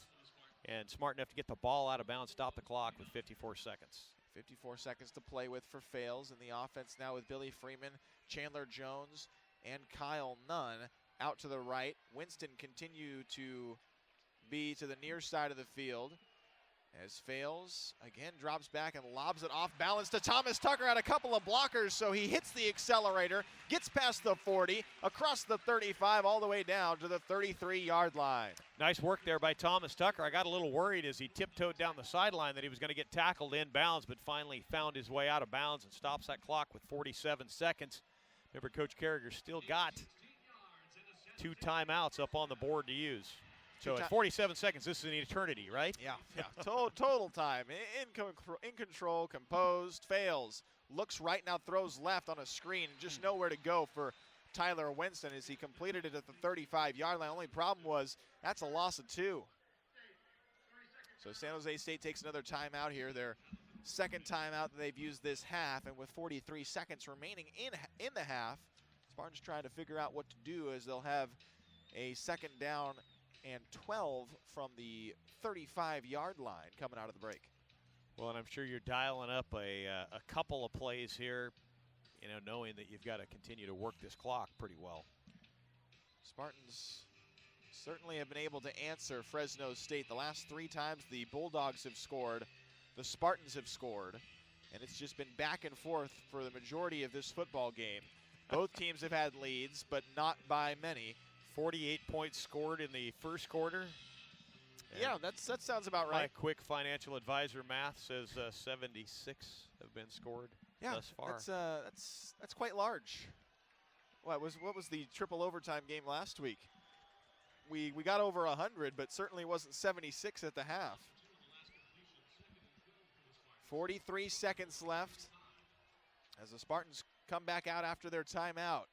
S1: And smart enough to get the ball out of bounds, stop the clock with 54 seconds.
S2: 54 seconds to play with for Fails, and the offense now with Billy Freeman, Chandler Jones, and Kyle Nunn out to the right. Winston continue to be to the near side of the field as Fails again drops back and lobs it off balance to Thomas Tucker. Had a couple of blockers, so he hits the accelerator, gets past the 40, across the 35, all the way down to the 33-yard line.
S1: Nice work there by Thomas Tucker. I got a little worried as he tiptoed down the sideline that he was going to get tackled inbounds, but finally found his way out of bounds and stops that clock with 47 seconds. Remember, Coach Carragher still got 2 timeouts up on the board to use. So at 47 seconds, this is an eternity, right?
S2: Yeah. Total time. In control, composed, Fails. Looks right now, throws left on a screen. Just nowhere to go for Tyler Winston as he completed it at the 35-yard line. Only problem was that's a loss of 2. So San Jose State takes another timeout here. Their second timeout that they've used this half, and with 43 seconds remaining in the half, Spartans trying to figure out what to do as they'll have a second down and 12 from the 35-yard line coming out of the break.
S1: Well, and I'm sure you're dialing up a couple of plays here, knowing that you've got to continue to work this clock pretty well.
S2: Spartans certainly have been able to answer Fresno State. The last 3 times the Bulldogs have scored, the Spartans have scored, and it's just been back and forth for the majority of this football game. Both teams have had leads, but not by many.
S1: 48 points scored in the first quarter.
S2: Yeah, that sounds about right.
S1: My quick financial advisor math says 76 have been scored thus far.
S2: That's quite large. What was the triple overtime game last week? We got over 100, but certainly wasn't 76 at the half. 43 seconds left as the Spartans come back out after their timeout.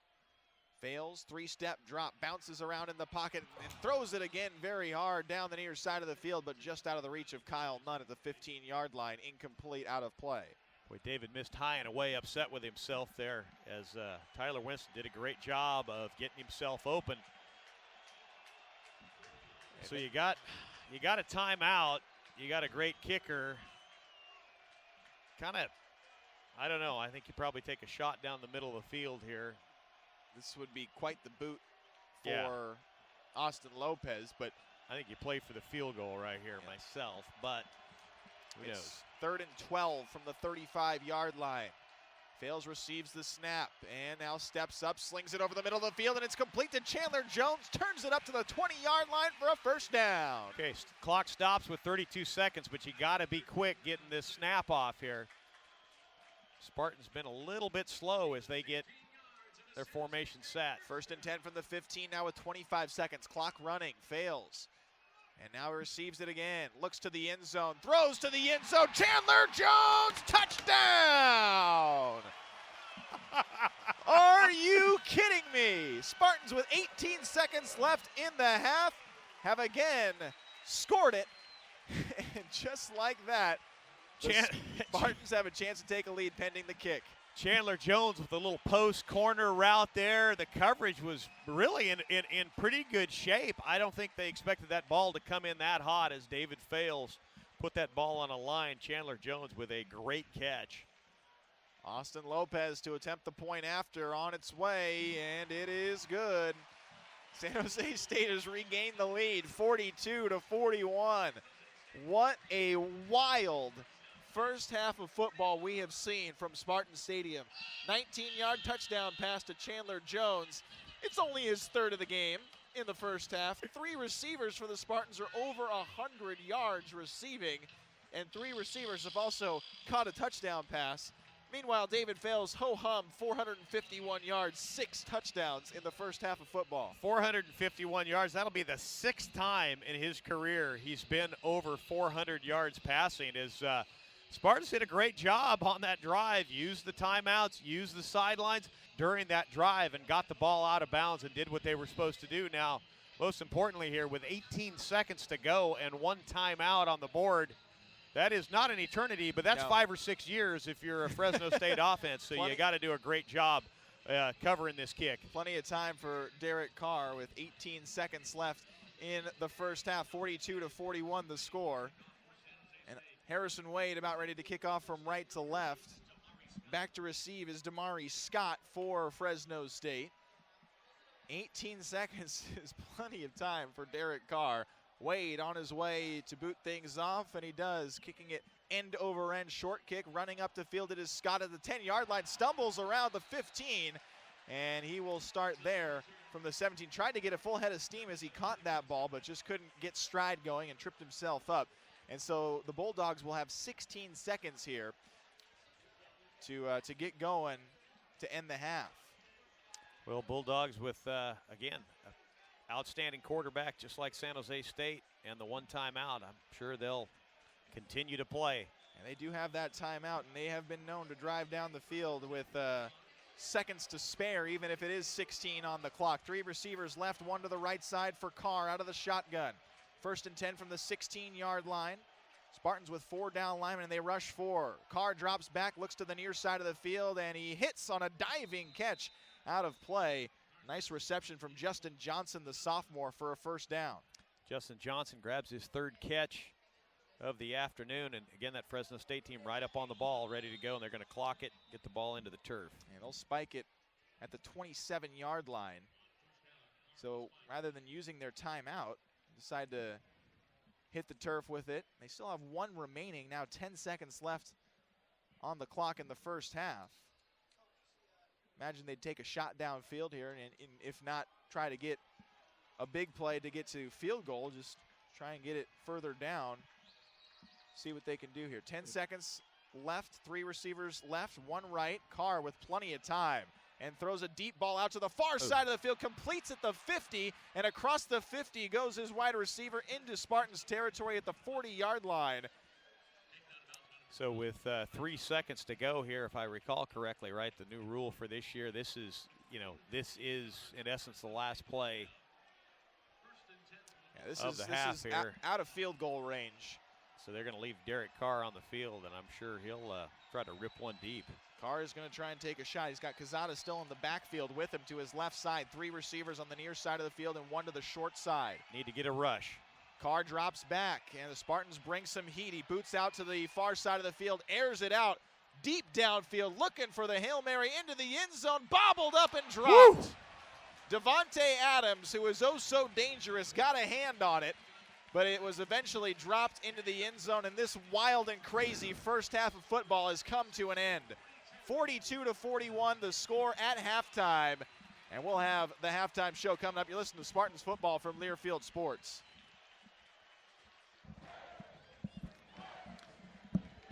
S2: Fails, 3-step drop, bounces around in the pocket, and throws it again very hard down the near side of the field, but just out of the reach of Kyle Nunn at the 15-yard line, incomplete, out of play.
S1: Boy, David missed high and away, upset with himself there, as Tyler Winston did a great job of getting himself open. So you got a timeout, you got a great kicker. I don't know, I think you probably take a shot down the middle of the field here.
S2: This would be quite the boot for Austin Lopez, but
S1: I think you play for the field goal right here myself, but who knows?
S2: It's 3rd and 12 from the 35-yard line. Fails, receives the snap, and now steps up, slings it over the middle of the field, and it's complete to Chandler Jones, turns it up to the 20-yard line for a first down.
S1: Okay, clock stops with 32 seconds, but you got to be quick getting this snap off here. Spartans been a little bit slow as they get their formation set.
S2: 1st and 10 from the 15 now with 25 seconds. Clock running. Fails. And now receives it again. Looks to the end zone. Throws to the end zone. Chandler Jones. Touchdown. Are you kidding me? Spartans with 18 seconds left in the half have again scored it. And just like that, the Spartans have a chance to take a lead pending the kick.
S1: Chandler Jones with a little post corner route there. The coverage was really in pretty good shape. I don't think they expected that ball to come in that hot as David Fails put that ball on a line. Chandler Jones with a great catch.
S2: Austin Lopez to attempt the point after, on its way, and it is good. San Jose State has regained the lead, 42-41. What a wild first half of football we have seen from Spartan Stadium. 19-yard touchdown pass to Chandler Jones. It's only his 3rd of the game in the first half. 3 receivers for the Spartans are over 100 yards receiving, and 3 receivers have also caught a touchdown pass. Meanwhile, David Fales, ho-hum, 451 yards, 6 touchdowns in the first half of football.
S1: 451 yards. That'll be the 6th time in his career he's been over 400 yards passing. As Spartans did a great job on that drive, used the timeouts, used the sidelines during that drive, and got the ball out of bounds and did what they were supposed to do. Now, most importantly here, with 18 seconds to go and 1 timeout on the board, that is not an eternity, but that's 5 or 6 years if you're a Fresno State offense, so you got to do a great job covering this kick.
S2: Plenty of time for Derek Carr with 18 seconds left in the first half. 42-41 the score. And Harrison Wade about ready to kick off from right to left. Back to receive is Damari Scott for Fresno State. 18 seconds is plenty of time for Derek Carr. Wade on his way to boot things off, and he does, kicking it end over end, short kick, running up the field. It is Scott at the 10-yard line, stumbles around the 15, and he will start there from the 17. Tried to get a full head of steam as he caught that ball, but just couldn't get stride going and tripped himself up. And so the Bulldogs will have 16 seconds here to get going to end the half.
S1: Well, Bulldogs with, again, outstanding quarterback just like San Jose State, and the 1 timeout. I'm sure they'll continue to play.
S2: And they do have that timeout, and they have been known to drive down the field with seconds to spare, even if it is 16 on the clock. 3 receivers left, 1 to the right side for Carr out of the shotgun. 1st and 10 from the 16-yard line. Spartans with 4 down linemen, and they rush 4. Carr drops back, looks to the near side of the field, and he hits on a diving catch out of play. Nice reception from Justin Johnson, the sophomore, for a 1st down.
S1: Justin Johnson grabs his 3rd catch of the afternoon, and again, that Fresno State team right up on the ball, ready to go, and they're going to clock it, get the ball into the turf.
S2: And they'll spike it at the 27-yard line. So rather than using their timeout, decide to hit the turf with it. They still have 1 remaining, now 10 seconds left on the clock in the first half. Imagine they'd take a shot downfield here, and if not, try to get a big play to get to field goal. Just try and get it further down. See what they can do here. 10 seconds left, 3 receivers left, 1 right. Carr with plenty of time and throws a deep ball out to the far side of the field, completes at the 50, and across the 50 goes his wide receiver into Spartans territory at the 40-yard line.
S1: So with 3 seconds to go here, if I recall correctly, right, the new rule for this year, this is in essence the last play of the half here.
S2: Out of field goal range.
S1: So they're going to leave Derek Carr on the field, and I'm sure he'll try to rip one deep.
S2: Carr is going to try and take a shot. He's got Quezada still in the backfield with him to his left side. 3 receivers on the near side of the field and 1 to the short side.
S1: Need to get a rush.
S2: Carr drops back, and the Spartans bring some heat. He boots out to the far side of the field, airs it out, deep downfield, looking for the Hail Mary into the end zone, bobbled up and dropped. Woo! Devontae Adams, who is oh so dangerous, got a hand on it, but it was eventually dropped into the end zone, and this wild and crazy first half of football has come to an end. 42-41, the score at halftime, and we'll have the halftime show coming up. You listen to Spartans football from Learfield Sports.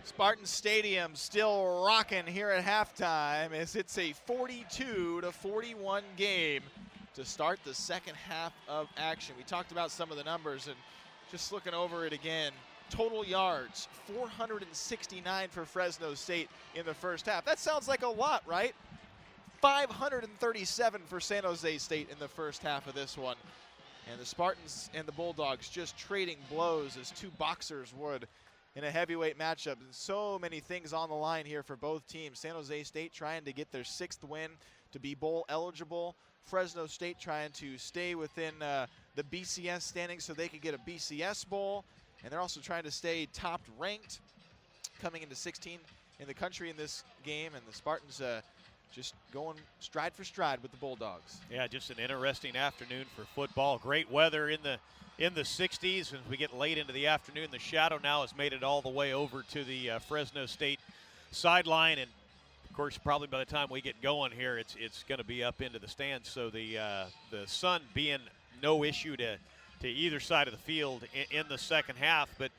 S2: Spartan Stadium still rocking here at halftime as it's a 42-41 game to start the second half of action. We talked about some of the numbers, and just looking over it again, total yards, 469 for Fresno State in the first half. That sounds like a lot, right? 537 for San Jose State in the first half of this one. And the Spartans and the Bulldogs just trading blows as 2 boxers would in a heavyweight matchup. And so many things on the line here for both teams. San Jose State trying to get their 6th win to be bowl eligible. Fresno State trying to stay within the BCS standings so they could get a BCS bowl. And they're also trying to stay top ranked coming into 16 in the country in this game. And the Spartans just going stride for stride with the Bulldogs.
S1: Yeah, just an interesting afternoon for football. Great weather in the 60s. As we get late into the afternoon, the shadow now has made it all the way over to the Fresno State sideline, and of course probably by the time we get going here, it's going to be up into the stands. So the sun being no issue to either side of the field in the second half. But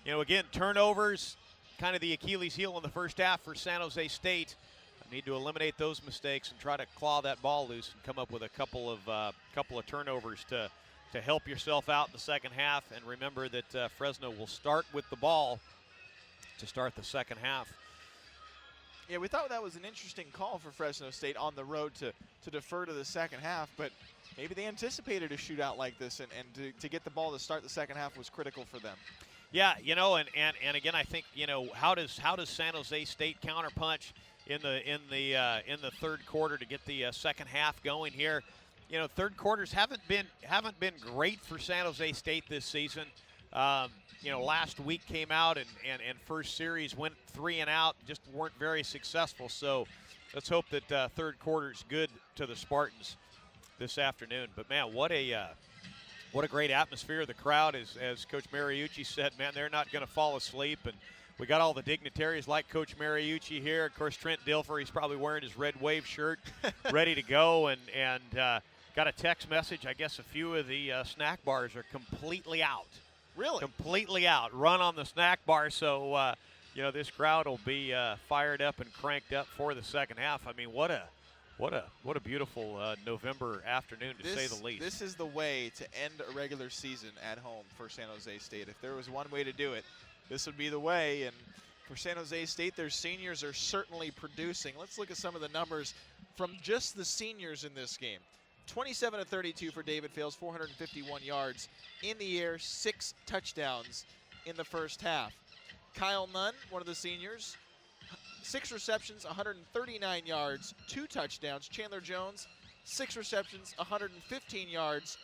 S1: again, turnovers, kind of the Achilles heel in the first half for San Jose State. Need to eliminate those mistakes and try to claw that ball loose and come up with a couple of turnovers to help yourself out in the second half. And remember that Fresno will start with the ball to start the second half.
S2: Yeah, we thought that was an interesting call for Fresno State on the road to defer to the second half, but maybe they anticipated a shootout like this, and to get the ball to start the second half was critical for them.
S1: Yeah, and again, I think, how does San Jose State counterpunch in the third quarter to get the second half going here? Third quarters haven't been great for San Jose State this season. Last week came out and first series went 3 and out, just weren't very successful. So let's hope that third quarter's good to the Spartans this afternoon. But man, what a great atmosphere. The crowd, as Coach Mariucci said, man, they're not going to fall asleep. And we got all the dignitaries like Coach Mariucci here. Of course, Trent Dilfer, he's probably wearing his Red Wave shirt, ready to go. And got a text message. I guess a few of the snack bars are completely out.
S2: Really?
S1: Completely out. Run on the snack bar. So, this crowd will be fired up and cranked up for the second half. I mean, what a beautiful November afternoon, to say the least.
S2: This is the way to end a regular season at home for San Jose State. If there was one way to do it, this would be the way. And for San Jose State, their seniors are certainly producing. Let's look at some of the numbers from just the seniors in this game. 27 of 32 for David Fales, 451 yards in the air, 6 touchdowns in the first half. Kyle Nunn, one of the seniors, 6 receptions, 139 yards, 2 touchdowns. Chandler Jones, 6 receptions, 115 yards,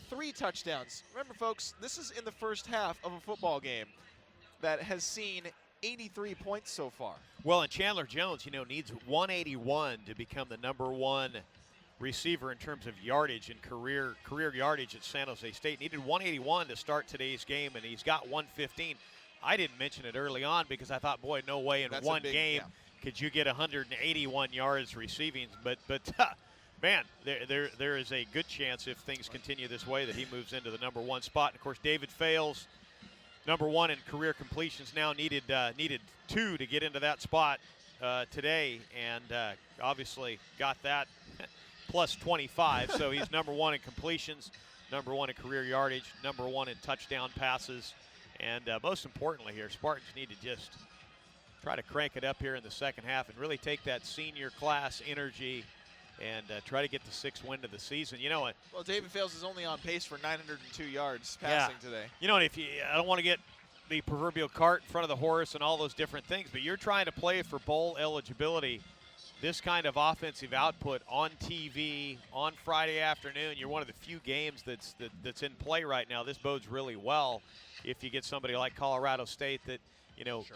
S2: 3 touchdowns. Remember, folks, this is in the first half of a football game that has seen 83 points so far.
S1: Well, and Chandler Jones, needs 181 to become the number 1 receiver in terms of yardage and career yardage at San Jose State. Needed 181 to start today's game, and he's got 115. I didn't mention it early on because I thought, boy, no way in one game could you get 181 yards receiving. But man, there is a good chance if things continue this way that he moves into the number 1 spot. And of course, David Fales, number 1 in career completions, now needed 2 to get into that spot today, and obviously got that plus 25. So he's number 1 in completions, number 1 in career yardage, number 1 in touchdown passes. And most importantly here, Spartans need to just try to crank it up here in the second half and really take that senior class energy and try to get the 6th win of the season.
S2: Well, David Fales is only on pace for 902 yards passing today.
S1: And I don't want to get the proverbial cart in front of the horse and all those different things, but you're trying to play for bowl eligibility. This kind of offensive output on TV on Friday afternoon, you're one of the few games that's in play right now. This bodes really well if you get somebody like Colorado State that,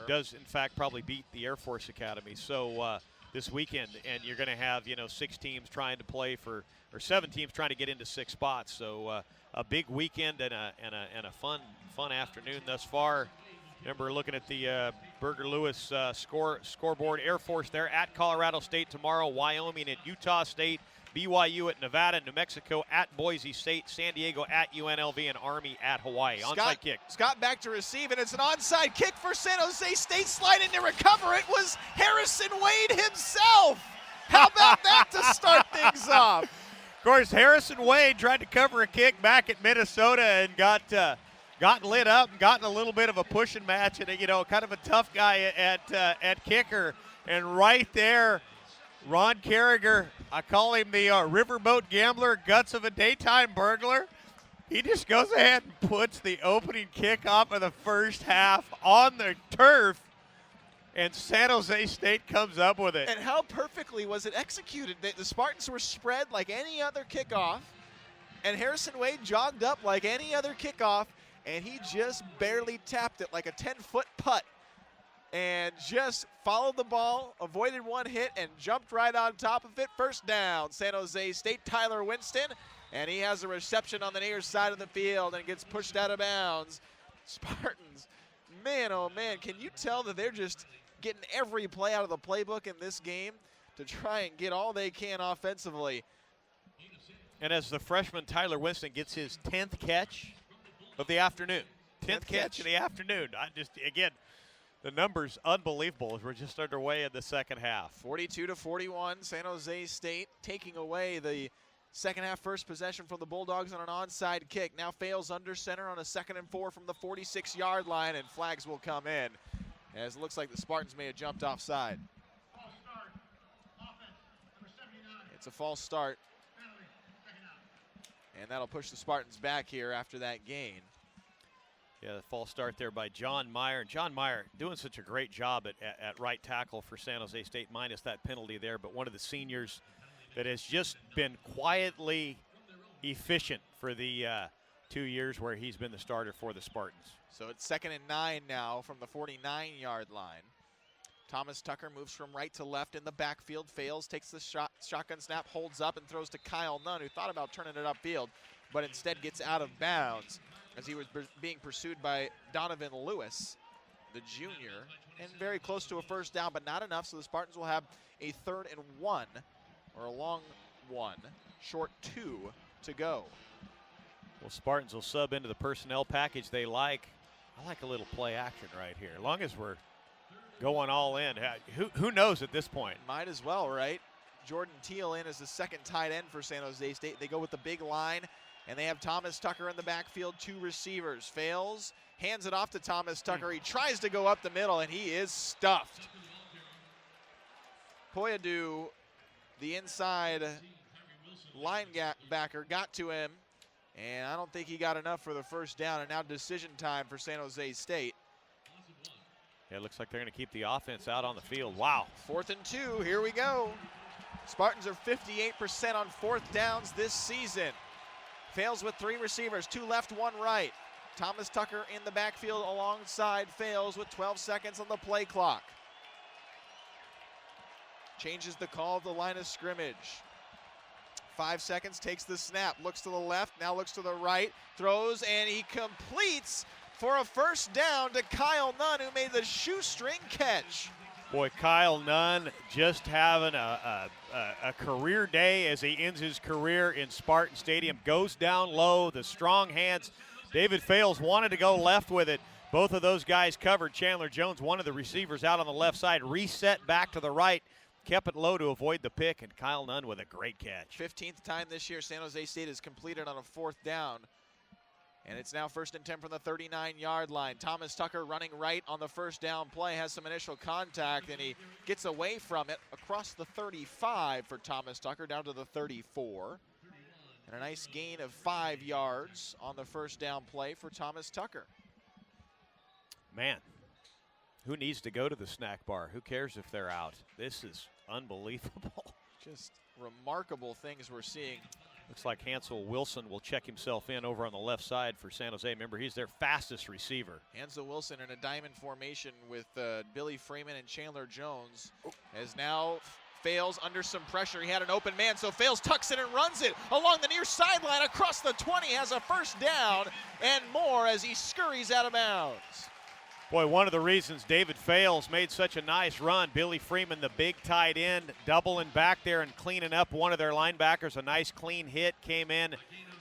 S1: does in fact probably beat the Air Force Academy. So this weekend, and you're going to have, 6 teams trying to play for, or 7 teams trying to get into 6 spots. So a big weekend and a fun afternoon thus far. Remember, looking at the Berger Lewis scoreboard, Air Force there at Colorado State tomorrow, Wyoming at Utah State, BYU at Nevada, New Mexico at Boise State, San Diego at UNLV, and Army at Hawaii. Onside kick.
S2: Scott back to receive, and it's an onside kick for San Jose State. Sliding to recover. It was Harrison Wade himself. How about that to start things off?
S1: Of course, Harrison Wade tried to cover a kick back at Minnesota and got lit up and gotten a little bit of a pushing match, and kind of a tough guy at kicker. And right there, Ron Carragher, I call him the riverboat gambler, guts of a daytime burglar. He just goes ahead and puts the opening kickoff of the first half on the turf, and San Jose State comes up with it.
S2: And how perfectly was it executed? The Spartans were spread like any other kickoff, and Harrison Wade jogged up like any other kickoff, and he just barely tapped it like a 10-foot putt and just followed the ball, avoided one hit, and jumped right on top of it. First down, San Jose State, Tyler Winston, and he has a reception on the near side of the field and gets pushed out of bounds. Spartans, man, oh man, can you tell that they're just getting every play out of the playbook in this game to try and get all they can offensively.
S1: And as the freshman Tyler Winston gets his 10th catch of the afternoon. 10th catch of the afternoon. The numbers unbelievable as we're just underway in the second half.
S2: 42-41, San Jose State taking away the second half first possession from the Bulldogs on an onside kick. Now fails under center on a 2nd and 4 from the 46-yard line, and flags will come in, as it looks like the Spartans may have jumped offside. It's a false start, and that'll push the Spartans back here after that gain.
S1: Yeah, the false start there by John Meyer. John Meyer doing such a great job at right tackle for San Jose State, minus that penalty there, but one of the seniors that has just been quietly efficient for the 2 years where he's been the starter for the Spartans.
S2: So it's 2nd and 9 now from the 49-yard line. Thomas Tucker moves from right to left in the backfield, fails, takes the shotgun snap, holds up, and throws to Kyle Nunn, who thought about turning it upfield, but instead gets out of bounds as he was being pursued by Donovan Lewis, the junior, and very close to a first down, but not enough, so the Spartans will have a 3rd and 1, or a long 1, short 2 to go.
S1: Well, Spartans will sub into the personnel package they like. I like a little play action right here, as long as we're going all in. Who knows at this point?
S2: Might as well, right? Jordan Teal in as the 2nd tight end for San Jose State. They go with the big line, and they have Thomas Tucker in the backfield, 2 receivers. Fails, hands it off to Thomas Tucker. He tries to go up the middle, and he is stuffed. Poyadu, the inside linebacker, got to him, and I don't think he got enough for the first down, and now decision time for San Jose State.
S1: Yeah, it looks like they're going to keep the offense out on the field. Wow.
S2: 4th and 2, here we go. Spartans are 58% on 4th downs this season. Fails with 3 receivers, 2 left, 1 right. Thomas Tucker in the backfield alongside Fails with 12 seconds on the play clock. Changes the call of the line of scrimmage. 5 seconds, takes the snap, looks to the left, now looks to the right, throws, and he completes for a first down to Kyle Nunn, who made the shoestring catch.
S1: Boy, Kyle Nunn just having a career day as he ends his career in Spartan Stadium. Goes down low, the strong hands. David Fales wanted to go left with it. Both of those guys covered. Chandler Jones, one of the receivers out on the left side, reset back to the right, kept it low to avoid the pick, and Kyle Nunn with a great catch.
S2: 15th time this year San Jose State has completed on a 4th down. And it's now 1st and 10 from the 39-yard line. Thomas Tucker running right on the first down play, has some initial contact, and he gets away from it across the 35 for Thomas Tucker down to the 34. And a nice gain of 5 yards on the first down play for Thomas Tucker.
S1: Man, who needs to go to the snack bar? Who cares if they're out? This is unbelievable.
S2: Just remarkable things we're seeing.
S1: Looks like Hansel Wilson will check himself in over on the left side for San Jose. Remember, he's their fastest receiver.
S2: Hansel Wilson in a diamond formation with Billy Freeman and Chandler Jones, as now Fails under some pressure. He had an open man, so Fails tucks it and runs it along the near sideline across the 20, has a first down and more as he scurries out of bounds.
S1: Boy, one of the reasons David Fales made such a nice run, Billy Freeman, the big tight end, doubling back there and cleaning up one of their linebackers. A nice clean hit, came in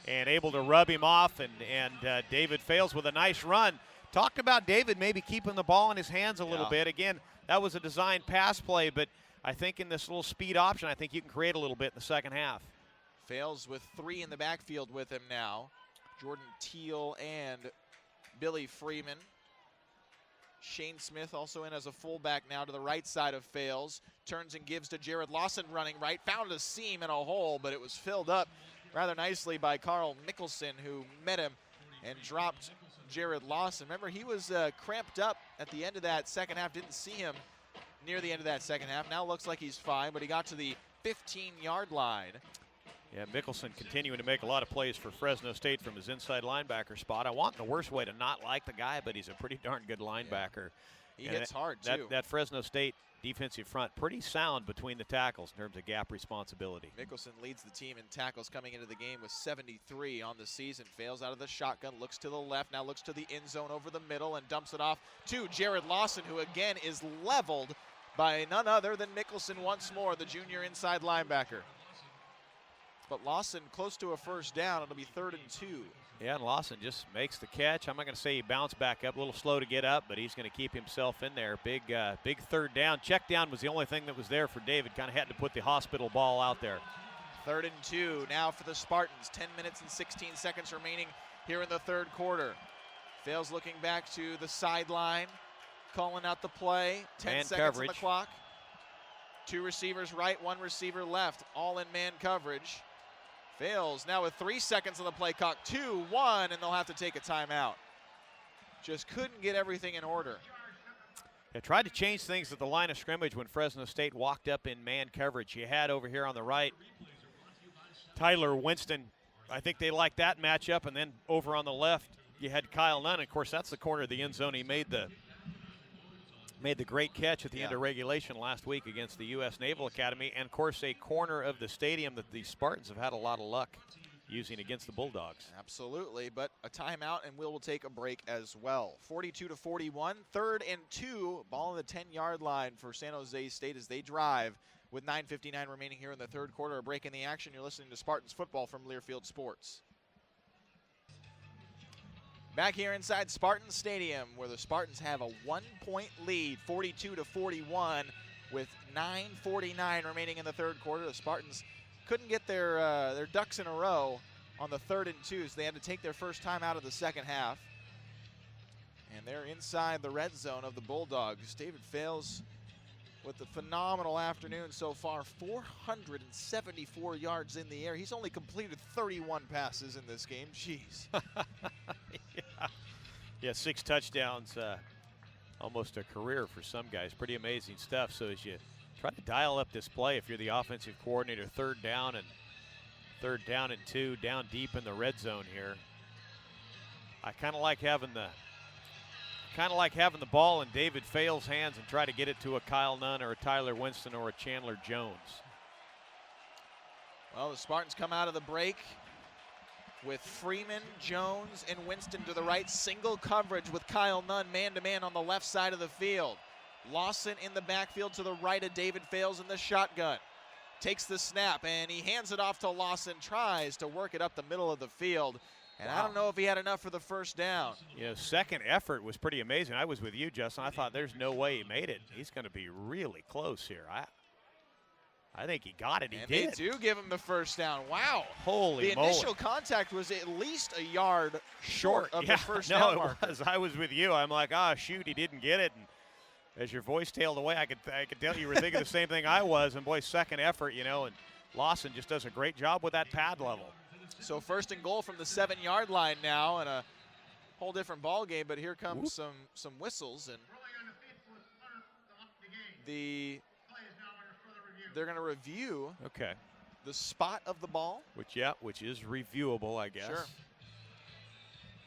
S1: and able to rub him off, and David Fales with a nice run. Talked about David maybe keeping the ball in his hands a little bit. Again, that was a designed pass play, but I think in this little speed option, I think you can create a little bit in the second half.
S2: Fales with 3 in the backfield with him now. Jordan Teal and Billy Freeman. Shane Smith also in as a fullback now to the right side of Fales. Turns and gives to Jared Lawson running right. Found a seam in a hole, but it was filled up rather nicely by Carl Mickelson, who met him and dropped Jared Lawson. Remember, he was cramped up at the end of that second half. Didn't see him near the end of that second half. Now looks like he's fine, but he got to the 15-yard line.
S1: Yeah, Mickelson continuing to make a lot of plays for Fresno State from his inside linebacker spot. I want in the worst way to not like the guy, but he's a pretty darn good linebacker.
S2: He hits hard, too.
S1: That Fresno State defensive front, pretty sound between the tackles in terms of gap responsibility.
S2: Mickelson leads the team in tackles coming into the game with 73 on the season. Fails out of the shotgun, looks to the left, now looks to the end zone over the middle and dumps it off to Jared Lawson, who again is leveled by none other than Mickelson once more, the junior inside linebacker. But Lawson close to a first down. It'll be 3rd and 2.
S1: Yeah, and Lawson just makes the catch. I'm not going to say he bounced back up, a little slow to get up, but he's going to keep himself in there. Big third down. Check down was the only thing that was there for David. Kind of had to put the hospital ball out there.
S2: 3rd and 2 now for the Spartans. 10 minutes and 16 seconds remaining here in the third quarter. Fales looking back to the sideline, calling out the play. 10
S1: Man
S2: seconds
S1: coverage.
S2: on the clock. 2 receivers right, 1 receiver left, all in man coverage. Fales now with 3 seconds on the play clock. 2, 1, and they'll have to take a timeout. Just couldn't get everything in order.
S1: They tried to change things at the line of scrimmage when Fresno State walked up in man coverage. You had over here on the right Tyler Winston. I think they liked that matchup, and then over on the left you had Kyle Nunn. Of course, that's the corner of the end zone. He made the great catch at the end of regulation last week against the U.S. Naval Academy, and of course a corner of the stadium that the Spartans have had a lot of luck using against the Bulldogs.
S2: Absolutely, but a timeout, and we'll take a break as well. 42-41, 3rd and 2, ball on the 10-yard line for San Jose State as they drive with 9:59 remaining here in the third quarter. A break in the action. You're listening to Spartans football from Learfield Sports. Back here inside Spartan Stadium, where the Spartans have a 1-point lead, 42-41, with 9:49 remaining in the third quarter. The Spartans couldn't get their ducks in a row on the 3rd and 2, so they had to take their first time out of the second half. And they're inside the red zone of the Bulldogs. David Fales with the phenomenal afternoon so far, 474 yards in the air. He's only completed 31 passes in this game. Jeez.
S1: Yeah, 6 touchdowns, almost a career for some guys. Pretty amazing stuff. So as you try to dial up this play, if you're the offensive coordinator, 3rd down and 2, down deep in the red zone here. I kind of like having the ball in David Fales' hands and try to get it to a Kyle Nunn or a Tyler Winston or a Chandler Jones.
S2: Well, the Spartans come out of the break with Freeman, Jones, and Winston to the right. Single coverage with Kyle Nunn man-to-man on the left side of the field. Lawson in the backfield to the right of David Fales in the shotgun. Takes the snap, and he hands it off to Lawson, tries to work it up the middle of the field. And I don't know if he had enough for the first down.
S1: You know, second effort was pretty amazing. I was with you, Justin. I thought there's no way he made it. He's going to be really close here. I think he got it. He did.
S2: And they do give him the first down. Wow.
S1: Holy moly.
S2: The initial contact was at least a yard short of the first down
S1: No,
S2: marker.
S1: it was. I was with you. I'm like, shoot, he didn't get it. And as your voice tailed away, I could tell you were thinking the same thing I was. And, boy, second effort, you know, and Lawson just does a great job with that pad level.
S2: So 1st and goal from the 7-yard line now, and a whole different ball game. But here comes some whistles, and they're going to review the spot of the ball.
S1: Which is reviewable, I guess.
S2: Sure.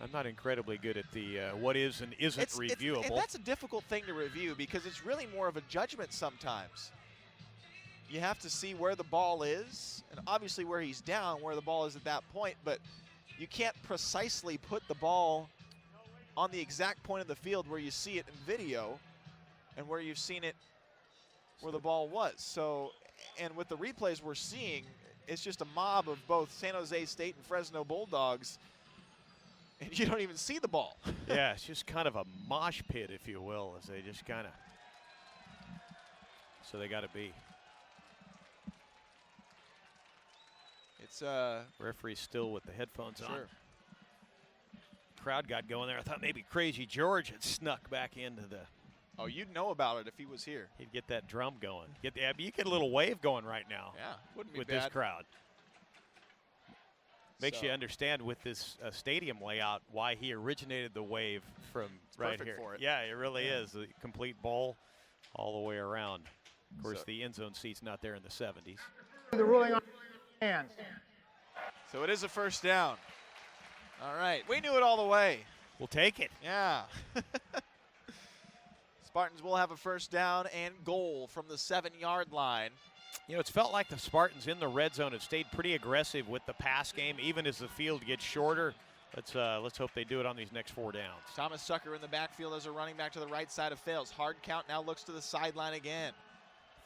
S1: I'm not incredibly good at the what is and isn't reviewable.
S2: And that's a difficult thing to review because it's really more of a judgment sometimes. You have to see where the ball is, and obviously where he's down, where the ball is at that point, but you can't precisely put the ball on the exact point of the field where you see it in video and where you've seen it where the ball was. So, and with the replays we're seeing, it's just a mob of both San Jose State and Fresno Bulldogs, and you don't even see the ball.
S1: Yeah, it's just kind of a mosh pit, if you will, as they just kind of, so they got to be.
S2: It's
S1: referee's still with the headphones on.
S2: sure.
S1: Crowd got going there. I thought maybe Crazy George had snuck back into the.
S2: Oh, you'd know about it if he was here.
S1: He'd get that drum going. You get a little wave going right now.
S2: Yeah, wouldn't be
S1: with
S2: bad.
S1: this crowd. Makes you understand with this stadium layout why he originated the wave from right here.
S2: For it.
S1: Yeah, it really is. The complete bowl all the way around. Of course, the end zone seat's not there in the 70s.
S3: The ruling on hands.
S2: So it is a first down. All right, we knew it all the way.
S1: We'll take it.
S2: Yeah. Spartans will have a first down and goal from the 7-yard line.
S1: You know, it's felt like the Spartans in the red zone have stayed pretty aggressive with the pass game, even as the field gets shorter. Let's hope they do it on these next 4 downs.
S2: Thomas Tucker in the backfield as a running back to the right side of Fales. Hard count now looks to the sideline again.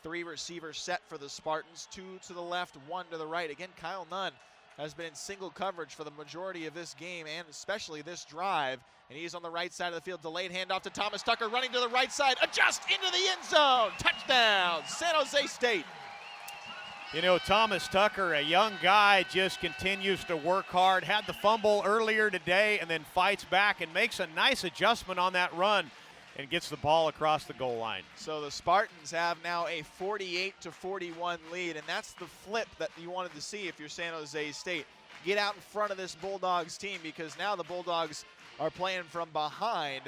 S2: 3 receivers set for the Spartans, 2 to the left, 1 to the right. Again, Kyle Nunn has been in single coverage for the majority of this game and especially this drive. And he's on the right side of the field. Delayed handoff to Thomas Tucker, running to the right side. Adjust into the end zone. Touchdown, San Jose State.
S1: You know, Thomas Tucker, a young guy, just continues to work hard. Had the fumble earlier today and then fights back and makes a nice adjustment on that run and gets the ball across the goal line.
S2: So the Spartans have now a 48-41 lead, and that's the flip that you wanted to see if you're San Jose State. Get out in front of this Bulldogs team, because now the Bulldogs are playing from behind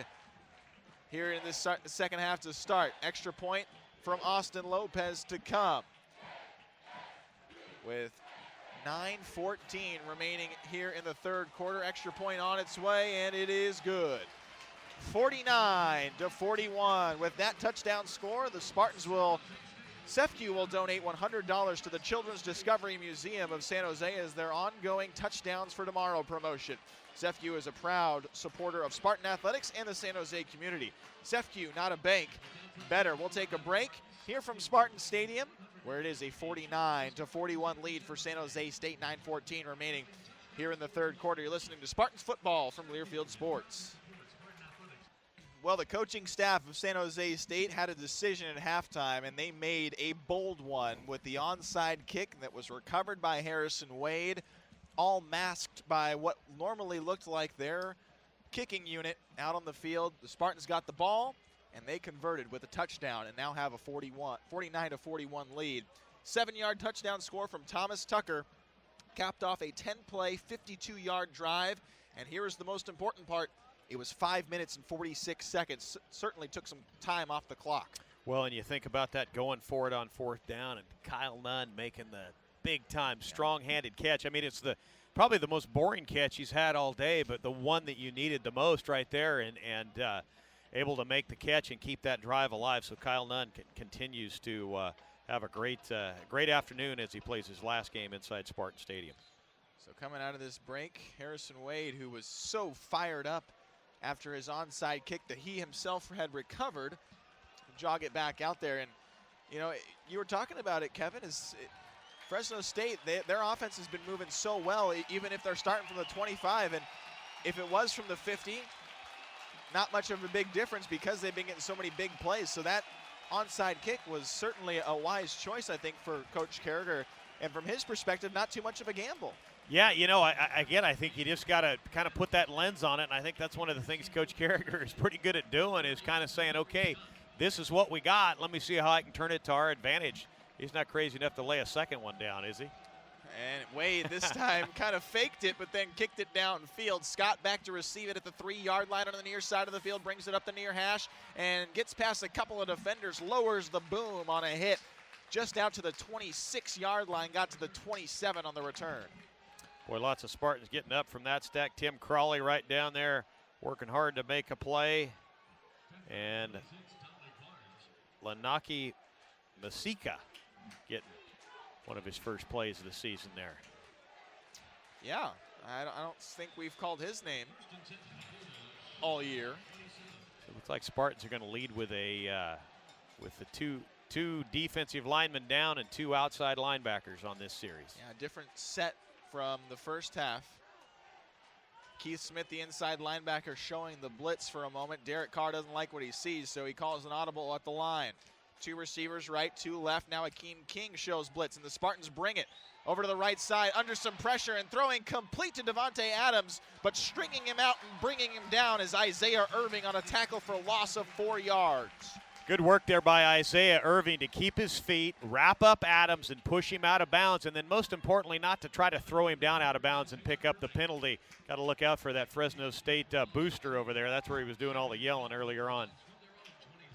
S2: here in this second half to start. Extra point from Austin Lopez to come. With 9:14 remaining here in the third quarter. Extra point on its way, and it is good. 49-41. With that touchdown score, the Spartans SEFCU will donate $100 to the Children's Discovery Museum of San Jose as their ongoing Touchdowns for Tomorrow promotion. SEFCU is a proud supporter of Spartan athletics and the San Jose community. SEFCU, not a bank. Better. We'll take a break here from Spartan Stadium, where it is a 49-41 lead for San Jose State. 9:14 remaining here in the third quarter. You're listening to Spartans football from Learfield Sports. Well, the coaching staff of San Jose State had a decision at halftime, and they made a bold one with the onside kick that was recovered by Harrison Wade, all masked by what normally looked like their kicking unit out on the field. The Spartans got the ball, and they converted with a touchdown and now have a 49-41 lead. 7-yard touchdown score from Thomas Tucker capped off a 10-play, 52-yard drive. And here is the most important part. It was 5 minutes and 46 seconds. Certainly took some time off the clock.
S1: Well, and you think about that going for it on fourth down, and Kyle Nunn making the big-time, strong-handed catch. I mean, it's probably the most boring catch he's had all day, but the one that you needed the most right there, and able to make the catch and keep that drive alive. So Kyle Nunn continues to have a great afternoon as he plays his last game inside Spartan Stadium.
S2: So coming out of this break, Harrison Wade, who was so fired up after his onside kick that he himself had recovered, jog it back out there. And, you know, you were talking about it, Kevin, Fresno State, their offense has been moving so well, even if they're starting from the 25. And if it was from the 50, not much of a big difference because they've been getting so many big plays. So that onside kick was certainly a wise choice, I think, for Coach Carragher. And from his perspective, not too much of a gamble.
S1: Yeah, you know, I think you just got to kind of put that lens on it, and I think that's one of the things Coach Carragher is pretty good at doing, is kind of saying, okay, this is what we got. Let me see how I can turn it to our advantage. He's not crazy enough to lay a second one down, is he?
S2: And Wade this time kind of faked it, but then kicked it downfield. Scott back to receive it at the 3-yard line on the near side of the field, brings it up the near hash, and gets past a couple of defenders, lowers the boom on a hit just out to the 26-yard line, got to the 27 on the return.
S1: Boy, lots of Spartans getting up from that stack. Tim Crawley right down there working hard to make a play. And Lanaki Masika getting one of his first plays of the season there.
S2: Yeah, I don't think we've called his name all year.
S1: So it looks like Spartans are going to lead with with the two defensive linemen down and 2 outside linebackers on this series.
S2: Yeah, different set from the first half. Keith Smith, the inside linebacker, showing the blitz for a moment. Derek Carr doesn't like what he sees, so he calls an audible at the line. 2 receivers right, 2 left. Now Akeem King shows blitz, and the Spartans bring it over to the right side under some pressure and throwing complete to Devontae Adams, but stringing him out and bringing him down is Isaiah Irving on a tackle for loss of 4 yards.
S1: Good work there by Isaiah Irving to keep his feet, wrap up Adams, and push him out of bounds, and then most importantly, not to try to throw him down out of bounds and pick up the penalty. Got to look out for that Fresno State booster over there. That's where he was doing all the yelling earlier on.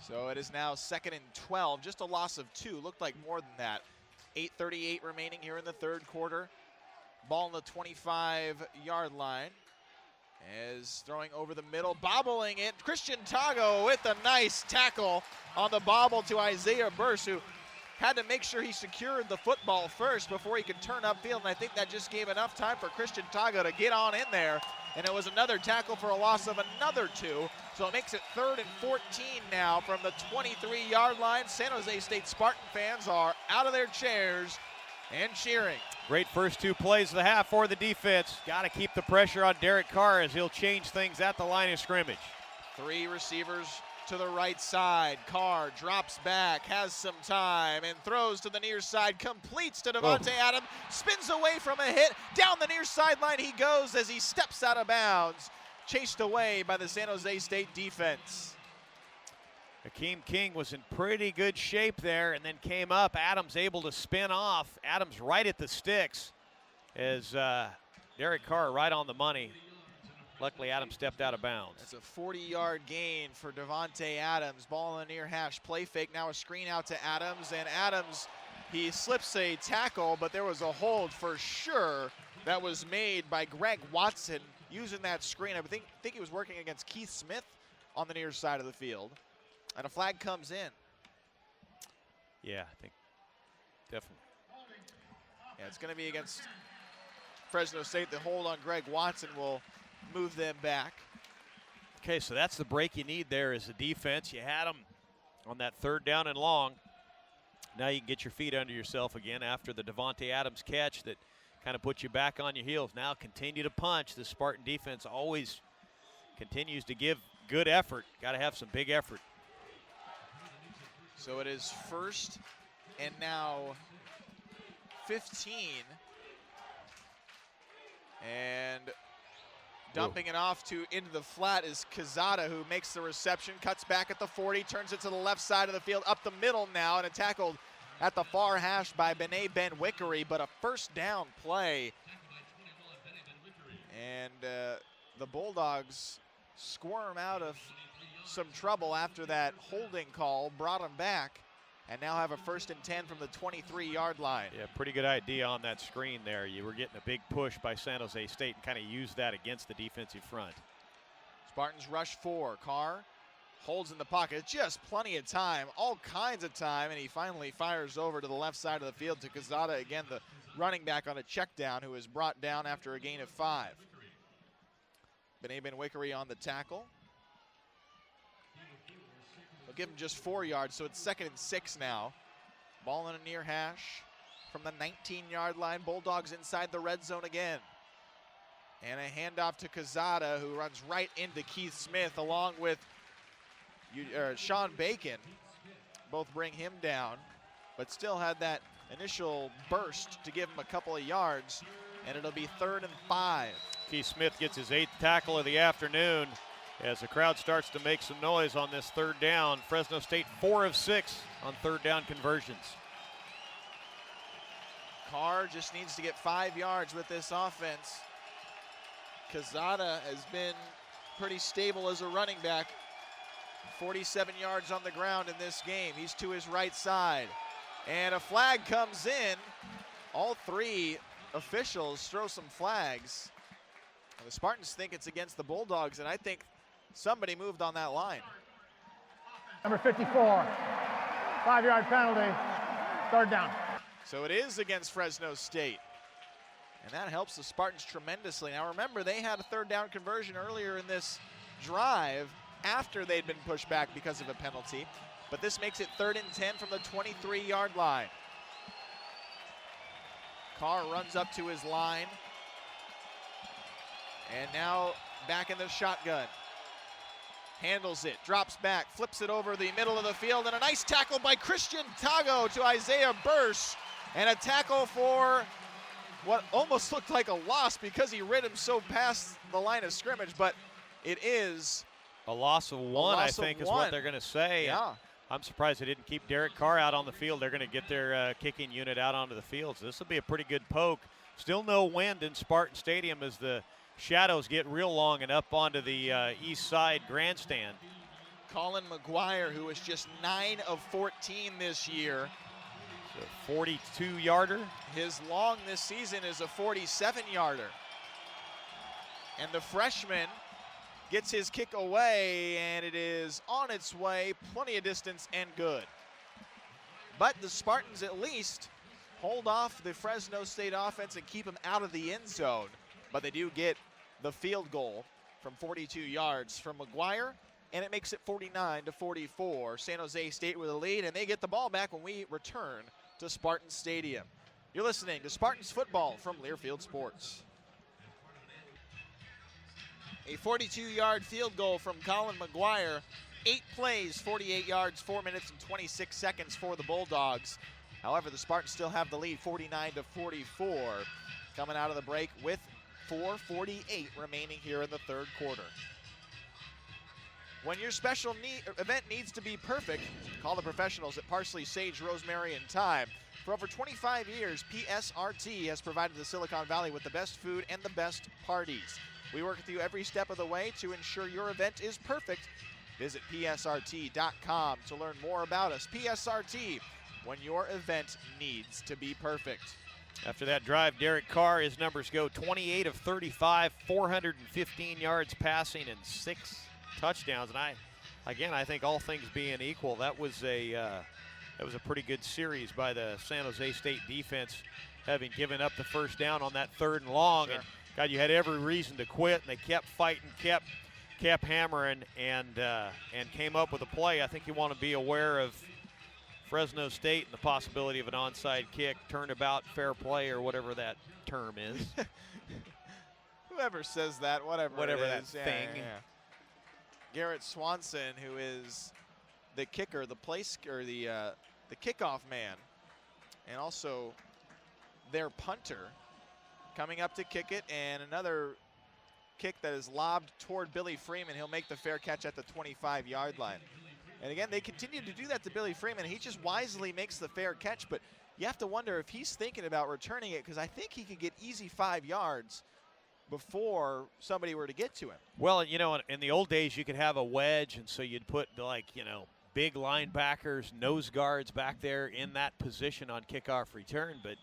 S2: So it is now 2nd and 12, just a loss of 2. Looked like more than that. 8:38 remaining here in the third quarter. Ball on the 25-yard line. As throwing over the middle, bobbling it. Christian Tago with a nice tackle on the bobble to Isaiah Burse, who had to make sure he secured the football first before he could turn upfield, and I think that just gave enough time for Christian Tago to get on in there. And it was another tackle for a loss of another 2. So it makes it 3rd and 14 now from the 23-yard line. San Jose State Spartan fans are out of their chairs and cheering.
S1: Great first 2 plays of the half for the defense. Got to keep the pressure on Derek Carr as he'll change things at the line of scrimmage.
S2: 3 receivers to the right side. Carr drops back, has some time, and throws to the near side, completes to Davante Adams, spins away from a hit. Down the near sideline he goes as he steps out of bounds, chased away by the San Jose State defense.
S1: Hakeem King was in pretty good shape there and then came up. Adams able to spin off. Adams right at the sticks as Derek Carr right on the money. Luckily, Adams stepped out of bounds.
S2: That's a 40-yard gain for Davante Adams. Ball in the near hash, play fake, now a screen out to Adams, and Adams, he slips a tackle, but there was a hold for sure that was made by Greg Watson using that screen. I think he was working against Keith Smith on the near side of the field. And a flag comes in.
S1: Yeah, I think definitely.
S2: Yeah, it's going to be against Fresno State. The hold on Greg Watson will move them back.
S1: Okay, so that's the break you need there as a defense. You had them on that 3rd down and long. Now you can get your feet under yourself again after the Davante Adams catch that kind of put you back on your heels. Now continue to punch. The Spartan defense always continues to give good effort. Got to have some big effort.
S2: So it is 1st and now 15. And dumping it off into the flat is Quezada, who makes the reception, cuts back at the 40, turns it to the left side of the field, up the middle now, and tackled at the far hash by Benet Ben-Wickery, but a 1st down play. And the Bulldogs squirm out of some trouble after that holding call, brought them back, and now have a 1st and 10 from the 23-yard line.
S1: Yeah, pretty good idea on that screen there. You were getting a big push by San Jose State and kind of used that against the defensive front.
S2: Spartans rush 4. Carr holds in the pocket. Just plenty of time, all kinds of time, and he finally fires over to the left side of the field to Quezada, again, the running back on a check down, who is brought down after a gain of 5. Benet Ben-Wickery on the tackle. They'll give him just 4 yards, so it's 2nd and 6 now. Ball in a near hash from the 19-yard line. Bulldogs inside the red zone again. And a handoff to Quezada, who runs right into Keith Smith along with Sean Bacon. Both bring him down, but still had that initial burst to give him a couple of yards, and it'll be 3rd and 5.
S1: Keith Smith gets his 8th tackle of the afternoon as the crowd starts to make some noise on this 3rd down. Fresno State 4 of 6 on 3rd down conversions.
S2: Carr just needs to get 5 yards with this offense. Quezada has been pretty stable as a running back. 47 yards on the ground in this game. He's to his right side. And a flag comes in. All 3 officials throw some flags. And the Spartans think it's against the Bulldogs, and I think somebody moved on that line.
S3: Number 54, 5-yard penalty, 3rd down.
S2: So it is against Fresno State. And that helps the Spartans tremendously. Now remember, they had a 3rd down conversion earlier in this drive after they'd been pushed back because of a penalty. But this makes it 3rd and 10 from the 23-yard line. Carr runs up to his line. And now back in the shotgun. Handles it, drops back, flips it over the middle of the field, and a nice tackle by Christian Tago to Isaiah Burse. And a tackle for what almost looked like a loss because he rid him so past the line of scrimmage, but it is
S1: a loss of 1, I think, is what they're going to say.
S2: Yeah.
S1: I'm surprised they didn't keep Derek Carr out on the field. They're going to get their kicking unit out onto the field. So this will be a pretty good poke. Still no wind in Spartan Stadium as the shadows get real long and up onto the east side grandstand.
S2: Colin McGuire, who is just 9 of 14 this year.
S1: 42-yarder.
S2: His long this season is a 47-yarder. And the freshman gets his kick away, and it is on its way, plenty of distance and good. But the Spartans at least hold off the Fresno State offense and keep them out of the end zone. But they do get the field goal from 42 yards from McGuire, and it makes it 49-44. San Jose State with a lead, and they get the ball back when we return to Spartan Stadium. You're listening to Spartans football from Learfield Sports. A 42-yard field goal from Colin McGuire. 8 plays, 48 yards, 4 minutes and 26 seconds for the Bulldogs. However, the Spartans still have the lead, 49-44, coming out of the break with 4:48 remaining here in the third quarter. When your special event needs to be perfect, call the professionals at Parsley, Sage, Rosemary, and Thyme. For over 25 years, PSRT has provided the Silicon Valley with the best food and the best parties. We work with you every step of the way to ensure your event is perfect. Visit PSRT.com to learn more about us. PSRT, when your event needs to be perfect.
S1: After that drive, Derek Carr, his numbers go 28 of 35, 415 yards passing, and 6 touchdowns. And I think all things being equal, that was a pretty good series by the San Jose State defense, having given up the first down on that 3rd and long.
S2: Sure.
S1: And God, you had every reason to quit, and they kept fighting, kept hammering, and came up with a play. I think you want to be aware of Fresno State and the possibility of an onside kick, turnabout, fair play, or whatever that term is.
S2: Whoever says that, whatever
S1: that
S2: is.
S1: thing.
S2: Yeah. Garrett Swanson, who is the kicker, the kickoff man, and also their punter, coming up to kick it, and another kick that is lobbed toward Billy Freeman. He'll make the fair catch at the 25-yard line. And again, they continue to do that to Billy Freeman. He just wisely makes the fair catch, but you have to wonder if he's thinking about returning it, because I think he could get easy 5 yards before somebody were to get to him.
S1: Well, you know, in the old days, you could have a wedge, and so you'd put, big linebackers, nose guards back there in that position on kickoff return. But,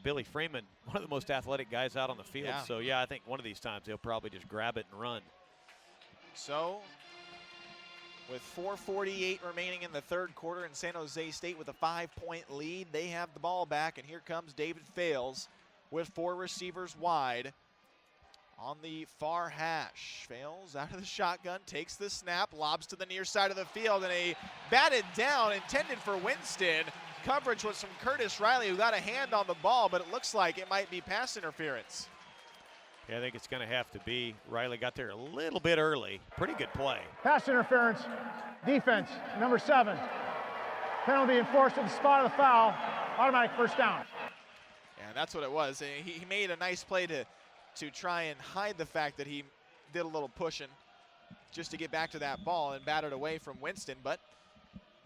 S1: Billy Freeman, one of the most athletic guys out on the field.
S2: Yeah.
S1: So, yeah, I think one of these times they'll probably just grab it and run.
S2: So, with 4:48 remaining in the third quarter, and San Jose State with a 5-point lead, they have the ball back, and here comes David Fales with 4 receivers wide on the far hash. Fales out of the shotgun, takes the snap, lobs to the near side of the field, and a batted down intended for Winston. Coverage was from Curtis Riley, who got a hand on the ball, but it looks like it might be pass interference.
S1: Yeah, I think it's going to have to be. Riley got there a little bit early. Pretty good play.
S3: Pass interference, defense, number 7. Penalty enforced at the spot of the foul, automatic first down.
S2: And that's what it was. He made a nice play to try and hide the fact that he did a little pushing just to get back to that ball and batted away from Winston, but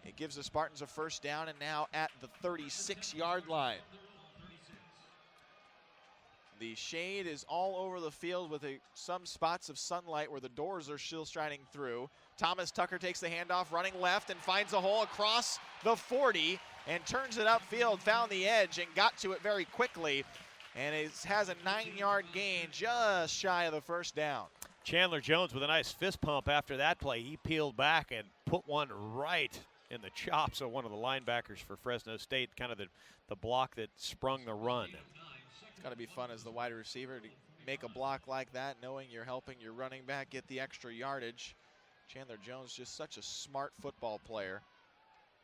S2: it gives the Spartans a first down, and now at the 36-yard line. The shade is all over the field with some spots of sunlight where the doors are still shining through. Thomas Tucker takes the handoff, running left, and finds a hole across the 40 and turns it upfield, found the edge, and got to it very quickly. And it has a 9-yard gain, just shy of the first down.
S1: Chandler Jones with a nice fist pump after that play. He peeled back and put one right in the chops of one of the linebackers for Fresno State, kind of the block that sprung the run.
S2: It's got to be fun as the wide receiver to make a block like that, knowing you're helping your running back get the extra yardage. Chandler Jones, just such a smart football player.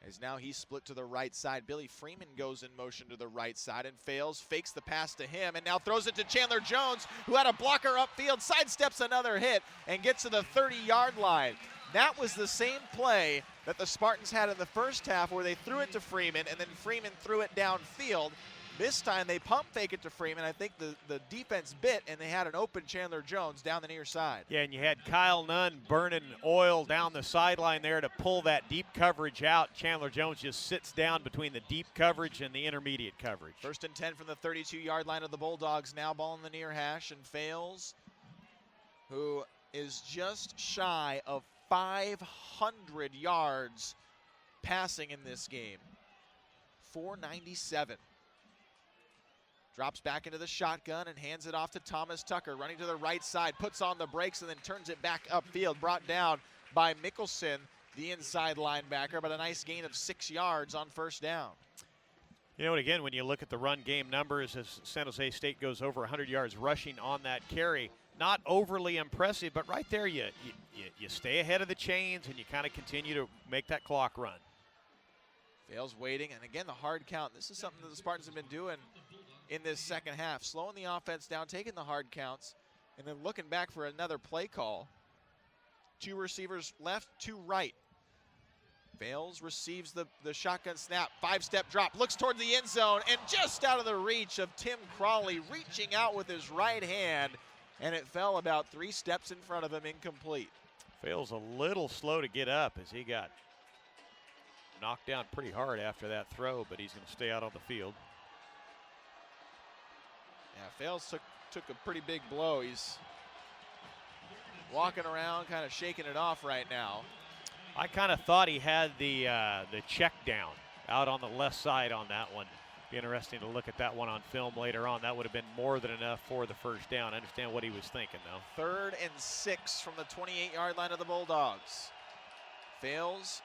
S2: As now he's split to the right side. Billy Freeman goes in motion to the right side and fails, fakes the pass to him, and now throws it to Chandler Jones, who had a blocker upfield, sidesteps another hit, and gets to the 30-yard line. That was the same play that the Spartans had in the first half, where they threw it to Freeman, and then Freeman threw it downfield. This time they pump fake it to Freeman. I think the defense bit, and they had an open Chandler Jones down the near side.
S1: Yeah, and you had Kyle Nunn burning oil down the sideline there to pull that deep coverage out. Chandler Jones just sits down between the deep coverage and the intermediate coverage.
S2: 1st and 10 from the 32-yard line of the Bulldogs. Now ball in the near hash, and Fales, who is just shy of 500 yards passing in this game. 497. Drops back into the shotgun and hands it off to Thomas Tucker, running to the right side, puts on the brakes, and then turns it back upfield. Brought down by Mickelson, the inside linebacker, but a nice gain of 6 yards on first down.
S1: You know, and again, when you look at the run game numbers, as San Jose State goes over 100 yards rushing on that carry, not overly impressive, but right there you stay ahead of the chains and you kind of continue to make that clock run.
S2: Fales waiting, and again the hard count. This is something that the Spartans have been doing in this second half, slowing the offense down, taking the hard counts, and then looking back for another play call. 2 receivers left, 2 right. Fales receives the shotgun snap, 5-step drop, looks toward the end zone, and just out of the reach of Tim Crawley, reaching out with his right hand, and it fell about 3 steps in front of him, incomplete.
S1: Fales a little slow to get up as he got knocked down pretty hard after that throw, but he's going to stay out on the field.
S2: Yeah, Fales took a pretty big blow. He's walking around, kind of shaking it off right now.
S1: I kind of thought he had the check down out on the left side on that one. Be interesting to look at that one on film later on. That would have been more than enough for the first down. I understand what he was thinking, though.
S2: 3rd and 6 from the 28-yard line of the Bulldogs. Fales,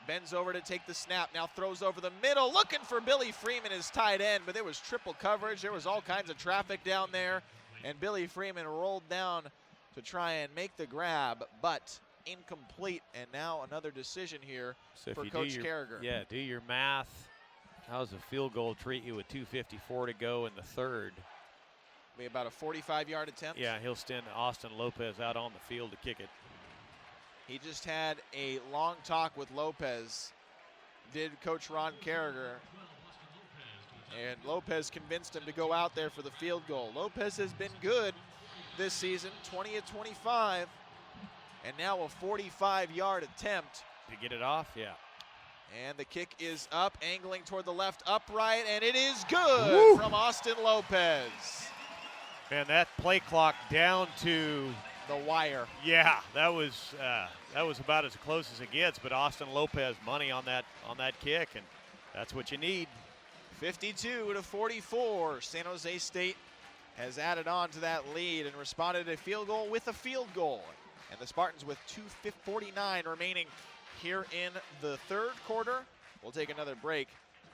S2: bends over to take the snap, now throws over the middle, looking for Billy Freeman, his tight end, but there was triple coverage. There was all kinds of traffic down there, and Billy Freeman rolled down to try and make the grab, but incomplete. And now another decision here for Coach Carragher.
S1: Yeah, do your math. How's a field goal treat you with 2:54 to go in the third?
S2: Be about a 45-yard attempt.
S1: Yeah, he'll send Austin Lopez out on the field to kick it.
S2: He just had a long talk with Lopez, did Coach Ron Carragher, and Lopez convinced him to go out there for the field goal. Lopez has been good this season, 20 of 25, and now a 45-yard attempt.
S1: To get it off, yeah.
S2: And the kick is up, angling toward the left upright, and it is good. Woo! From Austin Lopez.
S1: Man, that play clock down to
S2: the wire.
S1: Yeah, that was about as close as it gets. But Austin Lopez, money on that kick, and that's what you need.
S2: 52-44. San Jose State has added on to that lead and responded to a field goal with a field goal. And the Spartans with 2:49 remaining here in the third quarter. We'll take another break.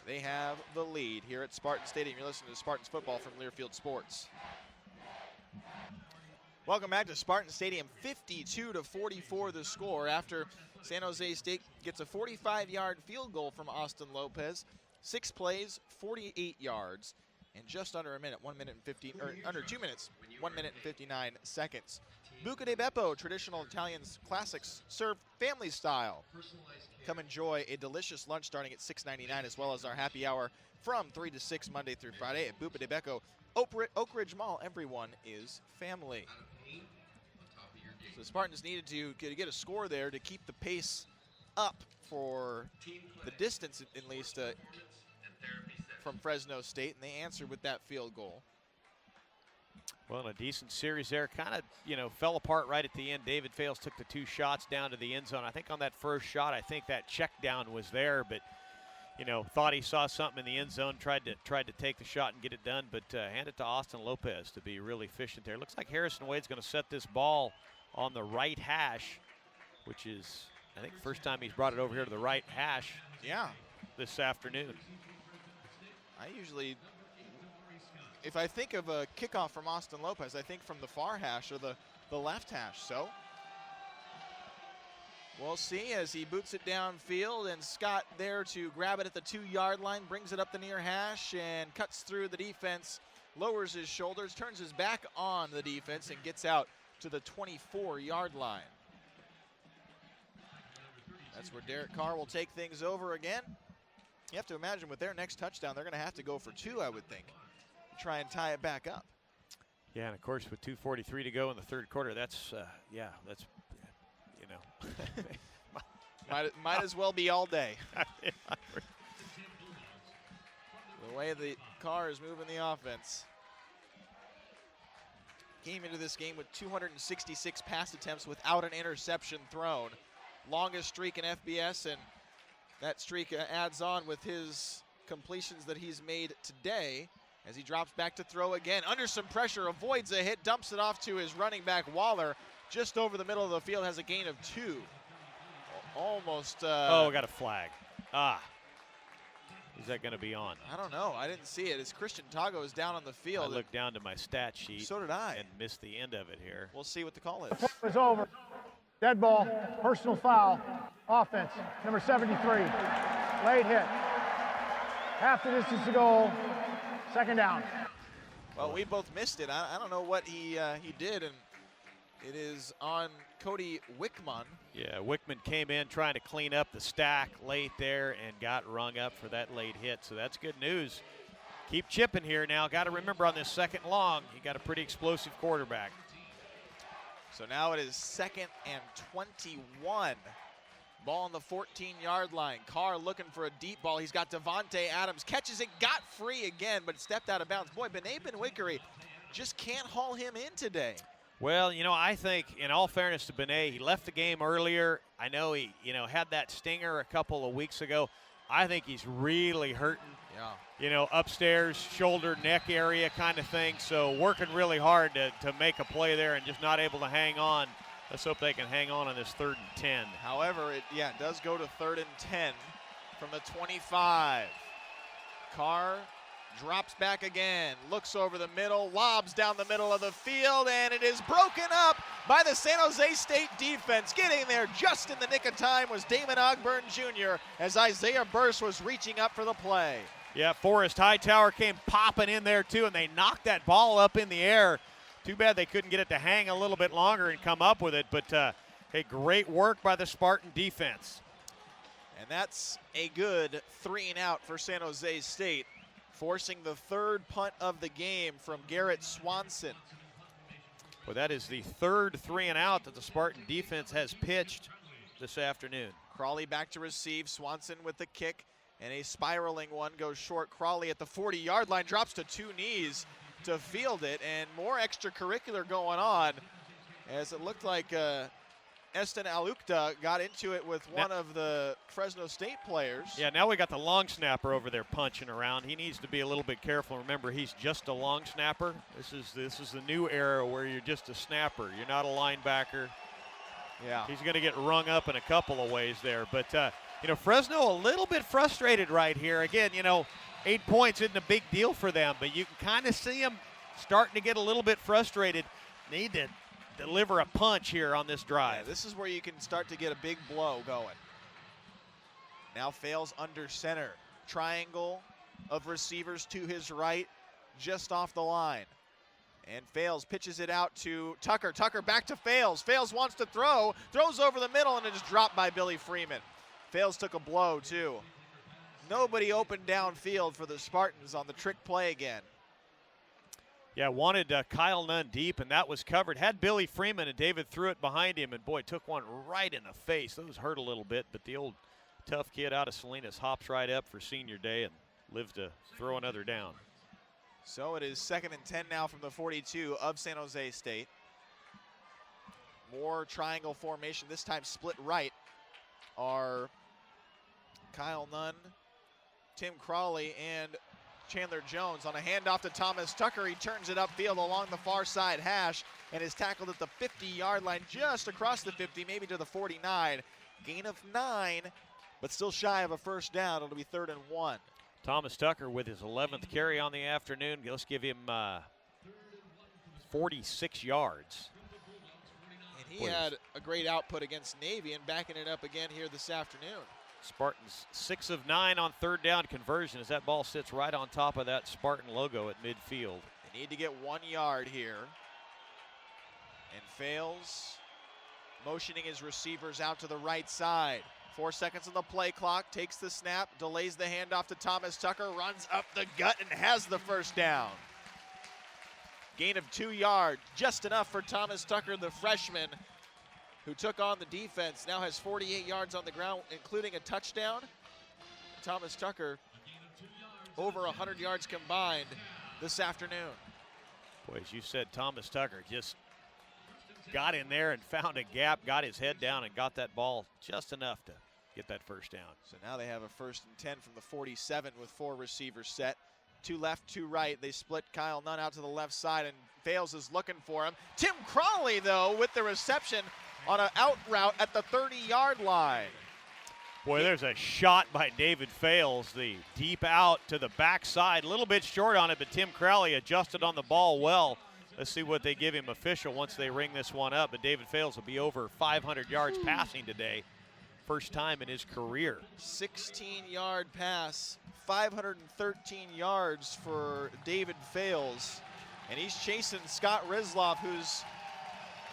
S2: They have the lead here at Spartan Stadium. You're listening to Spartans football from Learfield Sports. Welcome back to Spartan Stadium. 52-44 the score after San Jose State gets a 45-yard field goal from Austin Lopez. 6 plays, 48 yards, and just under a minute, 1 minute and 15, or under 2 minutes, 1 minute and 59 seconds. Buca di Beppo, traditional Italian classics served family style. Come enjoy a delicious lunch starting at $6.99, as well as our happy hour from 3 to 6 Monday through Friday at Buca di Beppo, Oak Ridge Mall. Everyone is family. So the Spartans needed to get a score there to keep the pace up for the distance, at least, from Fresno State, and they answered with that field goal.
S1: Well, in a decent series there, kind of, fell apart right at the end. David Fales took the 2 shots down to the end zone. I think on that first shot, I think that check down was there, but, thought he saw something in the end zone, tried to take the shot and get it done, but hand it to Austin Lopez to be really efficient there. Looks like Harrison Wade's going to set this ball on the right hash, which is, I think, first time he's brought it over here to the right hash.
S2: Yeah.
S1: This afternoon.
S2: I usually, if I think of a kickoff from Austin Lopez, I think from the far hash or the left hash. So we'll see as he boots it downfield, and Scott there to grab it at the 2-yard line, brings it up the near hash and cuts through the defense, lowers his shoulders, turns his back on the defense, and gets out to the 24-yard line. That's where Derek Carr will take things over again. You have to imagine with their next touchdown, they're going to have to go for 2, I would think, try and tie it back up.
S1: Yeah, and of course with 2:43 to go in the third quarter, that's
S2: might as well be all day. The way the Carr is moving the offense. Came into this game with 266 pass attempts without an interception thrown. Longest streak in FBS, and that streak adds on with his completions that he's made today as he drops back to throw again. Under some pressure, avoids a hit, dumps it off to his running back Waller. Just over the middle of the field, has a gain of 2. Almost.
S1: Got a flag. Is that going to be on?
S2: I don't know. I didn't see it. As Christian Tago is down on the field.
S1: I looked down to my stat sheet.
S2: So did I.
S1: And missed the end of it here.
S2: We'll see what the call is.
S3: It's over. Dead ball, personal foul, offense, number 73. Late hit. Half the distance to goal, second down.
S2: Well, we both missed it. I don't know what he did, and it is on Cody Wickman.
S1: Yeah, Wickman came in trying to clean up the stack late there and got rung up for that late hit. So that's good news. Keep chipping here now. Got to remember on this second long, you got a pretty explosive quarterback.
S2: So now it is 2nd and 21. Ball on the 14-yard line. Carr looking for a deep ball. He's got Devontae Adams. Catches it, got free again, but stepped out of bounds. Boy, Benet Benwickery just can't haul him in today.
S1: Well, you know, I think, in all fairness to Benet, he left the game earlier. I know he, had that stinger a couple of weeks ago. I think he's really hurting.
S2: Yeah.
S1: Upstairs, shoulder, neck area kind of thing. So working really hard to make a play there and just not able to hang on. Let's hope they can hang on this 3rd and 10.
S2: However, it does go to 3rd and 10 from the 25. Carr drops back again, looks over the middle, lobs down the middle of the field, and it is broken up by the San Jose State defense. Getting there just in the nick of time was Damon Ogburn Jr. as Isaiah Burse was reaching up for the play.
S1: Yeah, Forrest Hightower came popping in there too, and they knocked that ball up in the air. Too bad they couldn't get it to hang a little bit longer and come up with it, but hey, great work by the Spartan defense.
S2: And that's a good 3-and-out for San Jose State, forcing the 3rd punt of the game from Garrett Swanson.
S1: Well, that is the 3rd 3-and-out that the Spartan defense has pitched this afternoon.
S2: Crawley back to receive. Swanson with the kick, and a spiraling one goes short. Crawley at the 40-yard line drops to 2 knees to field it, and more extracurricular going on as it looked like Eston Alukta got into it with one of the Fresno State players.
S1: Yeah, now we got the long snapper over there punching around. He needs to be a little bit careful. Remember, he's just a long snapper. This is the new era where you're just a snapper. You're not a linebacker.
S2: Yeah.
S1: He's going to get rung up in a couple of ways there. But, Fresno a little bit frustrated right here. Again, 8 points isn't a big deal for them, but you can kind of see them starting to get a little bit frustrated. Need to deliver a punch here on this drive.
S2: Yeah, this is where you can start to get a big blow going. Now Fales under center. Triangle of receivers to his right, just off the line. And Fales pitches it out to Tucker. Tucker back to Fales. Fales wants to throw, throws over the middle, and it is dropped by Billy Freeman. Fales took a blow, too. Nobody open downfield for the Spartans on the trick play again.
S1: Yeah, wanted Kyle Nunn deep, and that was covered. Had Billy Freeman, and David threw it behind him, and boy, took one right in the face. Those hurt a little bit, but the old tough kid out of Salinas hops right up for senior day and lives to throw another down.
S2: So it is 2nd and 10 now from the 42 of San Jose State. More triangle formation, this time split right, are Kyle Nunn, Tim Crawley, and Chandler Jones. On a handoff to Thomas Tucker, he turns it upfield along the far side hash and is tackled at the 50-yard line, just across the 50, maybe to the 49. Gain of 9, but still shy of a first down. It'll be 3rd and 1.
S1: Thomas Tucker with his 11th carry on the afternoon. Let's give him 46 yards.
S2: And he had a great output against Navy and backing it up again here this afternoon.
S1: Spartans 6 of 9 on 3rd down conversion as that ball sits right on top of that Spartan logo at midfield.
S2: They need to get 1 yard here. And Fales motioning his receivers out to the right side. 4 seconds on the play clock, takes the snap, delays the handoff to Thomas Tucker, runs up the gut and has the first down. Gain of 2 yards, just enough for Thomas Tucker, the freshman, who took on the defense, now has 48 yards on the ground, including a touchdown. Thomas Tucker, over 100 yards combined this afternoon.
S1: Boy, as you said, Thomas Tucker just got in there and found a gap, got his head down, and got that ball just enough to get that first down.
S2: So now they have a 1st and 10 from the 47 with 4 receivers set. 2 left, 2 right. They split Kyle Nunn out to the left side, and Fales is looking for him. Tim Crawley, though, with the reception on an out route at the 30-yard line.
S1: Boy, there's a shot by David Fales, the deep out to the backside. A little bit short on it, but Tim Crawley adjusted on the ball well. Let's see what they give him official once they ring this one up. But David Fales will be over 500 yards passing today. First time in his career.
S2: 16-yard pass, 513 yards for David Fales. And he's chasing Scott Rizloff, whose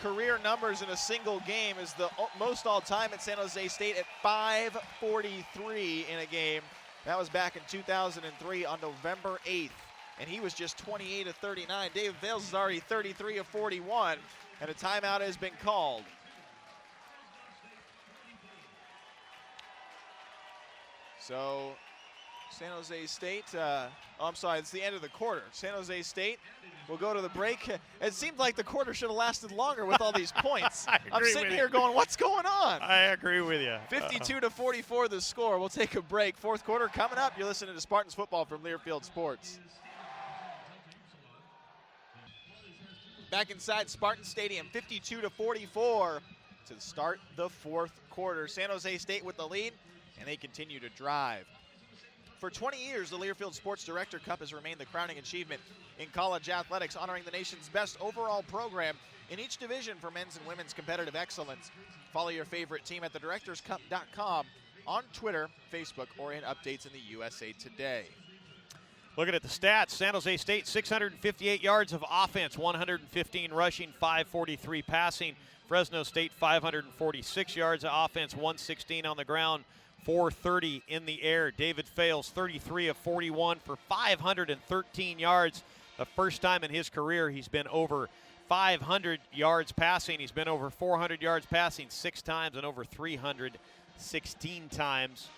S2: career numbers in a single game is the most all-time at San Jose State at 543 in a game. That was back in 2003 on November 8th. And he was just 28 of 39. David Fales is already 33 of 41, and a timeout has been called. So San Jose State, I'm sorry, it's the end of the quarter. San Jose State will go to the break. It seemed like the quarter should have lasted longer with all these points. I'm sitting here going, what's going on?
S1: I agree with you.
S2: 52-44 the score. We'll take a break. Fourth quarter coming up. You're listening to Spartans football from Learfield Sports. Back inside Spartan Stadium, 52-44 to start the fourth quarter. San Jose State with the lead, and they continue to drive. For 20 years, the Learfield Sports Director Cup has remained the crowning achievement in college athletics, honoring the nation's best overall program in each division for men's and women's competitive excellence. Follow your favorite team at thedirectorscup.com, on Twitter, Facebook, or in updates in the USA Today.
S1: Looking at the stats, San Jose State, 658 yards of offense, 115 rushing, 543 passing. Fresno State, 546 yards of offense, 116 on the ground, 430 in the air. David Fales, 33 of 41 for 513 yards. The first time in his career he's been over 500 yards passing. He's been over 400 yards passing 6 times and over 316 times.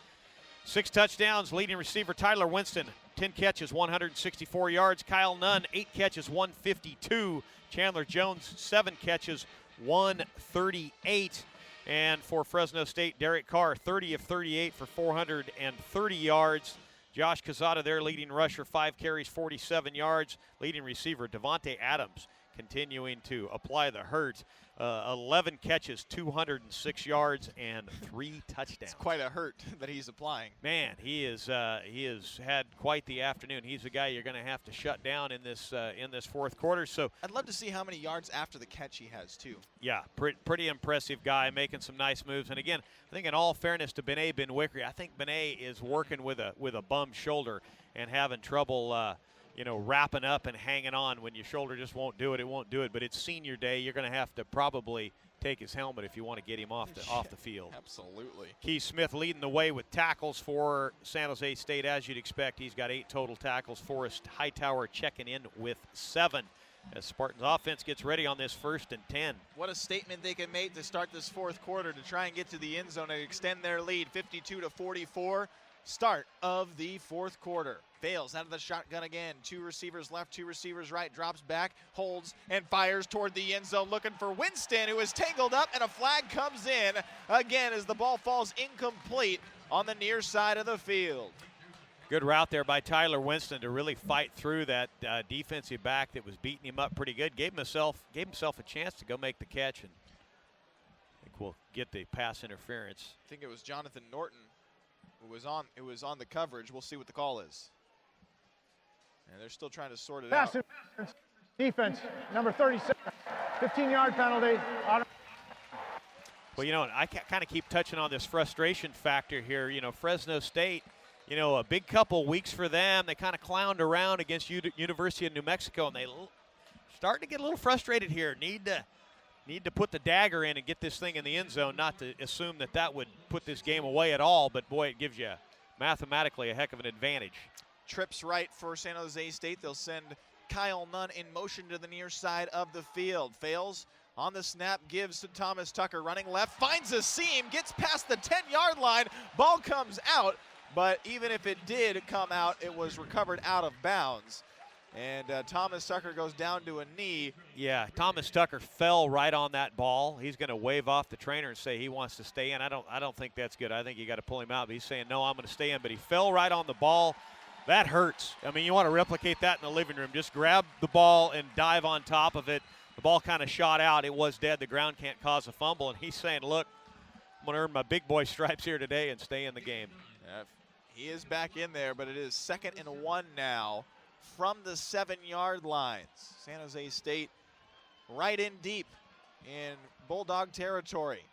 S1: 6 touchdowns. Leading receiver Tyler Winston, 10 catches, 164 yards. Kyle Nunn, 8 catches, 152. Chandler Jones, 7 catches, 138. And for Fresno State, Derek Carr, 30 of 38 for 430 yards. Josh Quezada, their leading rusher, 5 carries, 47 yards. Leading receiver Devontae Adams continuing to apply the hurt. 11 catches, 206 yards, and 3 touchdowns.
S2: It's quite a hurt that he's applying.
S1: Man, he has had quite the afternoon. He's a guy you're going to have to shut down in this fourth quarter. So
S2: I'd love to see how many yards after the catch he has too.
S1: Yeah, pretty impressive guy, making some nice moves. And again, I think in all fairness to Benet Benwickery, I think Benet is working with a bum shoulder and having trouble wrapping up and hanging on. When your shoulder just won't do it, it won't do it. But it's senior day. You're going to have to probably take his helmet if you want to get him off the field.
S2: Absolutely.
S1: Keith Smith leading the way with tackles for San Jose State, as you'd expect. He's got 8 total tackles. Forrest Hightower checking in with 7 as Spartans offense gets ready on this 1st and 10.
S2: What a statement they can make to start this fourth quarter to try and get to the end zone and extend their lead, 52-44. Start of the fourth quarter. Fales out of the shotgun again. 2 receivers left, 2 receivers right. Drops back, holds, and fires toward the end zone looking for Winston, who is tangled up, and a flag comes in again as the ball falls incomplete on the near side of the field.
S1: Good route there by Tyler Winston to really fight through that defensive back that was beating him up pretty good. Gave himself a chance to go make the catch, and I think we'll get the pass interference.
S2: I think it was Jonathan Norton who was on the coverage. We'll see what the call is. And they're still trying to sort it out.
S3: Defense, number 37, 15-yard penalty.
S1: Well, I kind of keep touching on this frustration factor here. Fresno State, a big couple weeks for them. They kind of clowned around against University of New Mexico, and they starting to get a little frustrated here. Need to put the dagger in and get this thing in the end zone, not to assume that would put this game away at all, but boy, it gives you mathematically a heck of an advantage.
S2: Trips right for San Jose State. They'll send Kyle Nunn in motion to the near side of the field. Fales on the snap, gives to Thomas Tucker, running left, finds a seam, gets past the 10-yard line. Ball comes out, but even if it did come out, it was recovered out of bounds. And Thomas Tucker goes down to a knee.
S1: Yeah, Thomas Tucker fell right on that ball. He's going to wave off the trainer and say he wants to stay in. I don't think that's good. I think you got to pull him out. But he's saying, no, I'm going to stay in. But he fell right on the ball. That hurts. I mean, you want to replicate that in the living room. Just grab the ball and dive on top of it. The ball kind of shot out. It was dead. The ground can't cause a fumble. And he's saying, look, I'm going to earn my big boy stripes here today and stay in the game.
S2: He is back in there, but it is 2nd and 1 now from the 7-yard lines. San Jose State right in deep in Bulldog territory.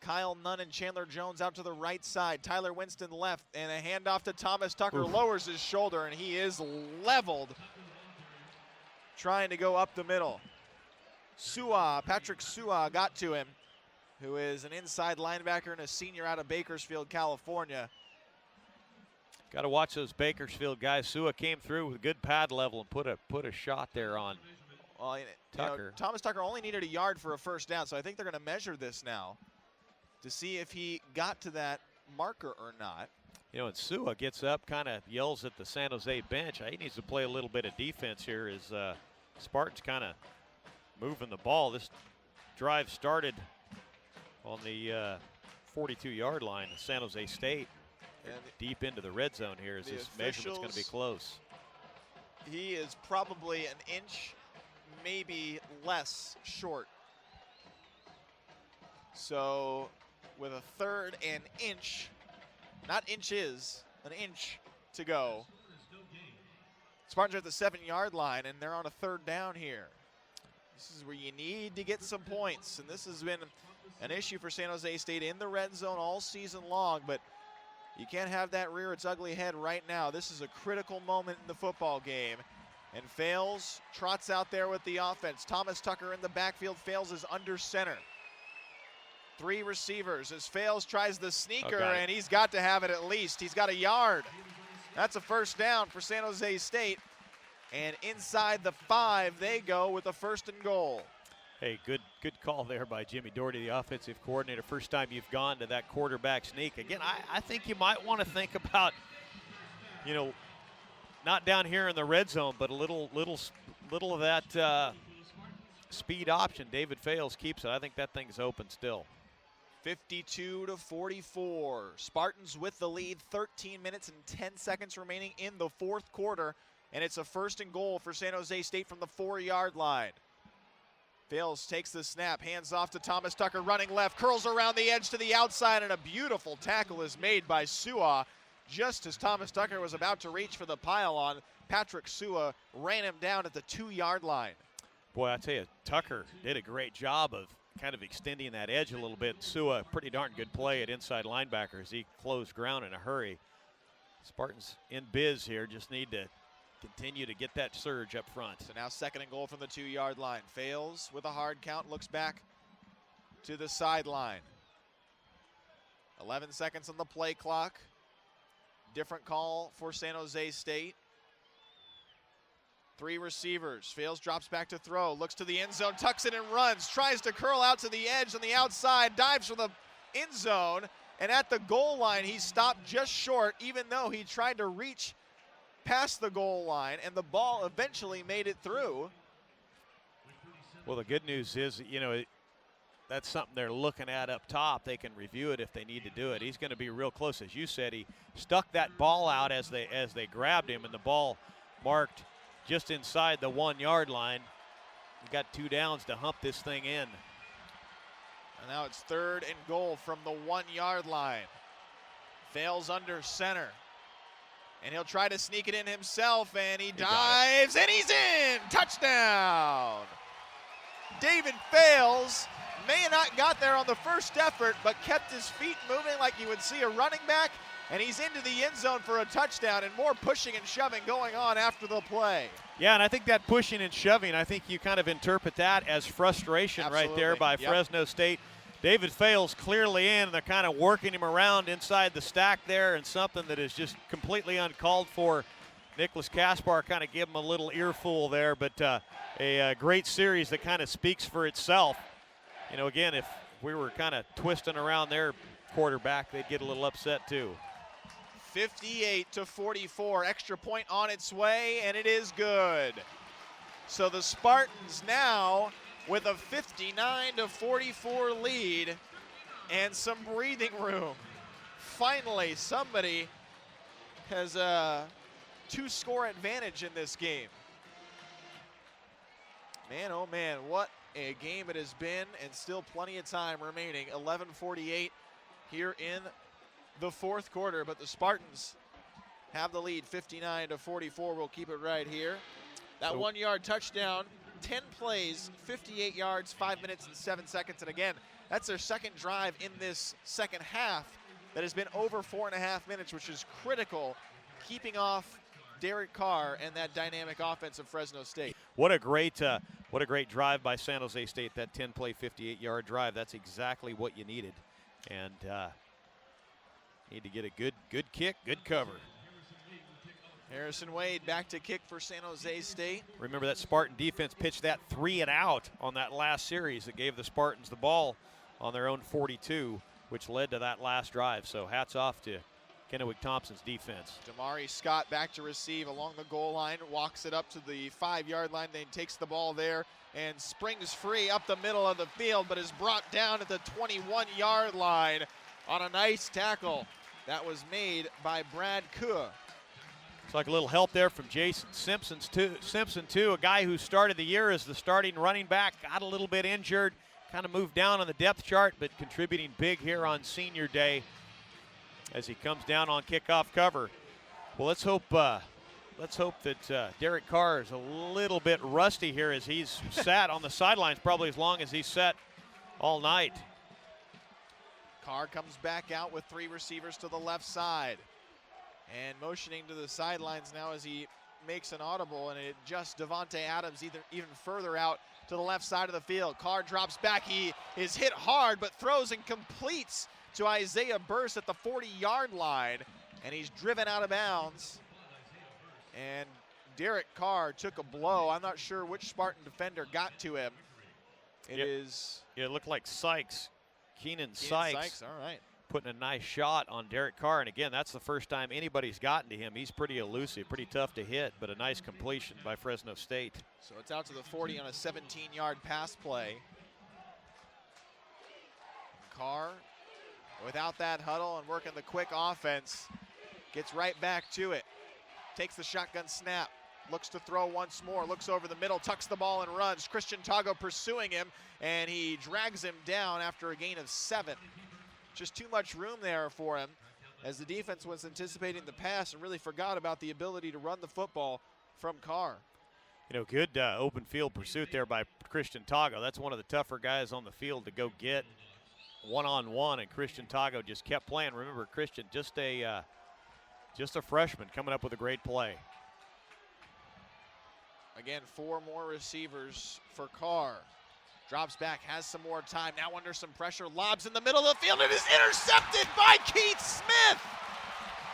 S2: Kyle Nunn and Chandler Jones out to the right side. Tyler Winston left, and a handoff to Thomas Tucker. Lowers his shoulder, and he is leveled trying to go up the middle. Patrick Sua got to him, who is an inside linebacker and a senior out of Bakersfield, California.
S1: Got to watch those Bakersfield guys. Sua came through with good pad level and put a shot there on Tucker.
S2: Thomas Tucker only needed a yard for a first down, so I think they're going to measure this now to see if he got to that marker or not.
S1: You know, and Sua gets up, kind of yells at the San Jose bench. He needs to play a little bit of defense here as Spartans kind of moving the ball. This drive started on the 42-yard line of San Jose State. And deep into the red zone here as this measurement's going to be close.
S2: He is probably an inch, maybe less short. So with a third and inch, not inches, an inch to go. Spartans are at the 7-yard line, and they're on a third down here. This is where you need to get some points, and this has been an issue for San Jose State in the red zone all season long, but you can't have that rear its ugly head right now. This is a critical moment in the football game. And Fales trots out there with the offense. Thomas Tucker in the backfield. Fales is under center. 3 receivers as Fales tries the sneaker, and he's got to have it at least. He's got a yard. That's a first down for San Jose State. And inside the 5 they go with a 1st and goal.
S1: Hey, good call there by Jimmy Doherty, the offensive coordinator. First time you've gone to that quarterback sneak. Again, I think you might want to think about, you know, not down here in the red zone, but a little of that speed option. David Fales keeps it. I think that thing's open still.
S2: 52-44. Spartans with the lead. 13 minutes and 10 seconds remaining in the 4th quarter, and it's a 1st and goal for San Jose State from the 4-yard line. Fales takes the snap, hands off to Thomas Tucker, running left, curls around the edge to the outside, and a beautiful tackle is made by Sua. Just as Thomas Tucker was about to reach for the pylon, Patrick Sua ran him down at the 2-yard line.
S1: Boy, I tell you, Tucker did a great job of kind of extending that edge a little bit. Sua, pretty darn good play at inside linebacker as he closed ground in a hurry. Spartans in biz here, just need to continue to get that surge up front.
S2: So now 2nd and goal from the 2-yard line. Fales with a hard count, looks back to the sideline. 11 seconds on the play clock. Different call for San Jose State. 3 receivers. Fales drops back to throw, looks to the end zone, tucks it and runs, tries to curl out to the edge on the outside, dives for the end zone, and at the goal line he stopped just short, even though he tried to reach past the goal line, and the ball eventually made it through.
S1: Well, the good news is, you know, that's something they're looking at up top. They can review it if they need to do it. He's going to be real close. As you said, he stuck that ball out as they grabbed him, and the ball marked just inside the 1-yard line. You got 2 downs to hump this thing in.
S2: And now it's 3rd and goal from the 1-yard line. Fales under center. And he'll try to sneak it in himself, and he dives, and he's in! Touchdown! David Fales may have not got there on the first effort, but kept his feet moving like you would see a running back, and he's into the end zone for a touchdown, and more pushing and shoving going on after the play.
S1: Yeah, and I think that pushing and shoving, I think you kind of interpret that as frustration right there by Fresno State. David Fales clearly in, and they're kind of working him around inside the stack there, and something that is just completely uncalled for. Nicholas Kaspar kind of gave him a little earful there, but a great series that kind of speaks for itself. You know, again, if we were kind of twisting around their quarterback, they'd get a little upset too.
S2: 58-44, extra point on its way, and it is good. So the Spartans now with a 59-44 lead and some breathing room. Finally, somebody has a 2-score advantage in this game. Man, oh man, what a game it has been, and still plenty of time remaining. 11:48 here in the 4th quarter, but the Spartans have the lead 59-44. We'll keep it right here. That 1-yard touchdown, 10 plays, 58 yards, 5 minutes and 7 seconds. And again, that's their 2nd drive in this 2nd half that has been over 4.5 minutes, which is critical, keeping off Derek Carr and that dynamic offense of Fresno State.
S1: what a great drive by San Jose State, that 10-play, 58-yard drive. That's exactly what you needed. And need to get a good kick, good cover.
S2: Harrison Wade back to kick for San Jose State.
S1: Remember that Spartan defense pitched that 3 and out on that last series that gave the Spartans the ball on their own 42, which led to that last drive. So hats off to Kennewick Thompson's defense.
S2: Damari Scott back to receive along the goal line, walks it up to the 5-yard line, then takes the ball there and springs free up the middle of the field, but is brought down at the 21-yard line on a nice tackle that was made by Brad Kua.
S1: It's like a little help there from Jason Simpson too, a guy who started the year as the starting running back, got a little bit injured, kind of moved down on the depth chart, but contributing big here on senior day as he comes down on kickoff cover. Well, let's hope that Derek Carr is a little bit rusty here as he's sat on the sidelines probably as long as he's sat all night.
S2: Carr comes back out with 3 receivers to the left side and motioning to the sidelines now as he makes an audible, and it adjusts Devontae Adams even further out to the left side of the field. Carr drops back. He is hit hard but throws and completes to Isaiah Burst at the 40-yard line, and he's driven out of bounds. And Derek Carr took a blow. I'm not sure which Spartan defender got to him. It
S1: looked like Sykes. Keenan Sykes.
S2: All right.
S1: Putting a nice shot on Derek Carr. And again, that's the first time anybody's gotten to him. He's pretty elusive, pretty tough to hit, but a nice completion by Fresno State.
S2: So it's out to the 40 on a 17-yard pass play. Carr, without that huddle and working the quick offense, gets right back to it. Takes the shotgun snap. Looks to throw once more, looks over the middle, tucks the ball and runs. Christian Tago pursuing him, and he drags him down after a gain of 7. Just too much room there for him as the defense was anticipating the pass and really forgot about the ability to run the football from Carr.
S1: You know, good open field pursuit there by Christian Tago. That's one of the tougher guys on the field to go get one-on-one, and Christian Tago just kept playing. Remember, Christian, just a freshman coming up with a great play.
S2: Again, 4 more receivers for Carr. Drops back, has some more time, now under some pressure, lobs in the middle of the field, and is intercepted by Keith Smith.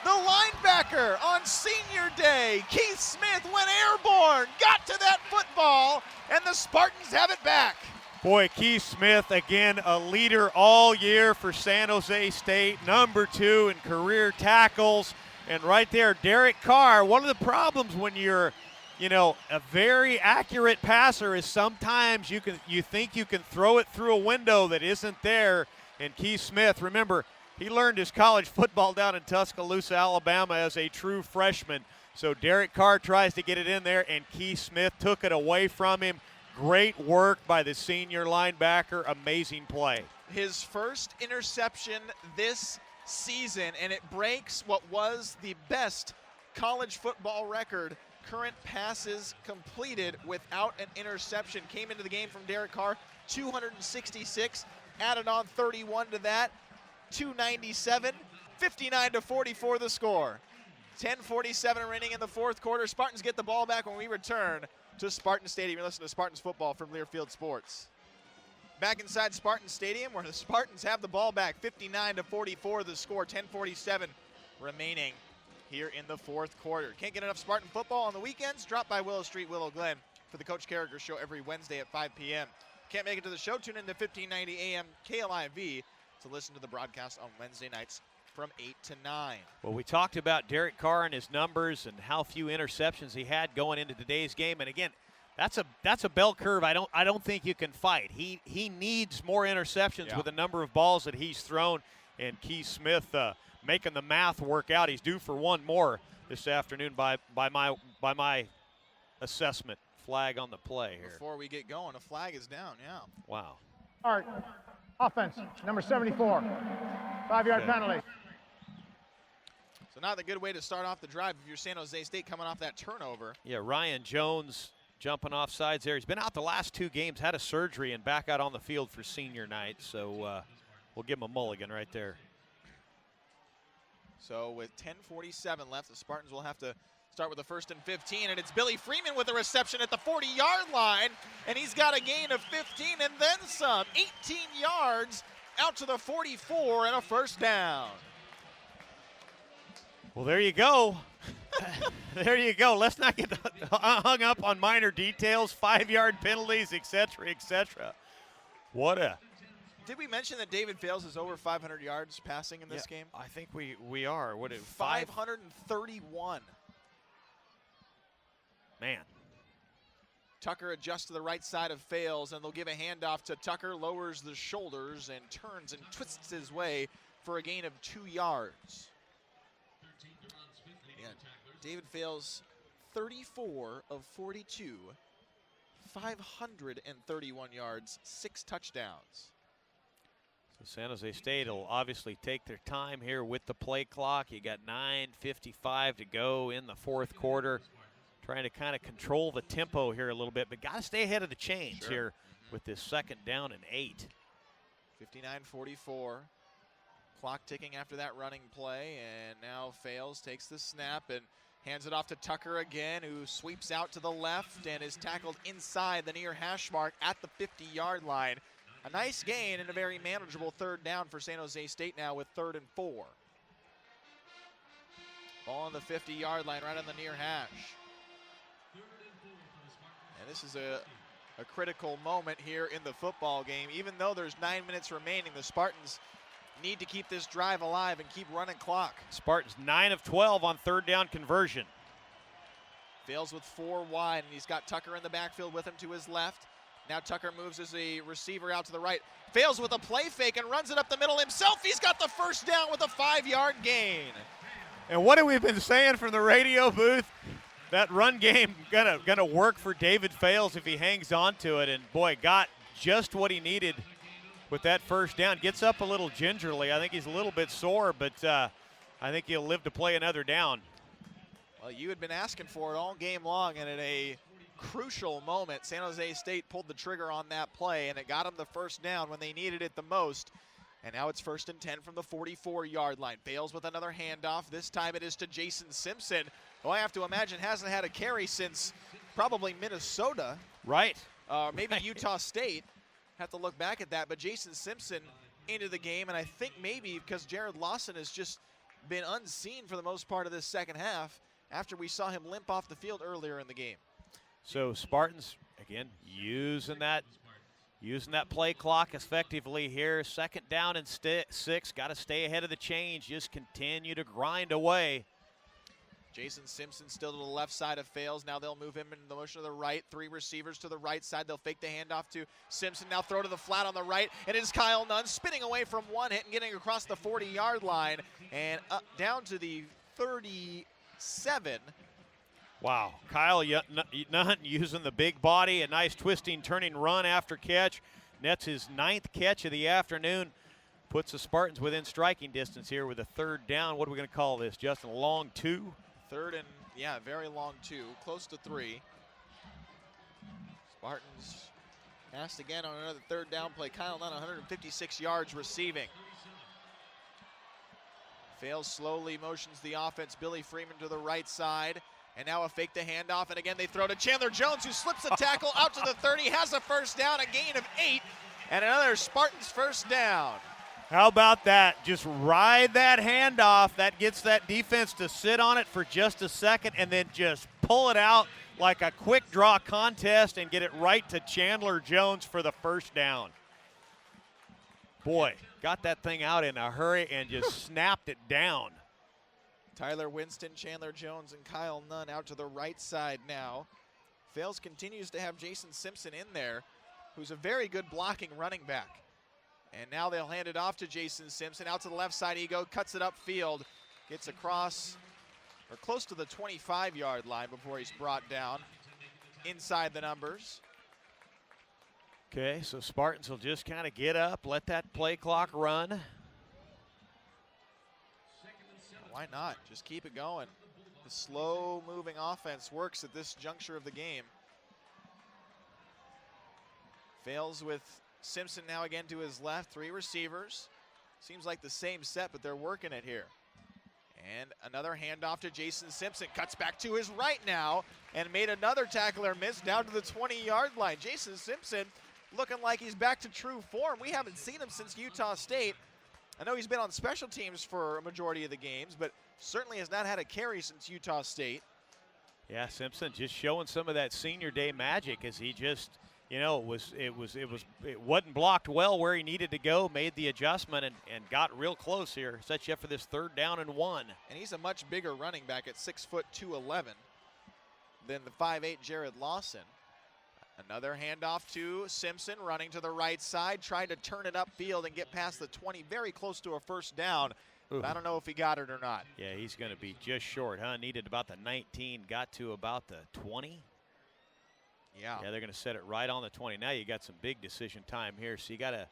S2: The linebacker on senior day. Keith Smith went airborne, got to that football, and the Spartans have it back.
S1: Boy, Keith Smith, again, a leader all year for San Jose State, number 2 in career tackles. And right there, Derek Carr, one of the problems when you're a very accurate passer is sometimes you think you can throw it through a window that isn't there. And Keith Smith, remember, he learned his college football down in Tuscaloosa, Alabama as a true freshman. So Derek Carr tries to get it in there, and Keith Smith took it away from him. Great work by the senior linebacker. Amazing play.
S2: His first interception this season, and it breaks what was the best college football record. Current passes completed without an interception. Came into the game from Derek Carr, 266, added on 31 to that, 297, 59-44 the score. 10:47 remaining in the fourth quarter. Spartans get the ball back when we return to Spartan Stadium. You're listening to Spartans football from Learfield Sports. Back inside Spartan Stadium where the Spartans have the ball back, 59-44 the score, 10:47 remaining here in the fourth quarter. Can't get enough Spartan football on the weekends? Drop by Willow Street, Willow Glen for the Coach Carragher Show every Wednesday at 5 p.m. Can't make it to the show? Tune in to 1590 AM KLIV to listen to the broadcast on Wednesday nights from 8 to 9.
S1: Well, we talked about Derek Carr and his numbers and how few interceptions he had going into today's game. And again, that's a bell curve I don't think you can fight. He needs more interceptions with the number of balls that he's thrown. And Keith Smith making the math work out. He's due for one more this afternoon by my assessment. Flag on the play here.
S2: Before we get going, a flag is down,
S1: Wow.
S3: All right, offense, number 74, 5-yard penalty.
S2: So not a good way to start off the drive if you're San Jose State coming off that turnover.
S1: Yeah, Ryan Jones jumping off sides there. He's been out the last 2 games, had a surgery, and back out on the field for senior night. So we'll give him a mulligan right there.
S2: So with 10:47 left, the Spartans will have to Start with the 1st and 15, and it's Billy Freeman with a reception at the 40-yard line, and he's got a gain of 15 and then some. 18 yards out to the 44 and a first down.
S1: Well, there you go. There you go. Let's not get hung up on minor details, 5-yard penalties, etc., etc. What a...
S2: Did we mention that David Fales is over 500 yards passing in this game?
S1: I think we are. What is
S2: 531.
S1: Man.
S2: Tucker adjusts to the right side of Fales, and they'll give a handoff to Tucker, lowers the shoulders and turns and twists his way for a gain of 2 yards. Yeah, David Fales, 34 of 42, 531 yards, 6 touchdowns.
S1: So San Jose State will obviously take their time here with the play clock. You got 9:55 to go in the fourth quarter. Trying to kind of control the tempo here a little bit, but got to stay ahead of the chains here with this 2nd down and 8.
S2: 59-44. Clock ticking after that running play, and now Fales takes the snap and hands it off to Tucker again, who sweeps out to the left and is tackled inside the near hash mark at the 50-yard line. A nice gain and a very manageable 3rd down for San Jose State now with 3rd and 4. Ball on the 50-yard line right on the near hash. And this is a critical moment here in the football game. Even though there's 9 minutes remaining, the Spartans need to keep this drive alive and keep running clock.
S1: Spartans 9 of 12 on 3rd down conversion.
S2: Fales with 4 wide, and he's got Tucker in the backfield with him to his left. Now Tucker moves as a receiver out to the right. Fales with a play fake and runs it up the middle himself. He's got the first down with a 5-yard gain.
S1: And what have we been saying from the radio booth? That run game gonna work for David Fales if he hangs on to it. And boy, got just what he needed with that first down. Gets up a little gingerly. I think he's a little bit sore, but I think he'll live to play another down.
S2: Well, you had been asking for it all game long, and at a crucial moment, San Jose State pulled the trigger on that play, and it got them the first down when they needed it the most. And now it's 1st and 10 from the 44-yard line. Fales with another handoff. This time it is to Jason Simpson, who I have to imagine hasn't had a carry since probably Minnesota.
S1: Right.
S2: Maybe Utah State. Have to look back at that. But Jason Simpson into the game, and I think maybe because Jared Lawson has just been unseen for the most part of this second half after we saw him limp off the field earlier in the game.
S1: So Spartans, again, using that play clock effectively here. 2nd down and 6. Got to stay ahead of the change. Just continue to grind away.
S2: Jason Simpson still to the left side of Fales. Now they'll move him in the motion to the right. 3 receivers to the right side. They'll fake the handoff to Simpson. Now throw to the flat on the right. And it is Kyle Nunn spinning away from one hit and getting across the 40-yard line and up down to the 37.
S1: Wow, Kyle Nunn using the big body, a nice twisting, turning run after catch. Nets his 9th catch of the afternoon. Puts the Spartans within striking distance here with a 3rd down. What are we going to call this, Justin? A long 2?
S2: 3rd and, yeah, very long 2, close to 3. Spartans asked again on another 3rd down play. Kyle Nunn, 156 yards receiving. Fales slowly motions the offense. Billy Freeman to the right side. And now a fake the handoff, and again they throw to Chandler Jones, who slips a tackle out to the 30, has a first down, a gain of 8, and another Spartans first down.
S1: How about that? Just ride that handoff. That gets that defense to sit on it for just a second and then just pull it out like a quick draw contest and get it right to Chandler Jones for the first down. Boy, got that thing out in a hurry and just snapped it down.
S2: Tyler Winston, Chandler Jones, and Kyle Nunn out to the right side now. Fales continues to have Jason Simpson in there, who's a very good blocking running back. And now they'll hand it off to Jason Simpson. Out to the left side he goes, cuts it upfield, gets across or close to the 25-yard line before he's brought down inside the numbers.
S1: Okay, so Spartans will just kind of get up, let that play clock run.
S2: Why not? Just keep it going. The slow-moving offense works at this juncture of the game. Fales with Simpson now again to his left. 3 receivers. Seems like the same set, but they're working it here. And another handoff to Jason Simpson. Cuts back to his right now and made another tackler miss down to the 20-yard line. Jason Simpson looking like he's back to true form. We haven't seen him since Utah State. I know he's been on special teams for a majority of the games, but certainly has not had a carry since Utah State.
S1: Yeah, Simpson just showing some of that senior day magic as he just, you know, it wasn't blocked well where he needed to go, made the adjustment and got real close here. Sets you up for this 3rd down and 1.
S2: And he's a much bigger running back at 6 foot 211 than the 5'8" Jared Lawson. Another handoff to Simpson, running to the right side, tried to turn it upfield and get past the 20, very close to a 1st down. But I don't know if he got it or not.
S1: Yeah, he's going to be just short, huh? Needed about the 19, got to about the 20.
S2: Yeah,
S1: they're going to set it right on the 20. Now you got some big decision time here. So you got a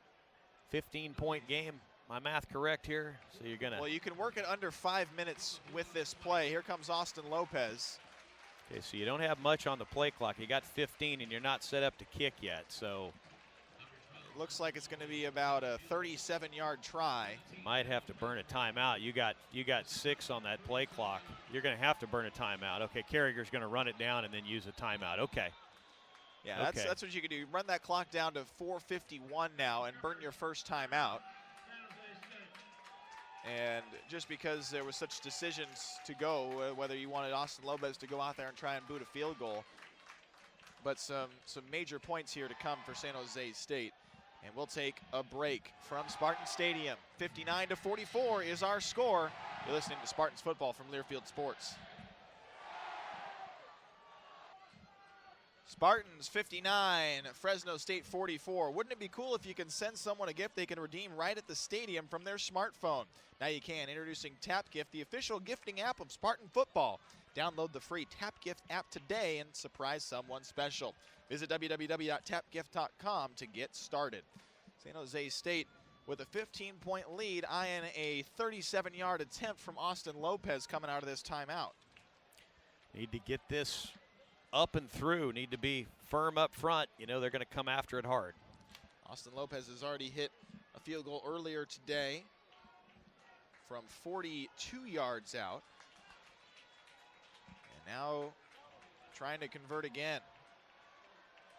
S1: 15-point game. My math correct here? So you're going to.
S2: Well, you can work it under 5 minutes with this play. Here comes Austin Lopez.
S1: Okay, so you don't have much on the play clock. You got 15, and you're not set up to kick yet. So
S2: it looks like it's going to be about a 37-yard try.
S1: You might have to burn a timeout. You got 6 on that play clock. You're going to have to burn a timeout. Okay, Carragher's going to run it down and then use a timeout. Okay.
S2: Yeah, that's what you can do. Run that clock down to 4:51 now and burn your first timeout. And just because there was such decisions to go, whether you wanted Austin Lopez to go out there and try and boot a field goal, but some major points here to come for San Jose State. And we'll take a break from Spartan Stadium. 59-44 is our score. You're listening to Spartans football from Learfield Sports. Spartans 59, Fresno State 44. Wouldn't it be cool if you can send someone a gift they can redeem right at the stadium from their smartphone? Now you can. Introducing Tap Gift, the official gifting app of Spartan football. Download the free Tap Gift app today and surprise someone special. Visit www.tapgift.com to get started. San Jose State with a 15-point lead, eyeing a 37-yard attempt from Austin Lopez coming out of this timeout.
S1: Need to get this up and through, need to be firm up front. You know they're going to come after it hard.
S2: Austin Lopez has already hit a field goal earlier today from 42 yards out. And now trying to convert again.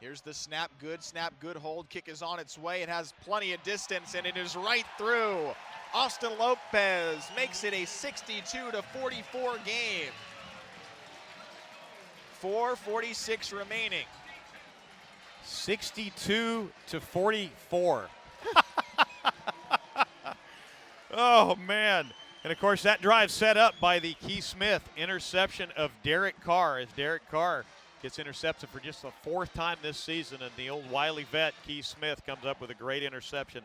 S2: Here's the snap, good hold. Kick is on its way. It has plenty of distance, and it is right through. Austin Lopez makes it a 62-44 game. 4:46 remaining.
S1: 62-44. Oh, man. And, of course, that drive set up by the Keith Smith interception of Derek Carr, as Derek Carr gets intercepted for just the 4th time this season. And the old wily vet, Keith Smith, comes up with a great interception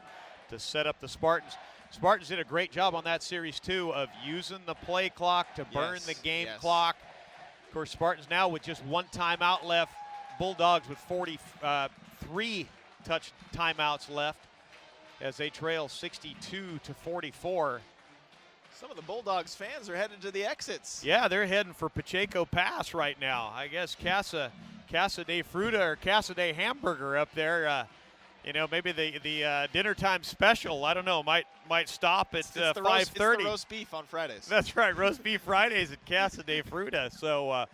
S1: to set up the Spartans. Spartans did a great job on that series, too, of using the play clock to burn the game clock. Of course, Spartans now with just 1 timeout left. Bulldogs with 43 touch timeouts left as they trail 62-44.
S2: Some of the Bulldogs fans are headed to the exits.
S1: Yeah, they're heading for Pacheco Pass right now. I guess Casa de Fruta or Casa de Hamburger up there. You know, maybe the dinner time special, I don't know, might stop at 5:30.
S2: It's the roast beef on Fridays.
S1: That's right, roast beef Fridays at Casa de Fruta. So,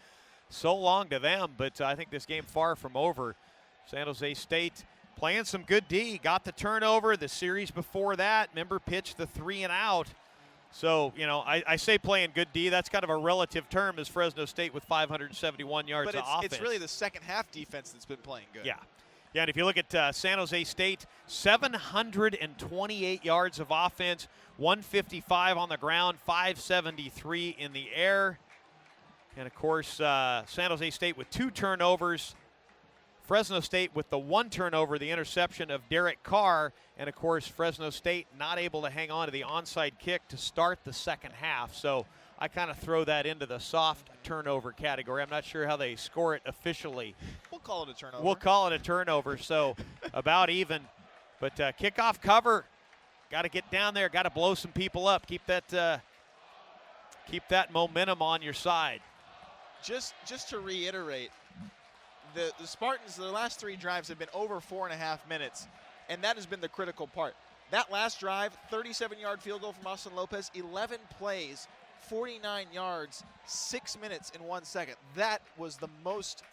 S1: so long to them, but I think this game far from over. San Jose State playing some good D, got the turnover. The series before that, remember, pitched the 3-and-out. So, you know, I say playing good D. That's kind of a relative term as Fresno State with 571 yards of offense.
S2: But it's really the second half defense that's been playing good.
S1: Yeah. Yeah, and if you look at San Jose State, 728 yards of offense, 155 on the ground, 573 in the air. And, of course, San Jose State with 2 turnovers. Fresno State with the 1 turnover, the interception of Derek Carr. And, of course, Fresno State not able to hang on to the onside kick to start the second half. So I kind of throw that into the soft turnover category. I'm not sure how they score it officially.
S2: We'll call it a turnover.
S1: We'll call it a turnover, so about even. But kickoff cover, got to get down there, got to blow some people up. Keep that momentum on your side.
S2: Just to reiterate, the Spartans, their last 3 drives have been over 4.5 minutes, and that has been the critical part. That last drive, 37-yard field goal from Austin Lopez, 11 plays, 49 yards, 6 minutes and 1 second. That was the most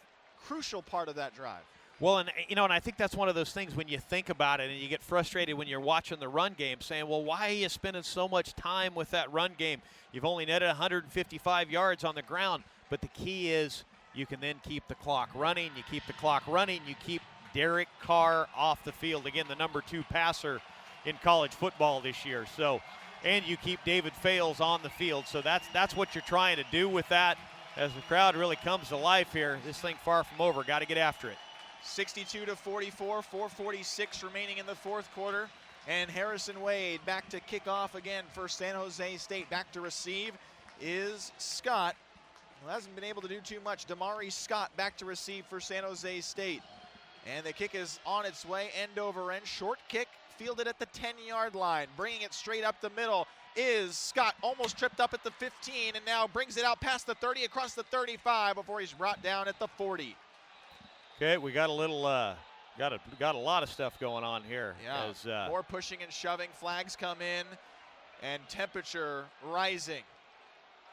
S2: crucial part of that drive.
S1: Well, and I think that's one of those things when you think about it and you get frustrated when you're watching the run game saying, well, why are you spending so much time with that run game? You've only netted 155 yards on the ground, but the key is you can then keep the clock running. You keep the clock running. You keep Derek Carr off the field. Again, the number 2 passer in college football this year. So, and you keep David Fales on the field. So that's what you're trying to do with that. As the crowd really comes to life here, this thing far from over. Got to get after it.
S2: 62-44, 4:46 remaining in the fourth quarter. And Harrison Wade back to kick off again for San Jose State. Back to receive is Scott, who hasn't been able to do too much. Damari Scott back to receive for San Jose State. And the kick is on its way, end over end. Short kick, fielded at the 10-yard line. Bringing it straight up the middle is Scott, almost tripped up at the 15, and now brings it out past the 30, across the 35 before he's brought down at the 40.
S1: Okay, we got a little, got a lot of stuff going on here.
S2: Yeah,
S1: as,
S2: more pushing and shoving. Flags come in, and temperature rising.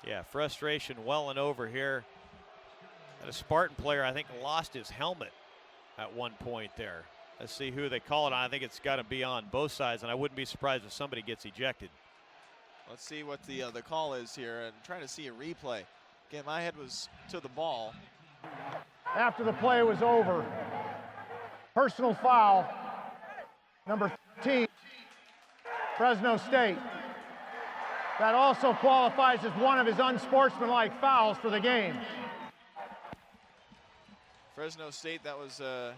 S1: Yeah, frustration welling over here. And a Spartan player, I think, lost his helmet at one point there. Let's see who they call it on. I think it's got to be on both sides, and I wouldn't be surprised if somebody gets ejected.
S2: Let's see what the call is here, and trying to see a replay. Again, my head was to the ball.
S3: After the play was over, personal foul, number 13, Fresno State. That also qualifies as one of his unsportsmanlike fouls for the game.
S2: Fresno State, that was a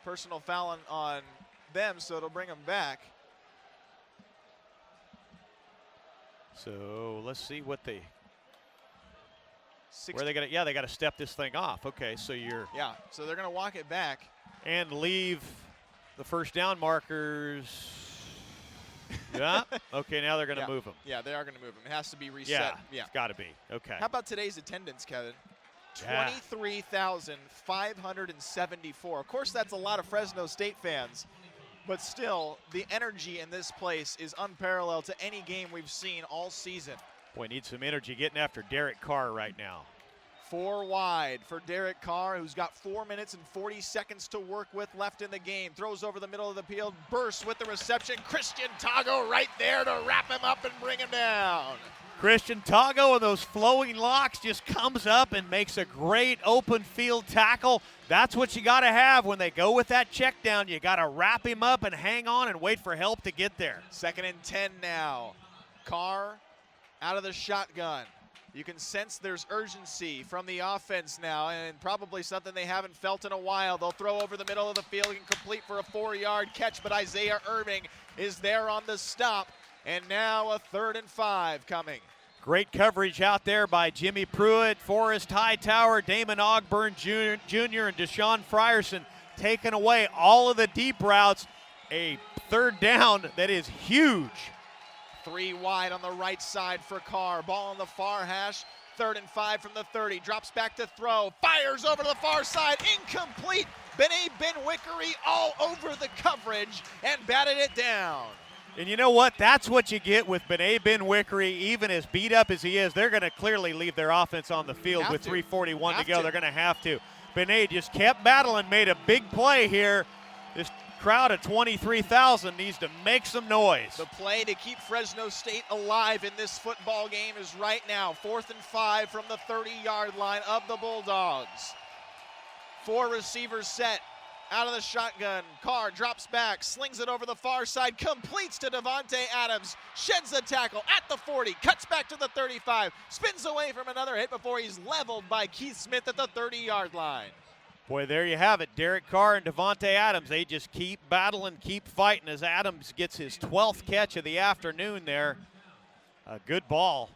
S2: personal foul on them, so it'll bring them back.
S1: So let's see what they. Where are they gonna? Yeah, they got to step this thing off. Okay, so you're.
S2: Yeah, so they're gonna walk it back
S1: and leave the first down markers. Yeah. Okay, now they're gonna move them.
S2: Yeah, they are gonna move them. It has to be reset.
S1: Yeah. It's got to be. Okay.
S2: How about today's attendance, Kevin? 23,574. Of course, that's a lot of Fresno State fans, but still, the energy in this place is unparalleled to any game we've seen all season.
S1: Boy, need some energy getting after Derek Carr right now.
S2: 4 wide for Derek Carr, who's got 4 minutes and 40 seconds to work with left in the game. Throws over the middle of the field, bursts with the reception. Christian Tago right there to wrap him up and bring him down.
S1: Christian Tago with those flowing locks just comes up and makes a great open field tackle. That's what you got to have when they go with that check down. You got to wrap him up and hang on and wait for help to get there.
S2: 2nd and 10 now. Carr out of the shotgun. You can sense there's urgency from the offense now, and probably something they haven't felt in a while. They'll throw over the middle of the field and complete for a 4-yard catch, but Isaiah Irving is there on the stop, and now a 3rd and 5 coming.
S1: Great coverage out there by Jimmy Pruitt, Forrest Hightower, Damon Ogburn Jr., and Deshaun Frierson taking away all of the deep routes. A 3rd down that is huge.
S2: 3 wide on the right side for Carr. Ball on the far hash. 3rd and 5 from the 30. Drops back to throw. Fires over to the far side. Incomplete. Bené Benwickery all over the coverage and batted it down.
S1: And you know what? That's what you get with Bené Benwickery. Even as beat up as he is, they're going to clearly leave their offense on the field with 3:41 to go. They're going to have to. Bené just kept battling, made a big play here. This crowd of 23,000 needs to make some noise.
S2: The play to keep Fresno State alive in this football game is right now. 4th and 5 from the 30-yard line of the Bulldogs. 4 receivers set. Out of the shotgun, Carr drops back, slings it over the far side, completes to Davante Adams, sheds the tackle at the 40, cuts back to the 35, spins away from another hit before he's leveled by Keith Smith at the 30-yard line.
S1: Boy, there you have it. Derek Carr and Davante Adams, they just keep battling, keep fighting as Adams gets his 12th catch of the afternoon there. A good ball.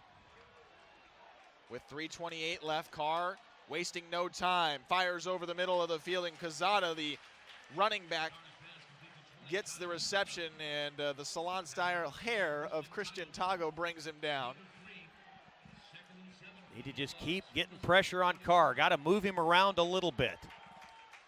S2: With 3:28 left, Carr wasting no time, fires over the middle of the field, and Quezada, the running back, gets the reception, and the salon-style hair of Christian Tago brings him down.
S1: Need to just keep getting pressure on Carr. Got to move him around a little bit.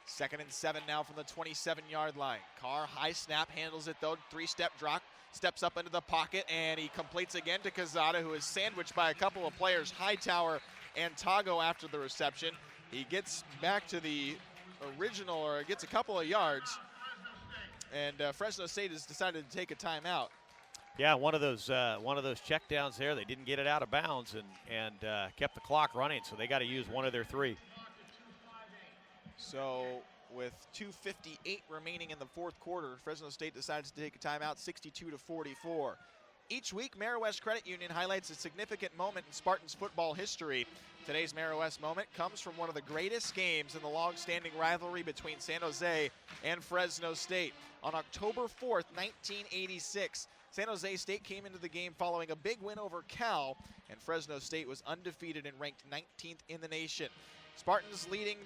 S2: 2nd and 7 now from the 27-yard line. Carr, high snap, handles it though, 3-step drop, steps up into the pocket, and he completes again to Quezada, who is sandwiched by a couple of players, Hightower and Tago, after the reception. He gets back to the original, or gets a couple of yards, and Fresno State has decided to take a timeout.
S1: Yeah, one of those checkdowns there. They didn't get it out of bounds and kept the clock running, so they got to use one of their 3.
S2: So with 2:58 remaining in the fourth quarter, Fresno State decides to take a timeout, 62-44. Each week, Marrow West Credit Union highlights a significant moment in Spartans football history. Today's Marrow West moment comes from one of the greatest games in the long-standing rivalry between San Jose and Fresno State. On October 4th, 1986, San Jose State came into the game following a big win over Cal, and Fresno State was undefeated and ranked 19th in the nation. Leading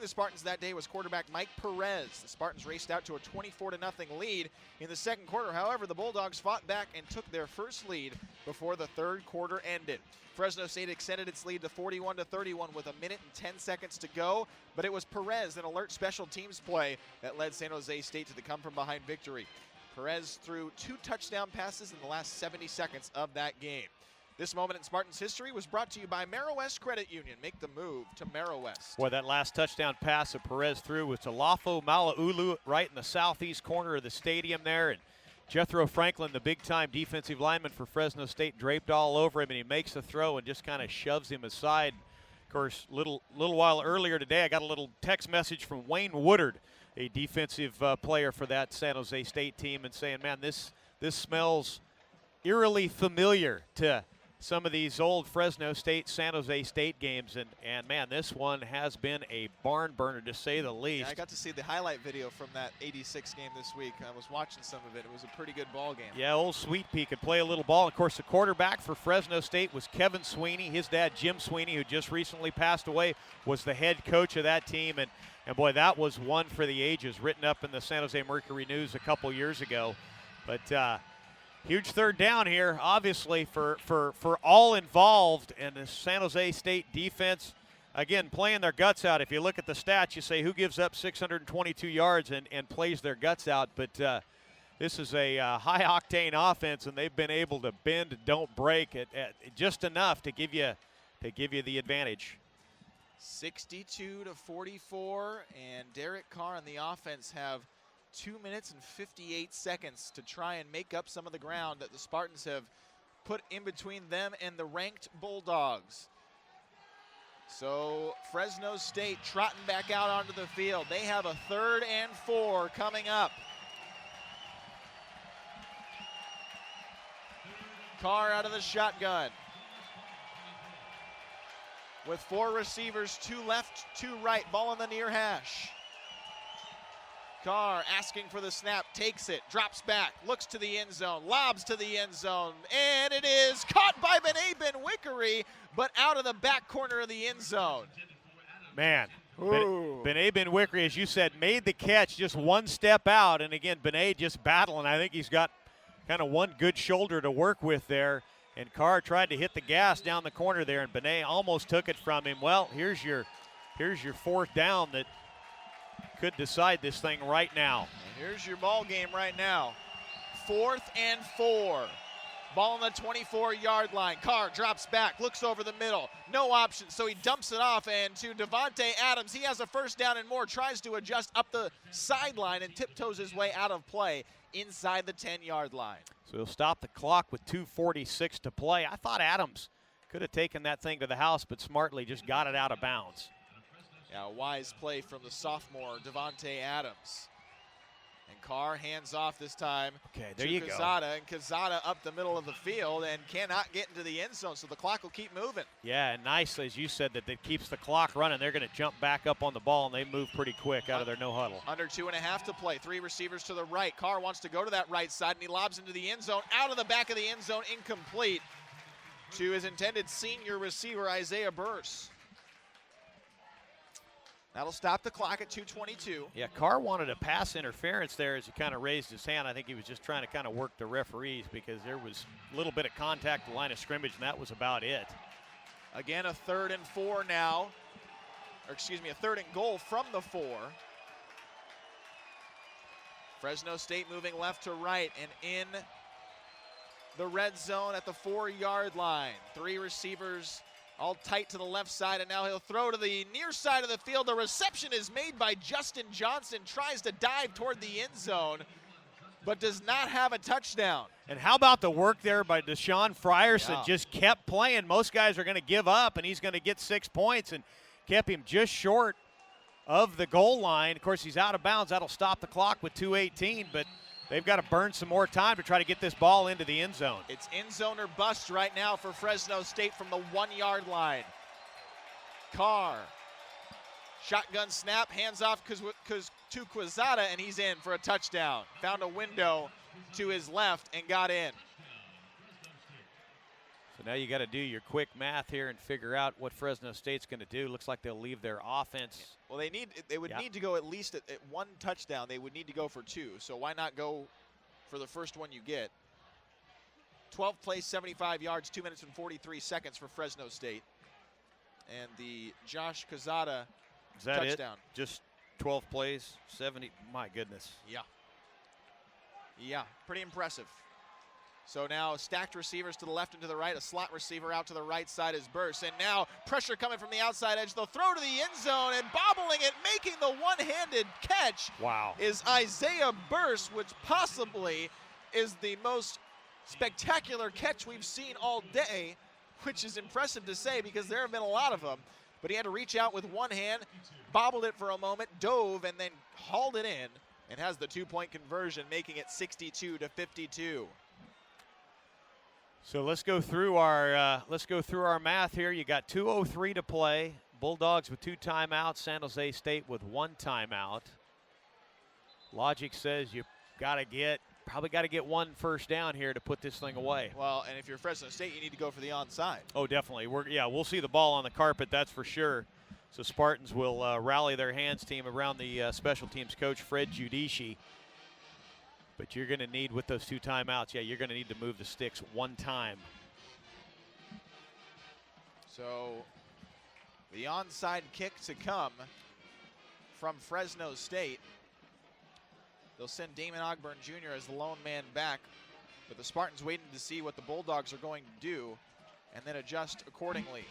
S2: the Spartans that day was quarterback Mike Perez. The Spartans raced out to a 24-0 lead in the second quarter. However, the Bulldogs fought back and took their first lead before the third quarter ended. Fresno State extended its lead to 41-31 with 1 minute and 10 seconds to go, but it was Perez, an alert special teams play, that led San Jose State to the come-from-behind victory. Perez threw 2 touchdown passes in the last 70 seconds of that game. This moment in Spartans history was brought to you by Marrow West Credit Union. Make the move to Marrow West.
S1: Boy, that last touchdown pass that Perez threw was to Lafo Malaulu right in the southeast corner of the stadium there. And Jethro Franklin, the big-time defensive lineman for Fresno State, draped all over him, and he makes the throw and just kind of shoves him aside. Of course, little while earlier today, I got a little text message from Wayne Woodard, a defensive player for that San Jose State team, and saying, man, this smells eerily familiar to some of these old Fresno State, San Jose State games, and man, this one has been a barn burner, to say the least.
S2: Yeah, I got to see the highlight video from that 86 game this week. I was watching some of it. It was a pretty good ball game.
S1: Yeah, old Sweet Pea could play a little ball. Of course, the quarterback for Fresno State was Kevin Sweeney. His dad, Jim Sweeney, who just recently passed away, was the head coach of that team, and boy, that was one for the ages, written up in the San Jose Mercury News a couple years ago. But huge third down here, obviously, for all involved, and the San Jose State defense, again, playing their guts out. If you look at the stats, you say who gives up 622 yards and plays their guts out. But this is a high-octane offense, and they've been able to bend, don't break at just enough to give you the advantage.
S2: 62-44, and Derek Carr and the offense have 2 minutes and 58 seconds to try and make up some of the ground that the Spartans have put in between them and the ranked Bulldogs. So Fresno State trotting back out onto the field. They have a 3rd and 4 coming up. Carr out of the shotgun with 4 receivers, 2 left, 2 right, ball on the near hash. Carr asking for the snap, takes it, drops back, looks to the end zone, lobs to the end zone, and it is caught by Benet Ben-Wickery, but out of the back corner of the end zone.
S1: Man, Benet Ben-Wickery, as you said, made the catch just one step out, and again, Benet just battling. I think he's got kind of one good shoulder to work with there, and Carr tried to hit the gas down the corner there, and Benet almost took it from him. Well, here's your 4th down that could decide this thing right now.
S2: And here's your ball game right now. 4th and 4. Ball on the 24-yard line. Carr drops back, looks over the middle. No option, so he dumps it off, and to Devontae Adams. He has a 1st down and more, tries to adjust up the sideline and tiptoes his way out of play inside the 10-yard line.
S1: So he'll stop the clock with 2:46 to play. I thought Adams could have taken that thing to the house, but smartly just got it out of bounds.
S2: Yeah, a wise play from the sophomore, Devontae Adams. And Carr hands off this time
S1: to
S2: Quezada, and Quezada up the middle of the field and cannot get into the end zone, so the clock will keep moving.
S1: Yeah, and nice, as you said, that keeps the clock running. They're going to jump back up on the ball, and they move pretty quick out of their no huddle.
S2: Under 2.5 to play. 3 receivers to the right. Carr wants to go to that right side, and he lobs into the end zone. Out of the back of the end zone, incomplete to his intended senior receiver, Isaiah Burse. That'll stop the clock at 2:22.
S1: Yeah, Carr wanted a pass interference there as he kind of raised his hand. I think he was just trying to kind of work the referees because there was a little bit of contact at the line of scrimmage, and that was about it.
S2: Again, a 3rd and 4 now. Or excuse me, a 3rd and goal from the 4. Fresno State moving left to right, and in the red zone at the 4-yard line. 3 receivers all tight to the left side, and now he'll throw to the near side of the field. The reception is made by Justin Johnson, tries to dive toward the end zone, but does not have a touchdown.
S1: And how about the work there by Deshaun Frierson?
S2: Yeah.
S1: Just kept playing. Most guys are going to give up, and he's going to get 6 points and kept him just short of the goal line. Of course, he's out of bounds. That'll stop the clock with 2:18, but they've got to burn some more time to try to get this ball into the end zone.
S2: It's end zone or bust right now for Fresno State from the 1-yard line. Carr, shotgun snap, hands off to Quezada, and he's in for a touchdown. Found a window to his left and got in.
S1: So now you got to do your quick math here and figure out what Fresno State's going to do. Looks like they'll leave their offense.
S2: Well, they would need to go at least at 1 touchdown. They would need to go for 2. So why not go for the first one you get? 12 plays, 75 yards, 2 minutes and 43 seconds for Fresno State. And the Josh Quezada touchdown.
S1: Just 12 plays, 70. My goodness.
S2: Yeah, pretty impressive. So now stacked receivers to the left and to the right. A slot receiver out to the right side is Burse. And now pressure coming from the outside edge. They'll throw to the end zone, and bobbling it, making the one-handed catch is Isaiah Burse, which possibly is the most spectacular catch we've seen all day, which is impressive to say because there have been a lot of them. But he had to reach out with one hand, bobbled it for a moment, dove, and then hauled it in, and has the 2-point conversion, making it 62-52.
S1: So let's go through our math here. You got 2:03 to play. Bulldogs with 2 timeouts. San Jose State with 1 timeout. Logic says you probably got to get 1 first down here to put this thing away.
S2: Well, and if you're Fresno State, you need to go for the onside.
S1: Oh, definitely. We'll see the ball on the carpet, that's for sure. So Spartans will rally their hands team around the special teams coach, Fred Giudici. But you're going to need, with those 2 timeouts, you're going to need to move the sticks 1 time.
S2: So the onside kick to come from Fresno State. They'll send Damon Ogburn Jr. as the lone man back, but the Spartans waiting to see what the Bulldogs are going to do and then adjust accordingly.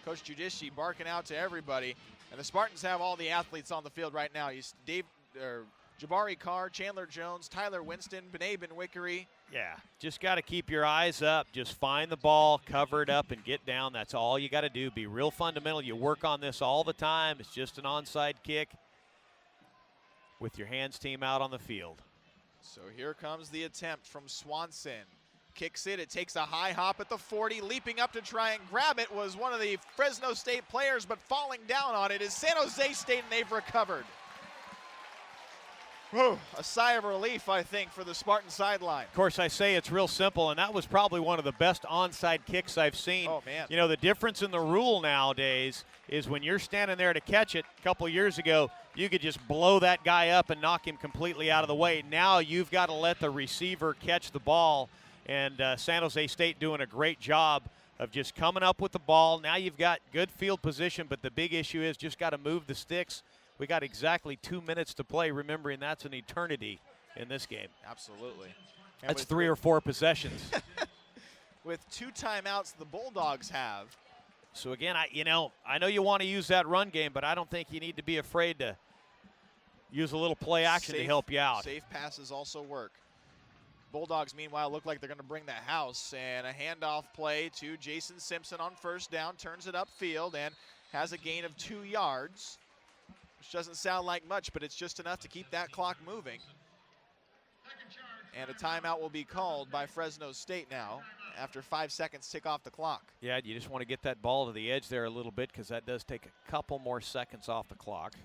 S2: Coach Giudici barking out to everybody, and the Spartans have all the athletes on the field right now. Jabari Carr, Chandler Jones, Tyler Winston, Bené Benwickery.
S1: Yeah, just got to keep your eyes up. Just find the ball, cover it up, and get down. That's all you got to do. Be real fundamental. You work on this all the time. It's just an onside kick with your hands team out on the field.
S2: So here comes the attempt from Swanson. Kicks it. It takes a high hop at the 40. Leaping up to try and grab it was one of the Fresno State players, but falling down on it is San Jose State, and they've recovered. Whew, a sigh of relief, I think, for the Spartan sideline.
S1: Of course, I say it's real simple, and that was probably one of the best onside kicks I've seen.
S2: Oh, man.
S1: You know, the difference in the rule nowadays is when you're standing there to catch it, a couple years ago, you could just blow that guy up and knock him completely out of the way. Now you've got to let the receiver catch the ball, and San Jose State doing a great job of just coming up with the ball. Now you've got good field position, but the big issue is just got to move the sticks. We got exactly 2 minutes to play, remembering that's an eternity in this game.
S2: Absolutely. And
S1: that's 3 or 4 possessions.
S2: With 2 timeouts the Bulldogs have.
S1: So again, I know you want to use that run game, but I don't think you need to be afraid to use a little play action to help you out.
S2: Safe passes also work. Bulldogs, meanwhile, look like they're going to bring the house, and a handoff play to Jason Simpson on first down, turns it upfield, and has a gain of 2 yards. Which doesn't sound like much, but it's just enough to keep that clock moving. And a timeout will be called by Fresno State now after 5 seconds tick off the clock.
S1: Yeah, you just want to get that ball to the edge there a little bit because that does take a couple more seconds off the clock.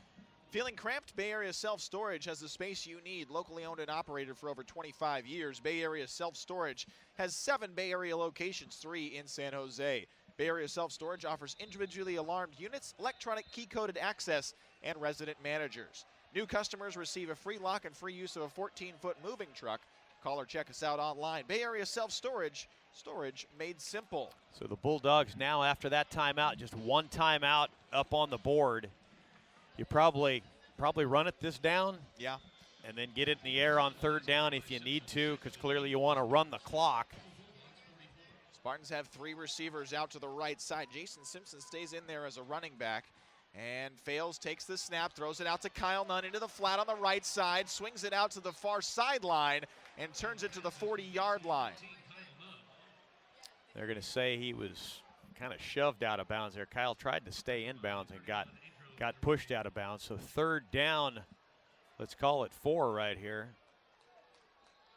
S2: Feeling cramped? Bay Area Self-Storage has the space you need. Locally owned and operated for over 25 years, Bay Area Self-Storage has 7 Bay Area locations, 3 in San Jose. Bay Area Self-Storage offers individually alarmed units, electronic key-coded access, and resident managers. New customers receive a free lock and free use of a 14-foot moving truck. Call or check us out online. Bay Area Self-Storage, storage made simple.
S1: So the Bulldogs now, after that timeout, just 1 timeout up on the board. You probably run it this down.
S2: Yeah.
S1: and then get it in the air on third down if you need to, because clearly you want to run the clock.
S2: Spartans have 3 receivers out to the right side. Jason Simpson stays in there as a running back and fails, takes the snap, throws it out to Kyle Nunn into the flat on the right side, swings it out to the far sideline, and turns it to the 40-yard line.
S1: They're going to say he was kind of shoved out of bounds there. Kyle tried to stay in bounds and got pushed out of bounds. So third down, let's call it 4 right here.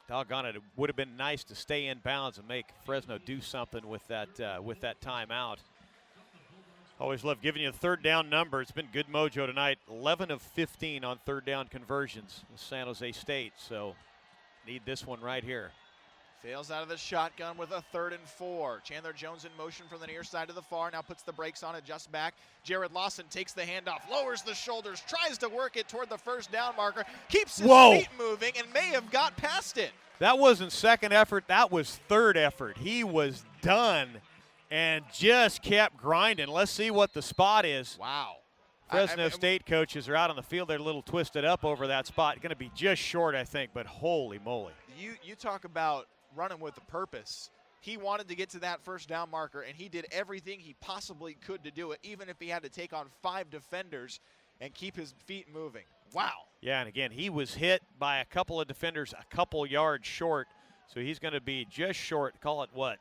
S1: Doggone it, it would have been nice to stay in bounds and make Fresno do something with that timeout. Always love giving you a third down number. It's been good mojo tonight. 11 of 15 on third down conversions with San Jose State. So need this one right here.
S2: Fails out of the shotgun with a 3rd and 4. Chandler Jones in motion from the near side to the far. Now puts the brakes on, adjusts back. Jared Lawson takes the handoff, lowers the shoulders, tries to work it toward the first down marker, keeps his feet moving, and may have got past it.
S1: That wasn't second effort. That was third effort. He was done and just kept grinding. Let's see what the spot is.
S2: Wow.
S1: Fresno State coaches are out on the field. They're a little twisted up over that spot. Going to be just short, I think, but holy moly.
S2: You talk about running with a purpose. He wanted to get to that first down marker, and he did everything he possibly could to do it, even if he had to take on 5 defenders and keep his feet moving. Wow.
S1: Yeah, and again, he was hit by a couple of defenders a couple yards short, so he's going to be just short. Call it what?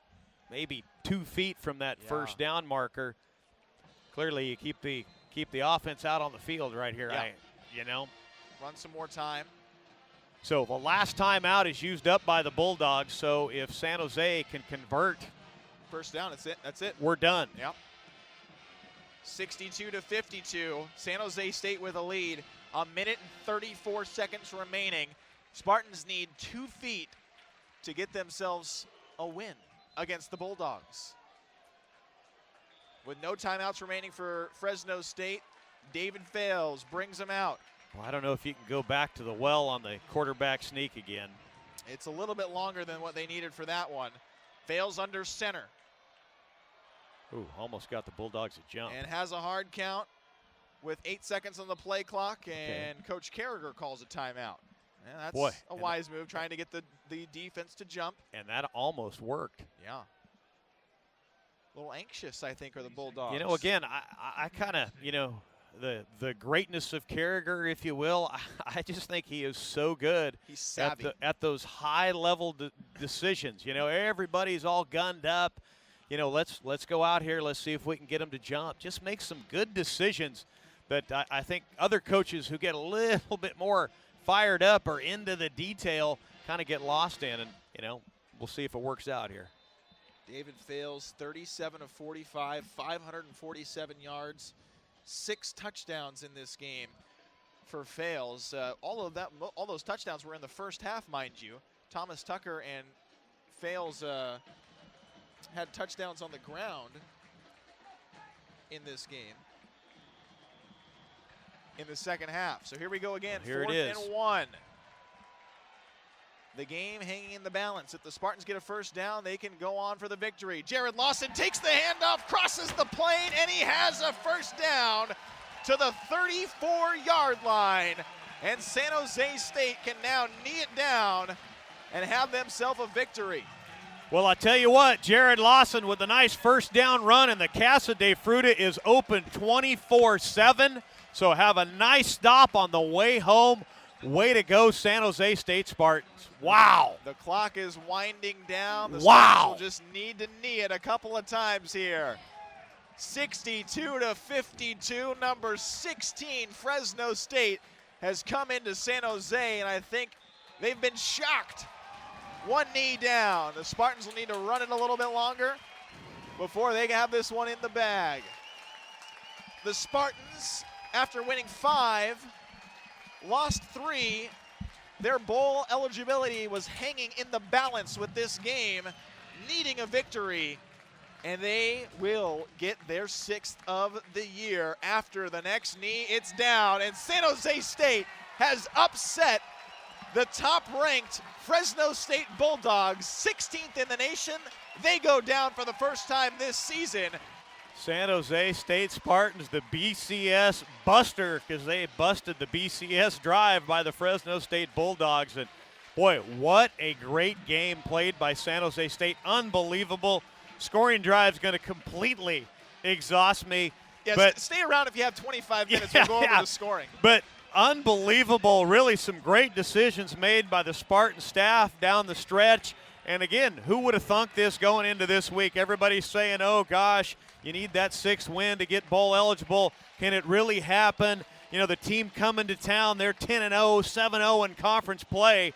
S1: Maybe 2 feet from that first down marker. Clearly, you keep the offense out on the field right here.
S2: Yeah. Run some more time.
S1: So the last time out is used up by the Bulldogs. So if San Jose can convert,
S2: first down, that's it.
S1: We're done.
S2: Yep. 62-52. San Jose State with a lead. 1 minute and 34 seconds remaining. Spartans need 2 feet to get themselves a win against the Bulldogs. With no timeouts remaining for Fresno State, David Fales brings them out.
S1: Well, I don't know if you can go back to the well on the quarterback sneak again.
S2: It's a little bit longer than what they needed for that one. Fales under center.
S1: Ooh, almost got the Bulldogs a jump.
S2: And has a hard count with 8 seconds on the play clock, and Coach Carragher calls a timeout. Yeah, that's a wise move, trying to get the defense to jump.
S1: And that almost worked.
S2: Yeah. A little anxious, I think, are the Bulldogs.
S1: Again, I kind of, the greatness of Carragher, if you will, I just think he is so good.
S2: He's savvy.
S1: At those high-level decisions. Everybody's all gunned up. Let's go out here. Let's see if we can get them to jump. Just make some good decisions that I think other coaches who get a little bit more fired up or into the detail kind of get lost in. And, we'll see if it works out here.
S2: David Fales, 37 of 45, 547 yards, 6 touchdowns in this game for Fales. All those touchdowns were in the first half, mind you. Thomas Tucker and Fales had touchdowns on the ground in this game in the second half. So here we go again.
S1: Here it is.
S2: 4th and 1. The game hanging in the balance. If the Spartans get a first down, they can go on for the victory. Jared Lawson takes the handoff, crosses the plane, and he has a first down to the 34-yard line. And San Jose State can now knee it down and have themselves a victory.
S1: Well, I tell you what, Jared Lawson with a nice first down run, and the Casa de Fruta is open 24/7. So have a nice stop on the way home. Way to go, San Jose State Spartans. Wow.
S2: The clock is winding down. The
S1: Spartans
S2: will just need to knee it a couple of times here. 62-52, number 16, Fresno State has come into San Jose, and I think they've been shocked. 1 knee down. The Spartans will need to run it a little bit longer before they can have this one in the bag. The Spartans, after winning 5, lost 3. Their bowl eligibility was hanging in the balance with this game, needing a victory, and they will get their 6th of the year. After the next knee, it's down, and San Jose State has upset the top-ranked Fresno State Bulldogs, 16th in the nation. They go down for the first time this season,
S1: San Jose State Spartans, the BCS buster, because they busted the BCS drive by the Fresno State Bulldogs. And boy, what a great game played by San Jose State. Unbelievable. Scoring drive's going to completely exhaust me.
S2: Yes,
S1: but
S2: stay around if you have 25 minutes. We'll go over the scoring.
S1: But unbelievable, really some great decisions made by the Spartan staff down the stretch. And again, who would have thunk this going into this week? Everybody's saying, oh gosh, you need that 6th win to get bowl eligible. Can it really happen? You know, the team coming to town, they're 10-0, 7-0 in conference play.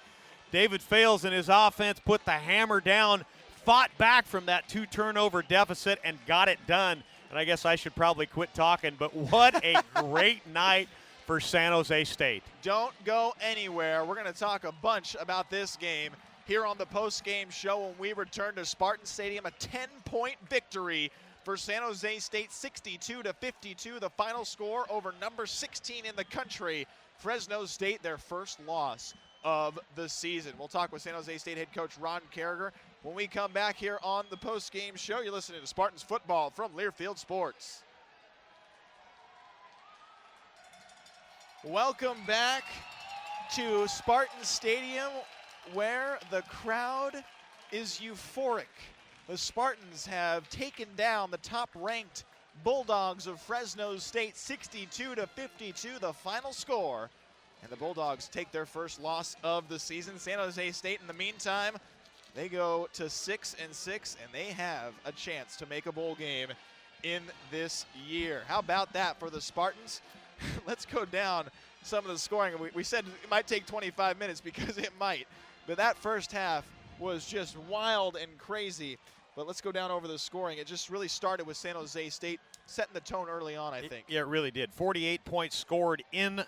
S1: David Fales and his offense put the hammer down, fought back from that 2-turnover deficit, and got it done. And I guess I should probably quit talking, but what a great night for San Jose State.
S2: Don't go anywhere. We're going to talk a bunch about this game here on the post-game show when we return to Spartan Stadium. A 10-point victory for San Jose State, 62-52, the final score over number 16 in the country, Fresno State, their first loss of the season. We'll talk with San Jose State head coach Ron Carragher when we come back here on the post-game show. You're listening to Spartans football from Learfield Sports. Welcome back to Spartan Stadium, where the crowd is euphoric. The Spartans have taken down the top-ranked Bulldogs of Fresno State, 62-52, the final score. And the Bulldogs take their first loss of the season. San Jose State, in the meantime, they go to 6-6, and they have a chance to make a bowl game in this year. How about that for the Spartans? Let's go down some of the scoring. We said it might take 25 minutes because it might. But that first half was just wild and crazy. But let's go down over the scoring. It just really started with San Jose State setting the tone early on, I think.
S1: Yeah, it really did. 48 points scored in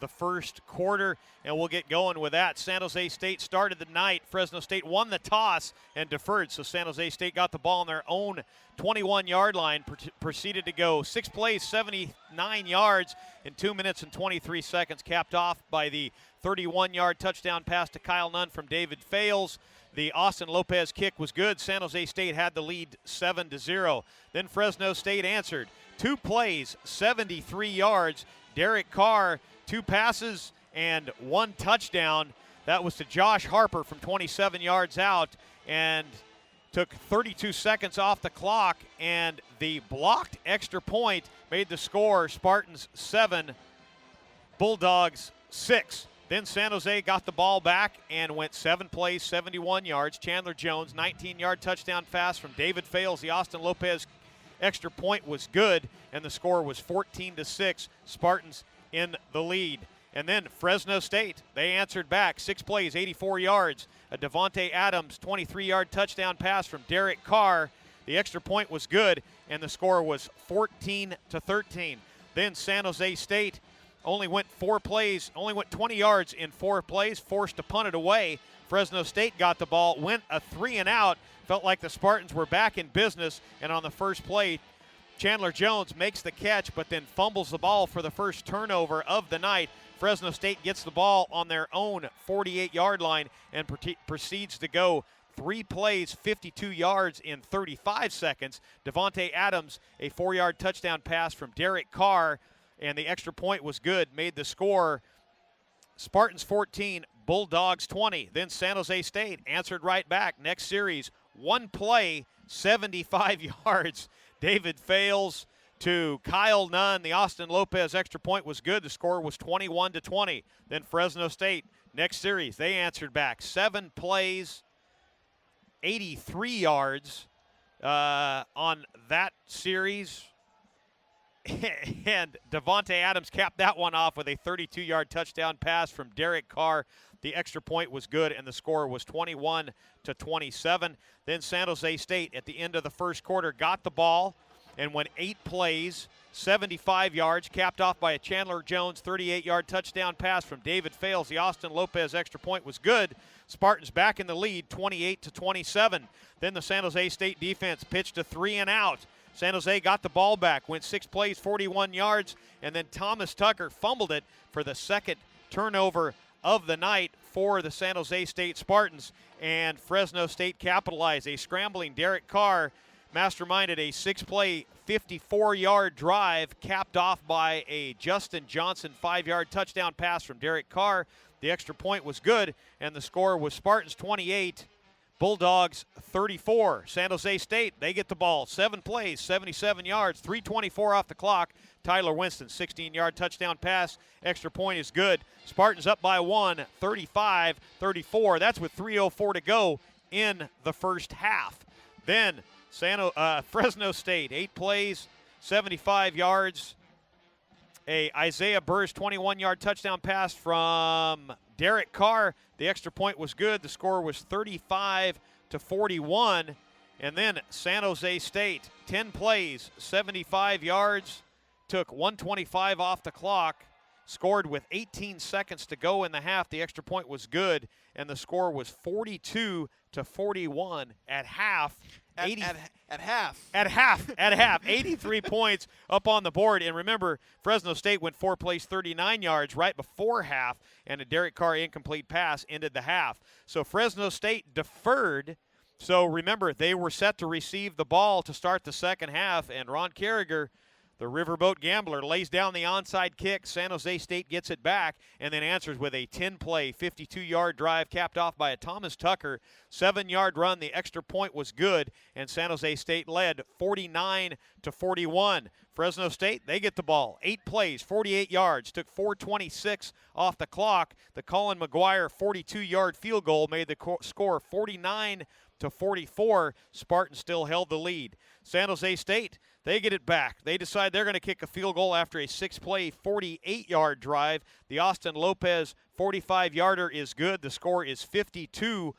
S1: the first quarter, and we'll get going with that. San Jose State started the night. Fresno State won the toss and deferred, so San Jose State got the ball on their own 21-yard line, proceeded to go 6 plays, 79 yards in 2 minutes and 23 seconds, capped off by the 31-yard touchdown pass to Kyle Nunn from David Fales. The Austin Lopez kick was good. San Jose State had the lead 7-0. Then Fresno State answered. 2 plays, 73 yards. Derek Carr, 2 passes and 1 touchdown. That was to Josh Harper from 27 yards out, and took 32 seconds off the clock, and the blocked extra point made the score Spartans 7, Bulldogs 6. Then San Jose got the ball back and went 7 plays, 71 yards. Chandler Jones, 19-yard touchdown pass from David Fales. The Austin Lopez extra point was good, and the score was 14-6. Spartans in the lead. And then Fresno State, they answered back. 6 plays, 84 yards. A Devontae Adams 23-yard touchdown pass from Derek Carr. The extra point was good, and the score was 14-13. Then San Jose State only went 20 yards in 4 plays, forced to punt it away. Fresno State got the ball, went a 3-and-out. Felt like the Spartans were back in business, and on the first play, Chandler Jones makes the catch, but then fumbles the ball for the first turnover of the night. Fresno State gets the ball on their own 48-yard line and proceeds to go 3 plays, 52 yards in 35 seconds. Devontae Adams, a 4-yard touchdown pass from Derek Carr, and the extra point was good, made the score Spartans 14, Bulldogs 20. Then San Jose State answered right back. Next series, 1 play, 75 yards. David Fales to Kyle Nunn. The Austin Lopez extra point was good. The score was 21-20. Then Fresno State, next series, they answered back. 7 plays, 83 yards on that series. And Devontae Adams capped that one off with a 32-yard touchdown pass from Derek Carr. The extra point was good, and the score was 21-27. Then San Jose State, at the end of the first quarter, got the ball and went 8 plays, 75 yards, capped off by a Chandler Jones 38-yard touchdown pass from David Fales. The Austin Lopez extra point was good. Spartans back in the lead, 28-27. Then the San Jose State defense pitched a 3-and-out. San Jose got the ball back, went 6 plays, 41 yards, and then Thomas Tucker fumbled it for the second turnover of the night for the San Jose State Spartans, and Fresno State capitalized. A scrambling Derek Carr masterminded a 6-play, 54-yard drive capped off by a Justin Johnson 5-yard touchdown pass from Derek Carr. The extra point was good, and the score was Spartans 28, Bulldogs 34. San Jose State, they get the ball. 7 plays, 77 yards, 3:24 off the clock. Tyler Winston, 16-yard touchdown pass. Extra point is good. Spartans up by 1, 35-34. That's with 3:04 to go in the first half. Then Fresno State, 8 plays, 75 yards. A Isaiah Burr's 21-yard touchdown pass from Derek Carr. The extra point was good. The score was 35-41. And then San Jose State, 10 plays, 75 yards, took 1:25 off the clock, scored with 18 seconds to go in the half. The extra point was good, and the score was 42-41 at half.
S2: At half.
S1: At half. 83 points up on the board. And remember, Fresno State went 4 plays, 39 yards right before half, and a Derek Carr incomplete pass ended the half. So Fresno State deferred. So remember, they were set to receive the ball to start the second half, and Ron Carriger, the Riverboat Gambler, lays down the onside kick. San Jose State gets it back and then answers with a 10-play, 52-yard drive capped off by a Thomas Tucker 7-yard run. The extra point was good, and San Jose State led 49-41. Fresno State, they get the ball. 8 plays, 48 yards, took 4:26 off the clock. The Colin McGuire 42-yard field goal made the score 49-44. Spartans still held the lead. San Jose State, they get it back. They decide they're going to kick a field goal after a 6-play, 48-yard drive. The Austin Lopez 45-yarder is good. The score is 52-44.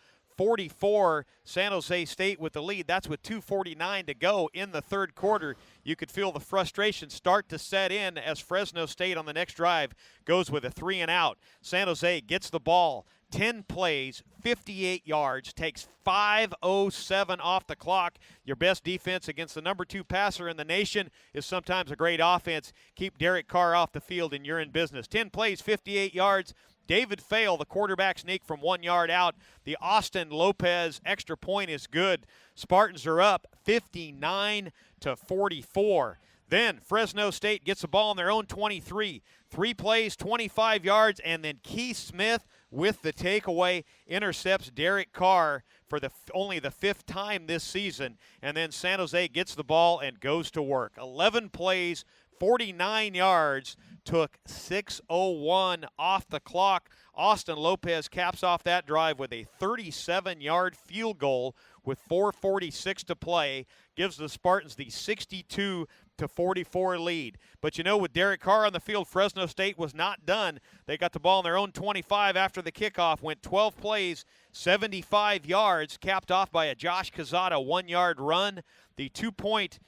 S1: San Jose State with the lead. That's with 2:49 to go in the third quarter. You could feel the frustration start to set in as Fresno State on the next drive goes with a 3-and-out. San Jose gets the ball. 10 plays, 58 yards, takes 5:07 off the clock. Your best defense against the number 2 passer in the nation is sometimes a great offense. Keep Derek Carr off the field and you're in business. 10 plays, 58 yards. David Fail, the quarterback sneak from 1 yard out. The Austin Lopez extra point is good. Spartans are up 59-44. Then Fresno State gets the ball on their own 23. 3 plays, 25 yards, and then Keith Smith with the takeaway intercepts Derek Carr for only the 5th time this season. And then San Jose gets the ball and goes to work. 11 plays, 49 yards, took 6:01 off the clock. Austin Lopez caps off that drive with a 37-yard field goal with 4:46 to play, gives the Spartans the 62-44 lead. But you know, with Derek Carr on the field, Fresno State was not done. They got the ball on their own 25 after the kickoff, went 12 plays, 75 yards, capped off by a Josh Kazada 1-yard run. The 2-point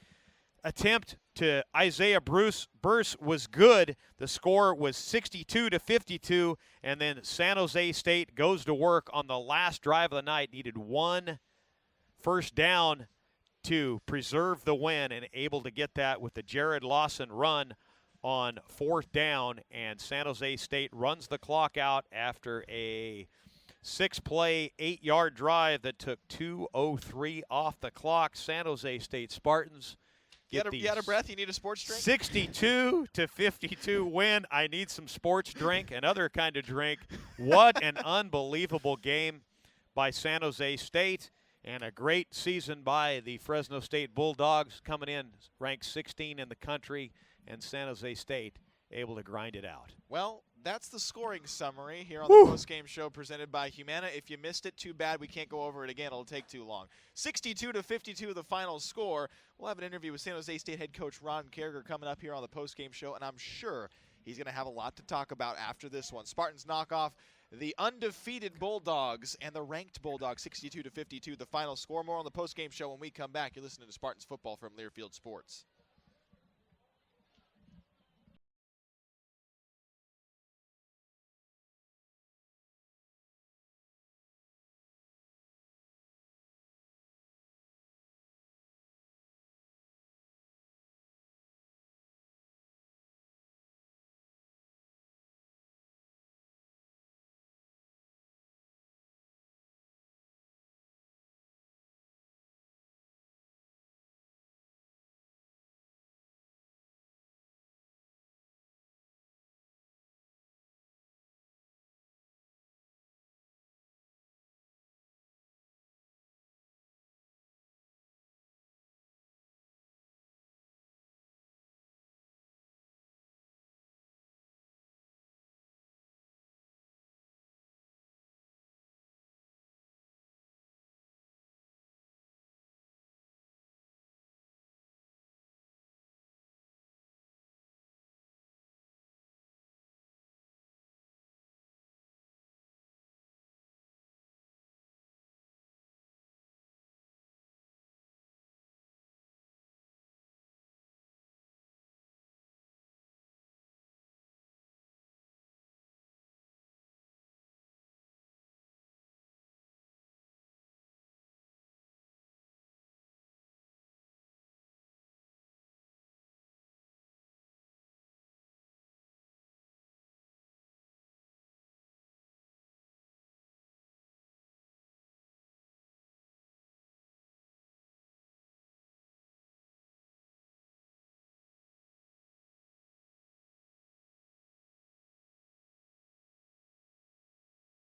S1: attempt to Isaiah Burse was good. The score was 62-52, and then San Jose State goes to work on the last drive of the night. Needed 1 first down to preserve the win, and able to get that with the Jared Lawson run on 4th down, and San Jose State runs the clock out after a 6-play, 8-yard drive that took 2:03 off the clock. San Jose State Spartans
S2: you out of breath? You need a sports drink?
S1: 62-52 win. I need some sports drink, another kind of drink. What an unbelievable game by San Jose State, and a great season by the Fresno State Bulldogs, coming in ranked 16 in the country, and San Jose State able to grind it out.
S2: Well, that's the scoring summary here on the postgame show presented by Humana. If you missed it, too bad. We can't go over it again. It'll take too long. 62-52 the final score. We'll have an interview with San Jose State head coach Ron Carriger coming up here on the postgame show, and I'm sure he's going to have a lot to talk about after this one. Spartans knock off the undefeated Bulldogs and the ranked Bulldogs 62-52 the final score. More on the postgame show when we come back. You're listening to Spartans football from Learfield Sports.